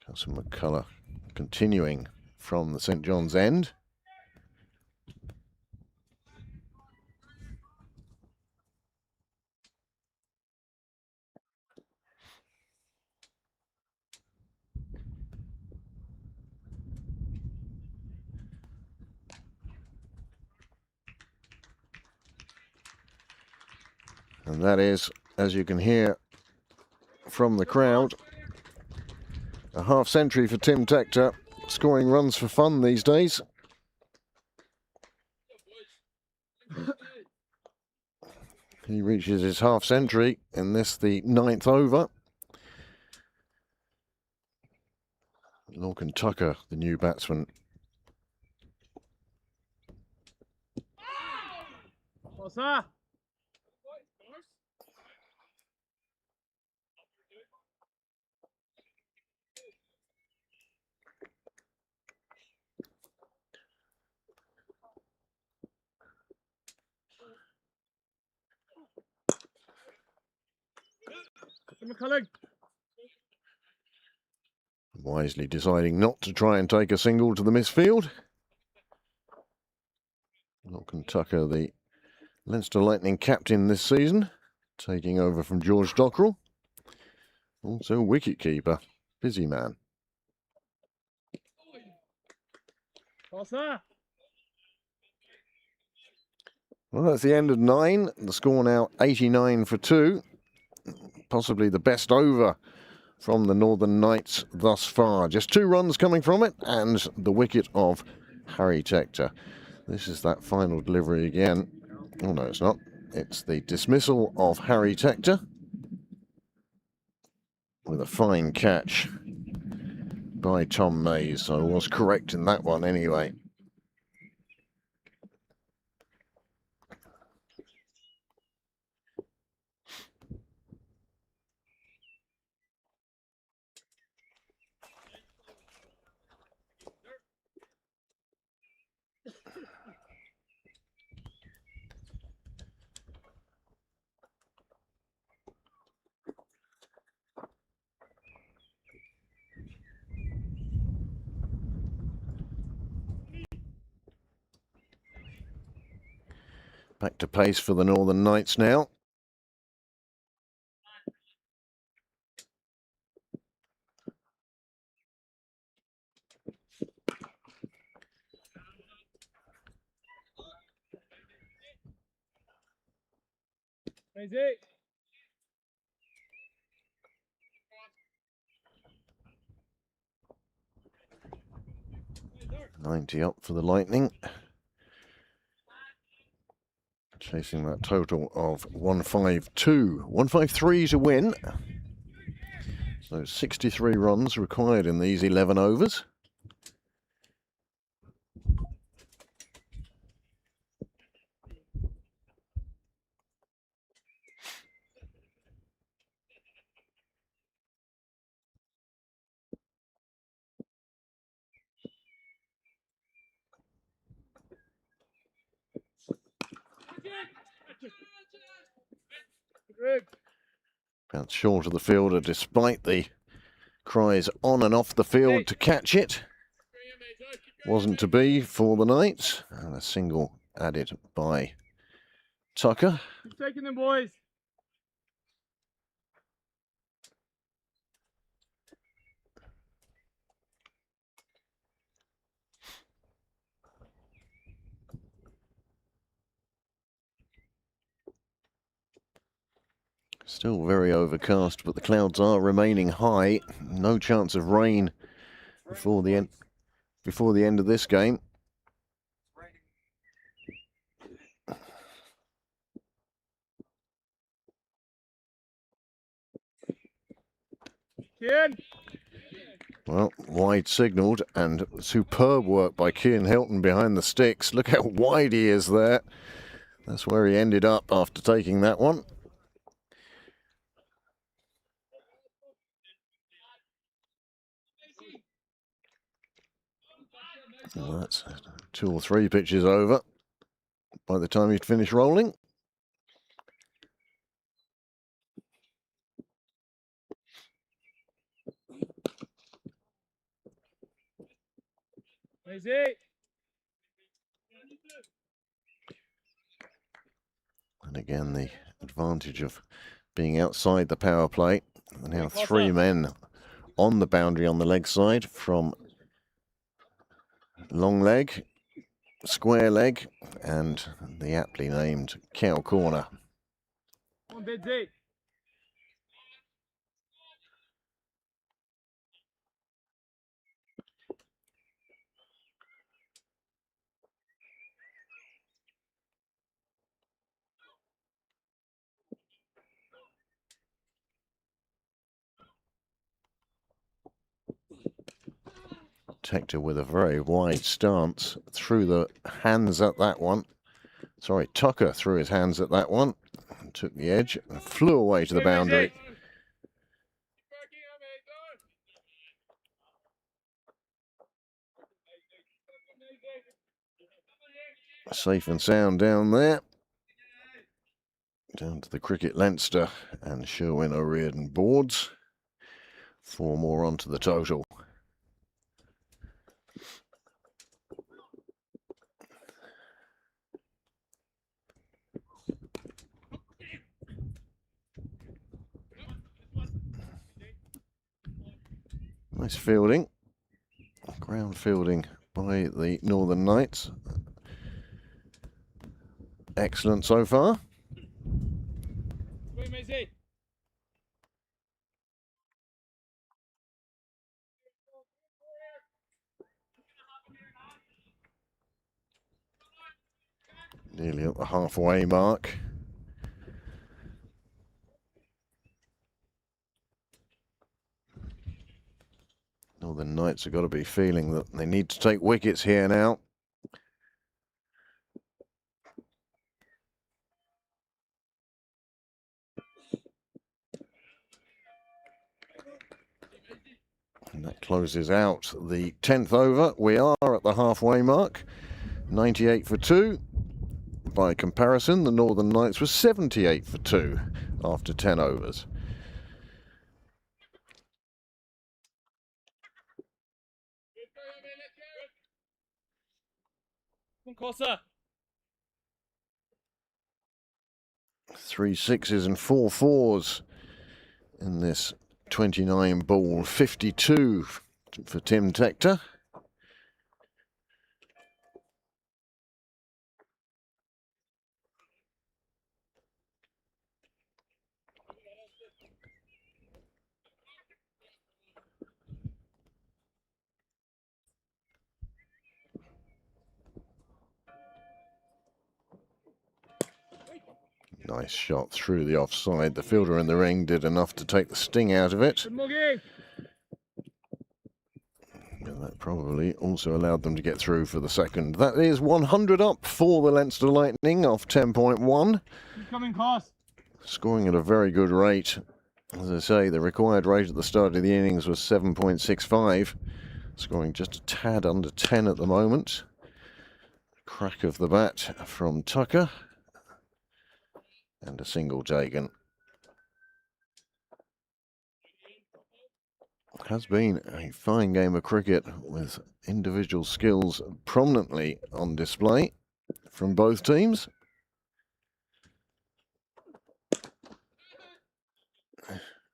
Cousin McCullough continuing from the St John's end. And that is, as you can hear from the crowd, a half century for Tim Tector, scoring runs for fun these days. He reaches his half century in this, the 9th over. Lorcan Tucker, the new batsman. What's that? McCullough. Wisely deciding not to try and take a single to the misfield. Lachlan Tucker, the Leinster Lightning captain this season, taking over from George Dockrell. Also wicket-keeper, busy man. Pass that. Well, that's the end of 9. The score now 89 for 2. Possibly the best over from the Northern Knights thus far. Just 2 runs coming from it, and the wicket of Harry Tector. This is that final delivery again. Oh, no, it's not. It's the dismissal of Harry Tector with a fine catch by Tom Mays. I was correct in that one anyway. Back to pace for the Northern Knights now. Easy. 90 up for the Lightning. Chasing that total of 152. 153 to win. So 63 runs required in these 11 overs. Greg. Bounced short of the fielder despite the cries on and off the field to catch it. Wasn't to be for the Knights. And a single added by Tucker. Keep taking them, boys. Still very overcast, but the clouds are remaining high. No chance of rain before the end of this game. Kian. Well, wide signalled, and superb work by Cian Hilton behind the sticks. Look how wide he is there. That's where he ended up after taking that one. Well, that's 2 or 3 pitches over by the time he'd finish rolling. Easy. And again, the advantage of being outside the power play. Now 3 men on the boundary on the leg side from long leg, square leg, and the aptly named cow corner. One bit deep. Tector with a very wide stance through the hands at that one. Sorry, Tucker threw his hands at that one, took the edge and flew away to the boundary. Safe and sound down there. Down to the Cricket Leinster and Sherwin O'Riordan boards. 4 more onto the total. Nice fielding. Ground fielding by the Northern Knights. Excellent so far. Wait, Maisie. Nearly at the halfway mark. Northern Knights have got to be feeling that they need to take wickets here now. And that closes out the 10th over. We are at the halfway mark. 98 for 2. By comparison, the Northern Knights were 78 for 2 after 10 overs. Come on, Costa. 3 sixes and 4 fours in this 29 ball 52 for Tim Tector. Nice shot through the offside. The fielder in the ring did enough to take the sting out of it. Good Muggy. And that probably also allowed them to get through for the second. That is 100 up for the Leinster Lightning off 10.1. Keep coming, Costa. Scoring at a very good rate. As I say, the required rate at the start of the innings was 7.65. Scoring just a tad under 10 at the moment. Crack of the bat from Tucker. And a single taken. Has been a fine game of cricket with individual skills prominently on display from both teams.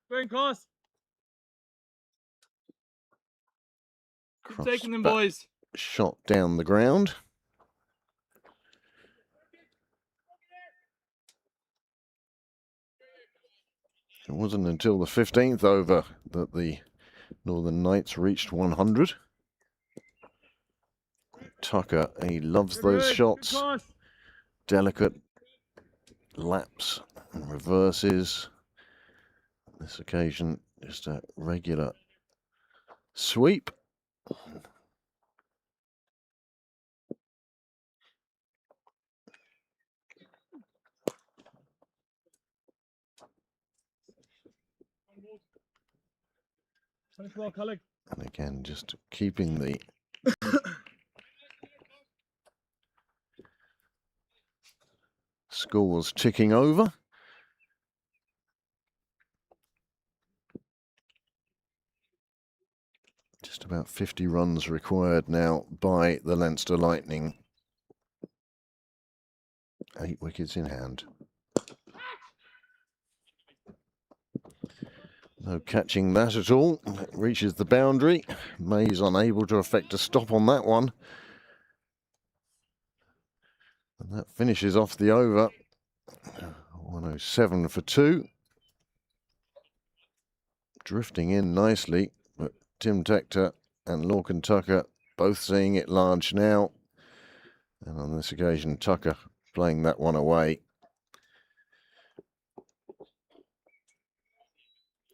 Going, Costa. Keep Cross taking them, bat boys. shot down the ground. It wasn't until the 15th over that the Northern Knights reached 100. Tucker, he loves those shots. Delicate laps and reverses. On this occasion, just a regular sweep. And again, just keeping the scores ticking over. Just about 50 runs required now by the Leinster Lightning. 8 wickets in hand. No catching that at all. It reaches the boundary. May's unable to effect a stop on that one. And that finishes off the over. 107 for 2. Drifting in nicely, but Tim Tector and Lorcan Tucker both seeing it large now. And on this occasion, Tucker playing that one away.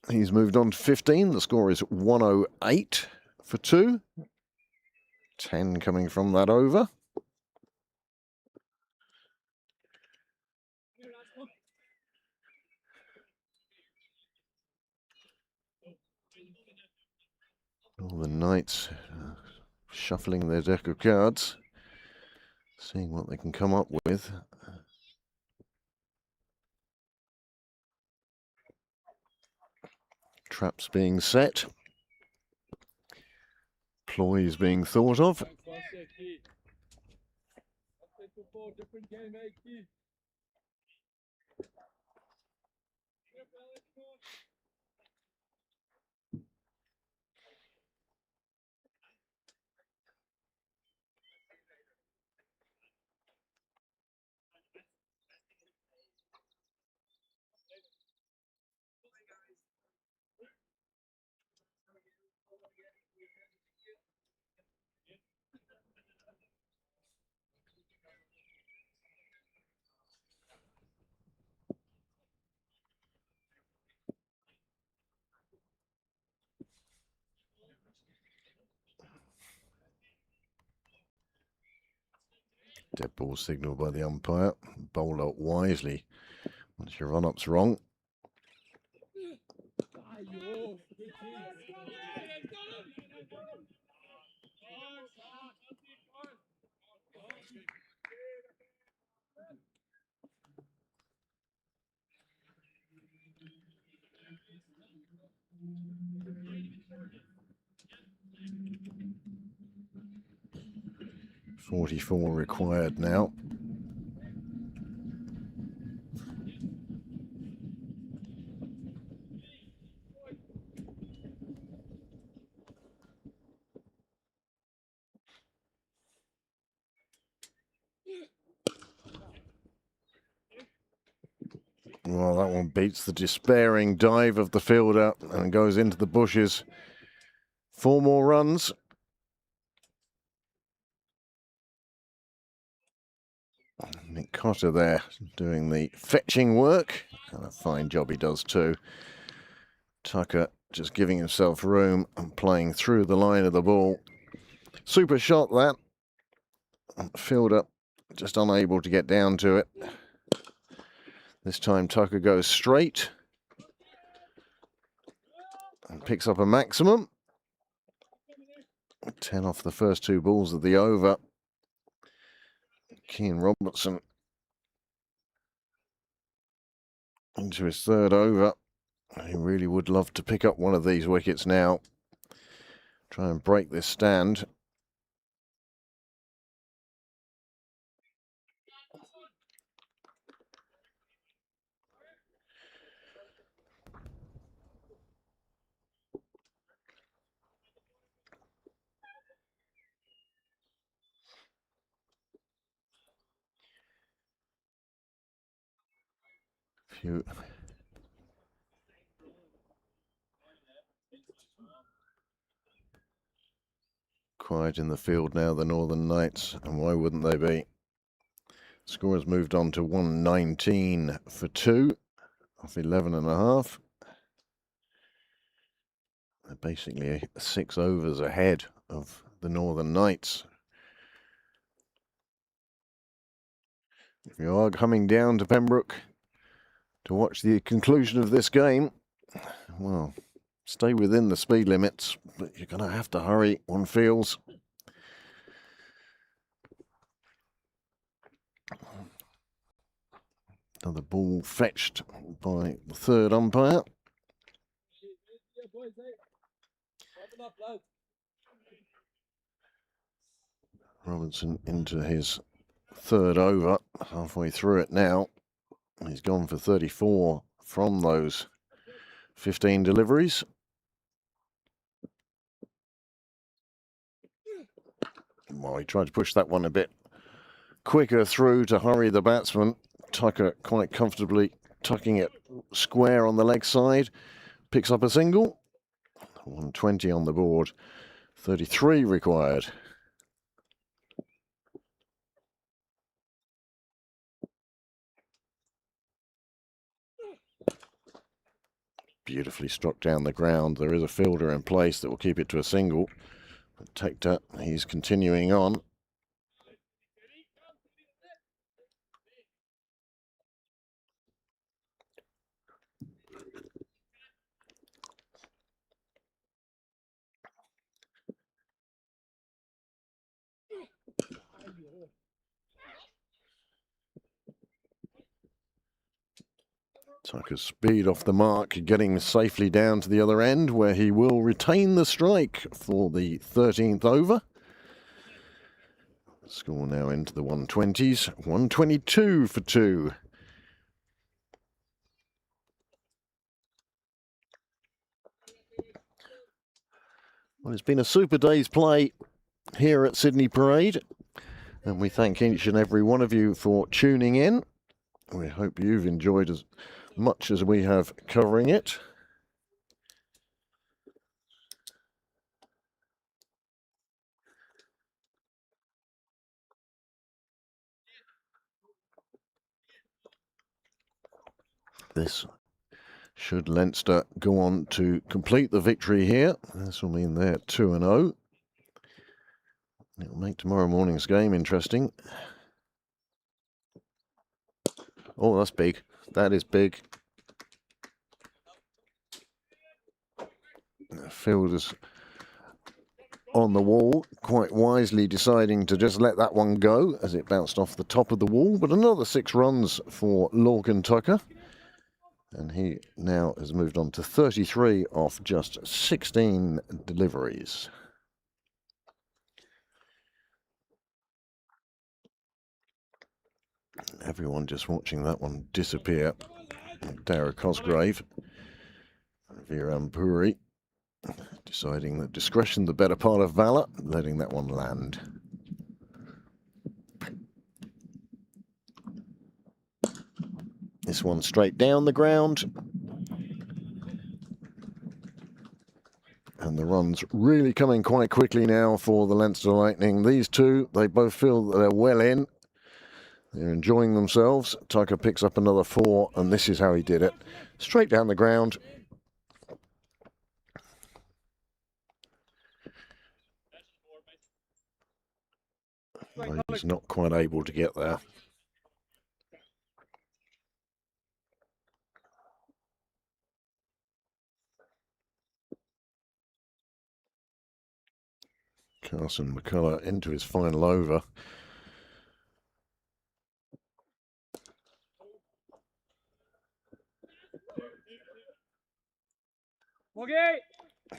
He's moved on to 15. The score is 108 for 2. 10 coming from that over. All the Knights shuffling their deck of cards, seeing what they can come up with. Traps being set. Ploys being thought of. Thanks, boss, yeah, Keith. Let's take 4 different game, eh, Keith? Yeah, fella, come on. Dead ball signal by the umpire. Bowl out wisely once your run-up's wrong. Ah, yo, good Keith. Yeah, got him. .44 required now. Well, that one beats the despairing dive of the fielder and goes into the bushes. 4 more runs. Nick Cotter there doing the fetching work. And a fine job he does too. Tucker just giving himself room and playing through the line of the ball. Super shot that. Fielder just unable to get down to it. This time Tucker goes straight and picks up a maximum. 10 off the first 2 balls of the over. Keane Robertson into his 3rd over. He really would love to pick up one of these wickets now. Try and break this stand. Few quiet in the field now, the Northern Knights, and why wouldn't they be? Score has moved on to 119 for 2 off 11.5. They're basically 6 overs ahead of the Northern Knights. If you are coming down to Pembroke to watch the conclusion of this game, well, stay within the speed limits, but you're going to have to hurry, one feels. Another ball fetched by the 3rd umpire. Yeah, boys, eh? Open up, lad. Robinson into his 3rd over, halfway through it now. He's gone for 34 from those 15 deliveries. Well, he tried to push that one a bit quicker through to hurry the batsman. Tucker quite comfortably tucking it square on the leg side. Picks up a single. 120 on the board. 33 required. Beautifully struck down the ground. There is a fielder in place that will keep it to a single. But Tector, he's continuing on. Tucker's speed off the mark, getting safely down to the other end, where he will retain the strike for the 13th over. Score now into the 120s, 122 for 2. Well, it's been a super day's play here at Sydney Parade, and we thank each and every one of you for tuning in. We hope you've enjoyed as much as we have covering it. This should Leinster go on to complete the victory here. This will mean they're 2-0. It'll make tomorrow morning's game interesting. Oh, that's big. That is big. The fielders on the wall, quite wisely deciding to just let that one go as it bounced off the top of the wall. But another 6 runs for Lorcan Tucker. And he now has moved on to 33 off just 16 deliveries. Everyone just watching that one disappear. Dara Cosgrave, Viram Puri, deciding that discretion the better part of valour, letting that one land. This one straight down the ground. And the run's really coming quite quickly now for the Leinster Lightning. These two, they both feel that they're well in. They're enjoying themselves. Tucker picks up another 4, and this is how he did it. Straight down the ground. He's not quite able to get there. Carson McCullough into his final over. Okay.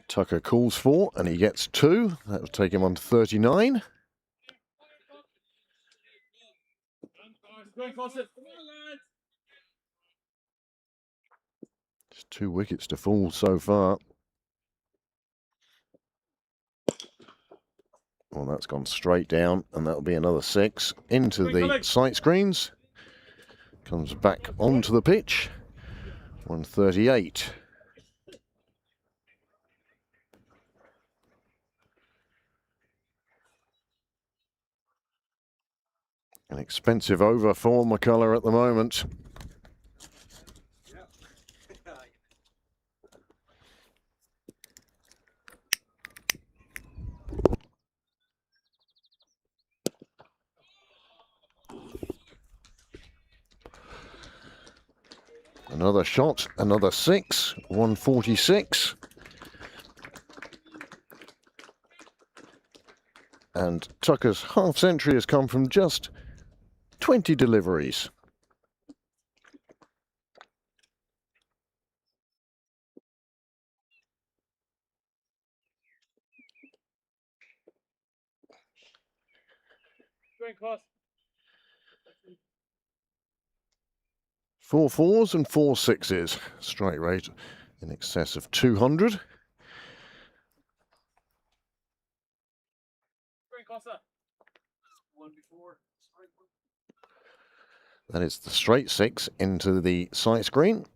Tucker calls for, and he gets 2. That will take him on to 39. Just 2 wickets to fall so far. Well, that's gone straight down, and that'll be another 6 into the sight screens. Comes back onto the pitch. 138. An expensive over for McCullough at the moment. Another shot, another 6, 146. And Tucker's half century has come from just 20 deliveries. Four 4s and 4 6s. Strike rate in excess of 200. That is the straight 6 into the sight screen.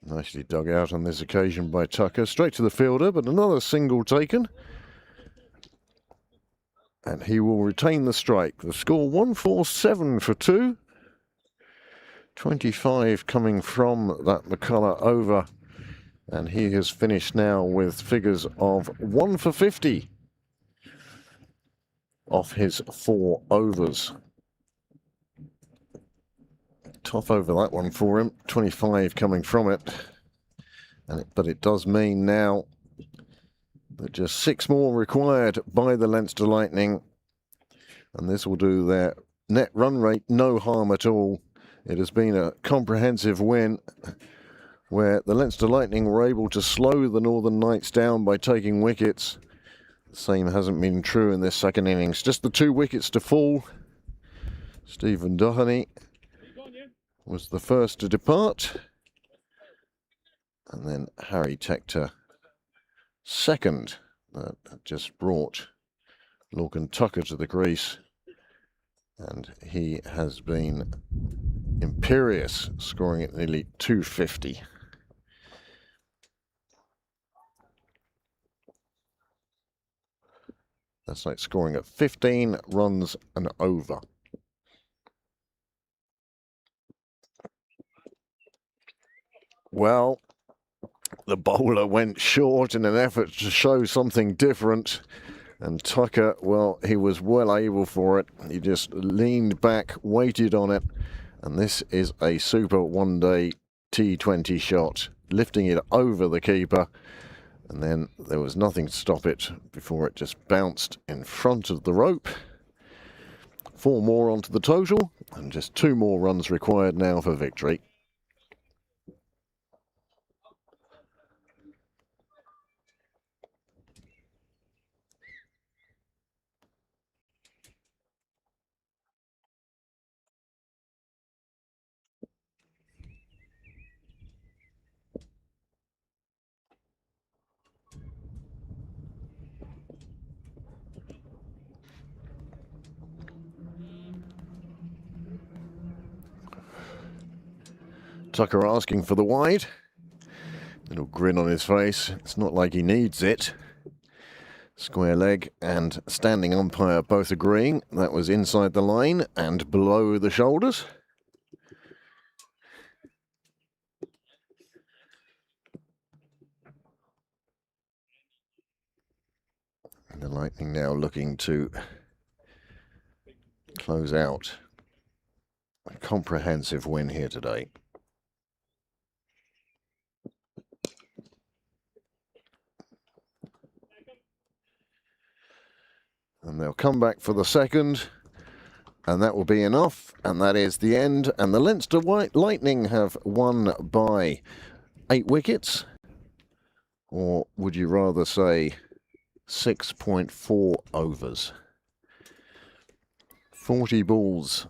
Nicely dug out on this occasion by Tucker. Straight to the fielder, but another single taken. And he will retain the strike. The score 147 for 2. 25 coming from that McCullough over. And he has finished now with figures of 1 for 50 off his 4 overs. Tough over that one for him. 25 coming from it. But it does mean now that just 6 more required by the Leinster Lightning. And this will do their net run rate no harm at all. It has been a comprehensive win where the Leinster Lightning were able to slow the Northern Knights down by taking wickets. The same hasn't been true in this second innings. Just the 2 wickets to fall. Stephen Doheny was the first to depart. And then Harry Tector second. That just brought Lorcan Tucker to the crease. And he has been imperious, scoring at nearly 250. That's like scoring at 15 runs and over. Well, the bowler went short in an effort to show something different. And Tucker, well, he was well able for it. He just leaned back, waited on it. And this is a super one-day T20 shot, lifting it over the keeper. And then there was nothing to stop it before it just bounced in front of the rope. 4 more onto the total, and just 2 more runs required now for victory. Tucker asking for the wide. Little grin on his face. It's not like he needs it. Square leg and standing umpire both agreeing that was inside the line and below the shoulders. And the Lightning now looking to close out a comprehensive win here today. And they'll come back for the second, and that will be enough, and that is the end. And the Leinster Lightning have won by 8 wickets, or would you rather say 6.4 overs. 40 balls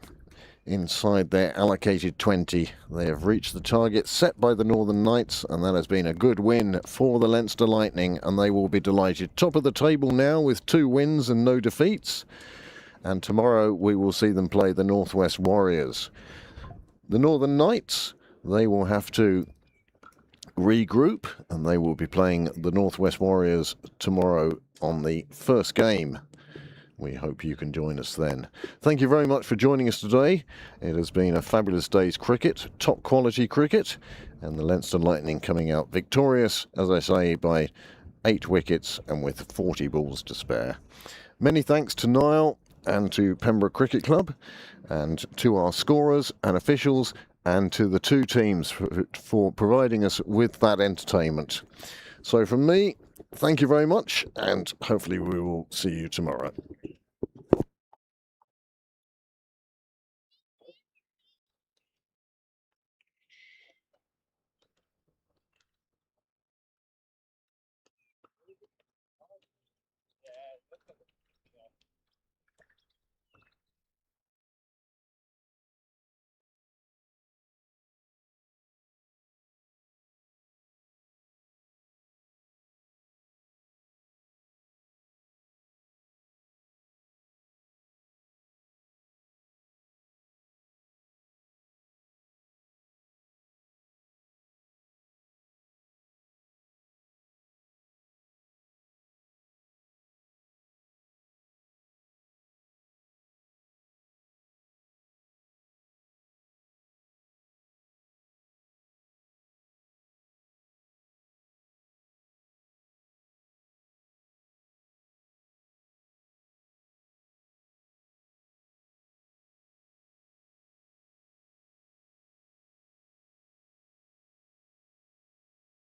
inside their allocated 20. They have reached the target set by the Northern Knights, and that has been a good win for the Leinster Lightning, and they will be delighted. Top of the table now with 2 wins and no defeats, and tomorrow we will see them play the Northwest Warriors. The Northern Knights, they will have to regroup, and they will be playing the Northwest Warriors tomorrow on the first game. We hope you can join us then. Thank you very much for joining us today. It has been a fabulous day's cricket, top quality cricket, and the Leinster Lightning coming out victorious, as I say, by 8 wickets and with 40 balls to spare. Many thanks to Niall and to Pembroke Cricket Club, and to our scorers and officials, and to the 2 teams for providing us with that entertainment. So from me, thank you very much, and hopefully we will see you tomorrow.